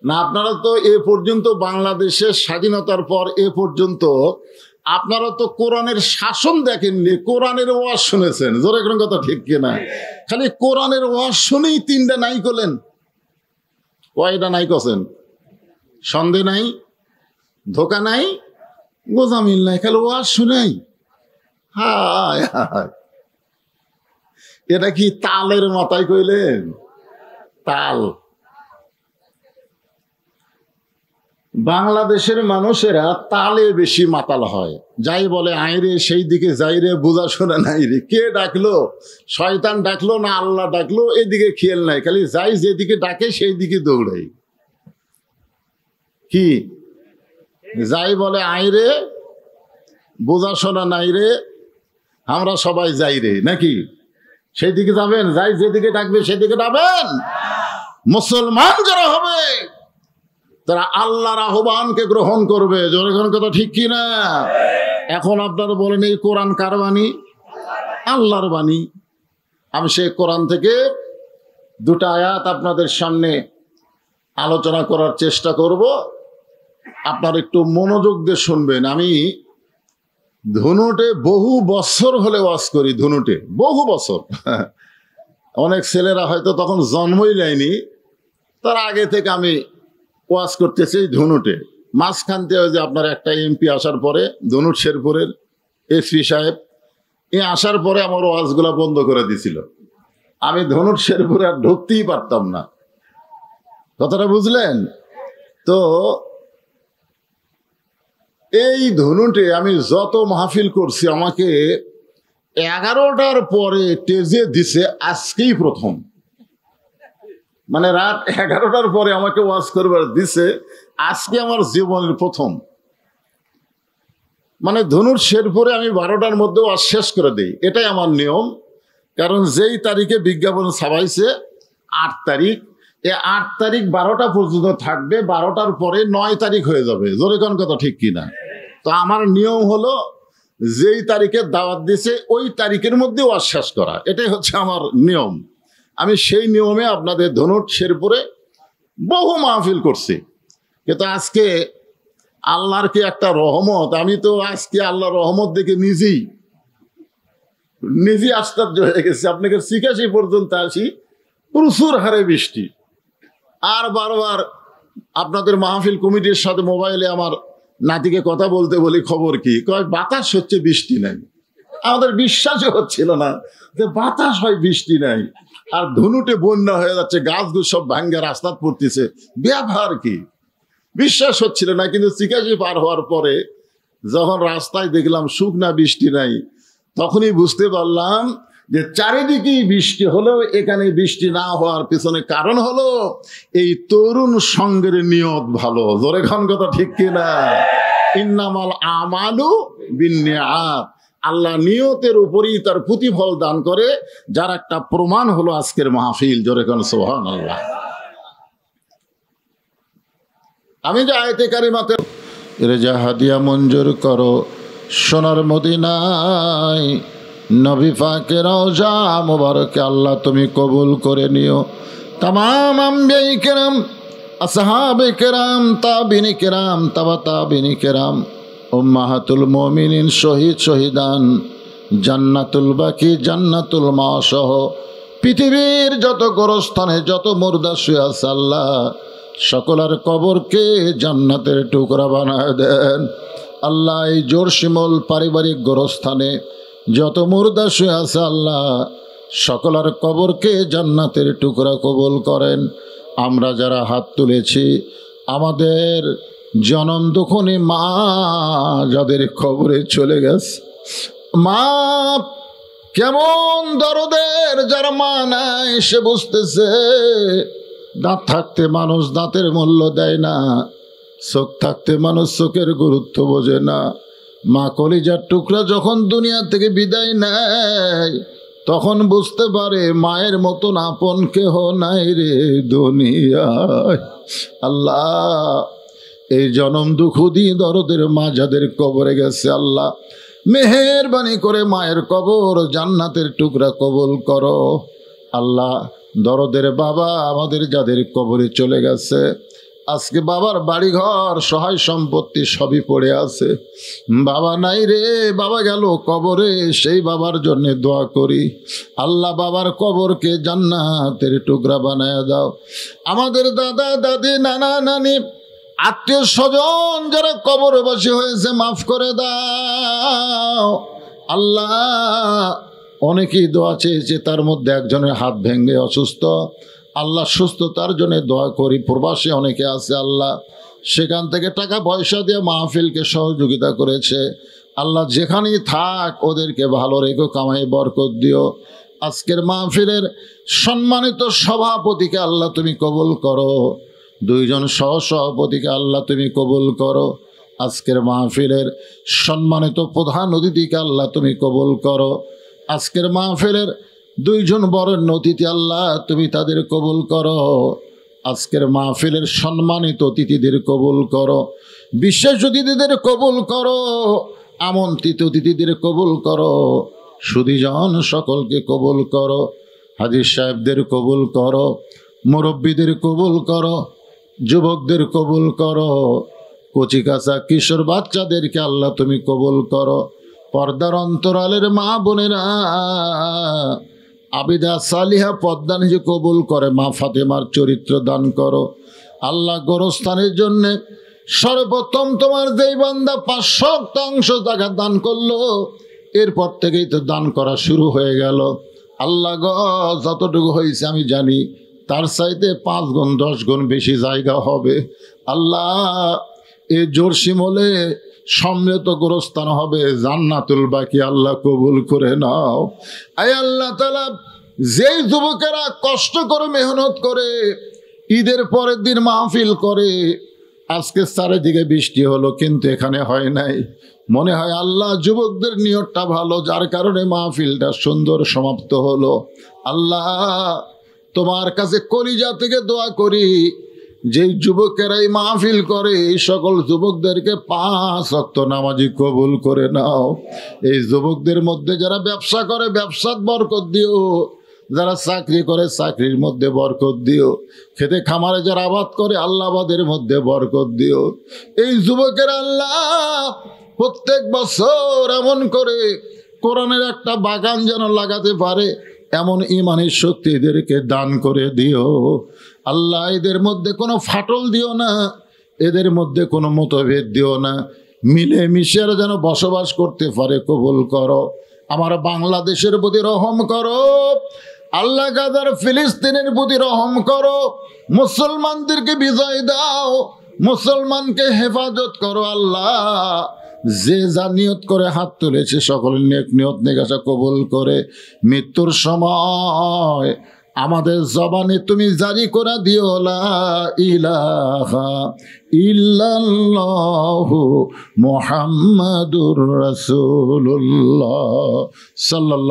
না? আপনারা তো এ পর্যন্ত বাংলাদেশের স্বাধীনতার পর এ পর্যন্ত আপনারা তো কোরআনের শাসন দেখেননি, কোরআনের ওয়াজ শুনেছেন। জোরে কোন কথা ঠিক কিনা? খালি কোরআনের ওয়াজ শুনেই তিনটা নাই করলেন। কয়টা নাই করছেন? সন্দেহ নাই, ধোকা নাই, গোজামিল নাই, খালি ওয়াজ শুনেই। হায় হায়, এটা কি তালের মাথায় কইলেন? তাল। বাংলাদেশের মানুষেরা তালে বেশি মাতাল হয়। যাই বলে আইরে সেই দিকে যাই রে, বোঝা শোনা নাই রে। কে ডাকলো? শয়তান ডাকলো না আল্লাহ ডাকলো? এদিকে খেয়াল নাই, খালি যাই যেদিকে ডাকে সেই দিকে দৌড়াই। কি যাই বলে আইরে, বোঝা শোনা নাই রে, আমরা সবাই যাই রে, নাকি? সেই দিকে যাবেন? যাই যেদিকে ডাকবে সেদিকে যাবেন। মুসলমান যারা হবে তারা আল্লাহর আহ্বানকে গ্রহণ করবে। জনগণ কথা ঠিক কিনা? এখন আপনারা বলেন এই কোরআন কার বাণী? আল্লাহর বাণী। আমি সেই কোরআন থেকে দুটো আয়াত আপনাদের সামনে আলোচনা করার চেষ্টা করব, আপনারা একটু মনোযোগ দিয়ে শুনবেন। আমি ধুনুটে বহু বছর হলে ওয়াজ করি, ধুনুটে বহু বছর। অনেক ছেলেরা হয়তো তখন জন্মই নেয়নি, তার আগে থেকে আমি ওয়াজ করতেছি ধুনুটে। মাঝখানতে ওই যে আপনার একটা এমপি আসার পরে, ধনুট শেরপুরের এসপি সাহেব আসার পরে আমার ওয়াজগুলা বন্ধ করে দিছিল। আমি ধনুট শেরপুরে আর ঢুকতেই পারতাম না। কথাটা বুঝলেন তো? এই ধনুটে আমি যত মাহফিল করছি আমাকে 11টার পরে টেজে দিছে আজকেই প্রথম। মানে রাত 11টার পরে আমাকে ওয়াজ করবার দিছে, আজকে আমার জীবনের প্রথম। মানে ধনুর শেরপুরে আমি 12টার মধ্যে ওয়াজ শেষ করে দিই, এটাই আমার নিয়ম। কারণ যেই তারিখে বিজ্ঞাপন ছাপাইছে 8 তারিখ, এই 8 তারিখ 12টা পর্যন্ত থাকবে, 12টার পরে 9 তারিখ হয়ে যাবে। জোরে কোন কথা ঠিক কিনা? তো আমার নিয়ম হলো যেই তারিখে দাওয়াত দিছে ওই তারিখের মধ্যে ওয়াজ শেষ করা, এটাই হচ্ছে আমার নিয়ম। আমি সেই নিয়মে আপনাদের ধনুট শেরপুরে বহু মাহফিল করছি। কিন্তু আজকে আল্লাহর কি একটা রহমত, আমি তো আজকে আল্লাহর রহমত দেখে নিজেই আশ্চর্য হয়ে গেছি। আপনাকে ৮৬ পর্যন্ত আসি, প্রচুর হারে বৃষ্টি। আর বারবার আপনাদের মাহফিল কমিটির সাথে মোবাইলে আমার নাতিকে কথা বলতে বলি, খবর কি? কয় বাতাস হচ্ছে, বৃষ্টি নাই। আমাদের বিশ্বাসই হচ্ছিল না যে বাতাস হয়, বৃষ্টি নাই। আর ধনুটে বন্যা হয়ে যাচ্ছে, গাছগুলো সব ভাঙ্গা রাস্তাত পড়তেছে, ব্যবহার কি? বিশ্বাস হচ্ছিল না। কিন্তু ৮৬ পার হওয়ার পরে যখন রাস্তায় দেখলাম শুকনা বৃষ্টি নাই, তখনই বুঝতে পারলাম যে চারিদিকেই বৃষ্টি হলেও এখানে বৃষ্টি না হওয়ার পিছনে কারণ হলো এই তরুণ সঙ্গের নিয়ত ভালো। জোরে খান কথা ঠিক কিনা? ইন্নামাল আমালু বিন্নিয়াত। আল্লাহ নিয়তের উপরই তার প্রতিফল দান করে, যার একটা প্রমাণ হলো আজকের মাহফিল। জোরে কোন সুবহানাল্লাহ। আমি যে আয়াতে কারিমাতে রেজা হাদিয়া মঞ্জুর করো সোনার মদিনায় নবী পাকের রওজা মুবারকে আল্লাহ তুমি কবুল করে নিও। তামাম আম্বিয়ায়ে কেরাম, আসহাবে কেরাম, তাবিনী কেরাম, তাবা তাবিনী কেরাম, উম্মাহাতুল মুমিনিন, শহীদ শহীদান, জান্নাতুল বাকি, জান্নাতুল মাসহ পৃথিবীর যত গোরস্থানে যত মুর্দা শুয়ে আছে আল্লাহ সকলের কবরকে জান্নাতের টুকরা বানায় দেন। আল্লাহ এই জোরশিমল পারিবারিক গোরস্থানে যত মুর্দা শুয়ে আছে আল্লাহ সকলের কবরকে জান্নাতের টুকরা কবুল করেন। আমরা যারা হাত তুলেছি আমাদের জনম দুঃখনী মা যাদের কবরে চলে গেছে, মা কেমন দরদের, যার মা নাই সে বুঝতেছে। দাঁত থাকতে মানুষ দাঁতের মূল্য দেয় না, চোখ থাকতে মানুষ চোখের গুরুত্ব বোঝে না। মা কলিজার টুকরা যখন দুনিয়া থেকে বিদায় নেয় তখন বুঝতে পারে মায়ের মতন আপন কেহ নাই রে দুনিয়ায়। আল্লাহ এই জনম দুঃখ দিয়ে দরদের মা যাদের কবরে গেছে আল্লাহ মেহেরবানি করে মায়ের কবর জান্নাতের টুকরা কবুল করো। আল্লাহ দরদের বাবা আমাদের যাদের কবরে চলে গেছে, আজকে বাবার বাড়িঘর সহায় সম্পত্তি সবই পড়ে আছে, বাবা নাই রে, বাবা গেল কবরে, সেই বাবার জন্য দোয়া করি আল্লাহ বাবার কবরকে জান্নাতের টুকরা বানায় দাও। আমাদের দাদা দাদি নানা নানি আত্মীয় স্বজন যারা কবরবাসী হয়েছে মাফ করে দাও আল্লাহ। অনেকেই দোয়া চেয়েছে, তার মধ্যে একজনের হাত ভেঙে অসুস্থ, আল্লাহ সুস্থতার জন্য দোয়া করি। প্রবাসী অনেকে আছে আল্লাহ, সেখান থেকে টাকা পয়সা দিয়ে মাহফিলকে সহযোগিতা করেছে আল্লাহ, যেখানেই থাক ওদেরকে ভালো রেখো, কামাই বরকত দিও। আজকের মাহফিলের সম্মানিত সভাপতিকে আল্লাহ তুমি কবুল করো, দুইজন সহসভাপতিকে আল্লাহ তুমি কবুল করো। আজকের মাহফিলের সম্মানিত প্রধান অতিথিকে আল্লাহ তুমি কবুল করো। আজকের মাহফিলের দুইজন বরেণ্য অতিথি আল্লাহ তুমি তাদের কবুল করো। আজকের মাহফিলের সম্মানিত অতিথিদের কবুল করো, বিশেষ অতিথিদের কবুল করো, আমন্ত্রিত অতিথিদের কবুল করো, সুধীজন সকলকে কবুল করো, হাজী সাহেবদের কবুল করো, মুরব্বীদের কবুল করো, যুবকদের কবুল করো, কচি কাঁচা কিশোর বাচ্চাদেরকে আল্লাহ তুমি কবুল করো। পর্দার অন্তরালের মা বোনেরা আবিদা সালিহা পদ্মা নিজে কবুল করে, মা ফাতেমার চরিত্র দান করো আল্লাহ। গোরস্থানের জন্য সর্বপ্রথম তোমার যেই বান্দা 500 টাকা দান করলো, এরপর থেকেই তো দান করা শুরু হয়ে গেল আল্লাহ গ। যতটুকু হয়েছে আমি জানি তার চাইতে 5 গুণ 10 গুণ বেশি জায়গা হবে আল্লাহ। এ জোরশিমলে সম্মিলিত গোরস্থান হবে জান্নাতুল বাকি, আল্লাহ কবুল করে নাও। আয় আল্লাহ তাআলা, যেই যুবকেরা কষ্ট করে মেহনত করে ঈদের পরের দিন মাহফিল করে, আজকে চারিদিকে বৃষ্টি হলো কিন্তু এখানে হয় নাই, মনে হয় আল্লাহ যুবকদের নিয়তটা ভালো, যার কারণে মাহফিলটা সুন্দর সমাপ্ত হলো। আল্লাহ তোমার কাছে কলিজা থেকে দোয়া করি, যেই যুবকেরাই মাহফিল করে এই সকল যুবকদেরকে 5 ওয়াক্ত নামাজি কবুল করে নাও। এই যুবকদের মধ্যে যারা ব্যবসা করে ব্যবসার বরকত দিও, যারা চাকরি করে চাকরির মধ্যে বরকত দিও, খেতে খামারে যারা আবাদ করে আল্লাহ আবাদের মধ্যে বরকত দিও। এই যুবকের আল্লাহ প্রত্যেক বছর এমন করে কোরআনের একটা বাগান যেন লাগাতে পারে, এমন ইমানের শক্তি এদেরকে দান করে দিও আল্লাহ। এদের মধ্যে কোনো ফাটল দিও না, এদের মধ্যে কোনো মতভেদ দিও না, মিলে মিশে যেন বসবাস করতে পারে কবুল করো। আমার বাংলাদেশের প্রতি রহম করো আল্লাহ, গাজার ফিলিস্তিনের প্রতি রহম করো, মুসলমানদেরকে বিজয় দাও, মুসলমানকে হেফাজত করো আল্লাহ। যে যা নিয়ত করে হাত তুলেছে সকল নেক নিয়ত নেকাশা কবুল করে মৃত্যুর সময় আমাদের জবানে তুমি জারি করে দিও লা ইলাহা ইল্লাল্লাহু মুহাম্মাদুর রাসূলুল্লাহ সাল্লাল্লাহু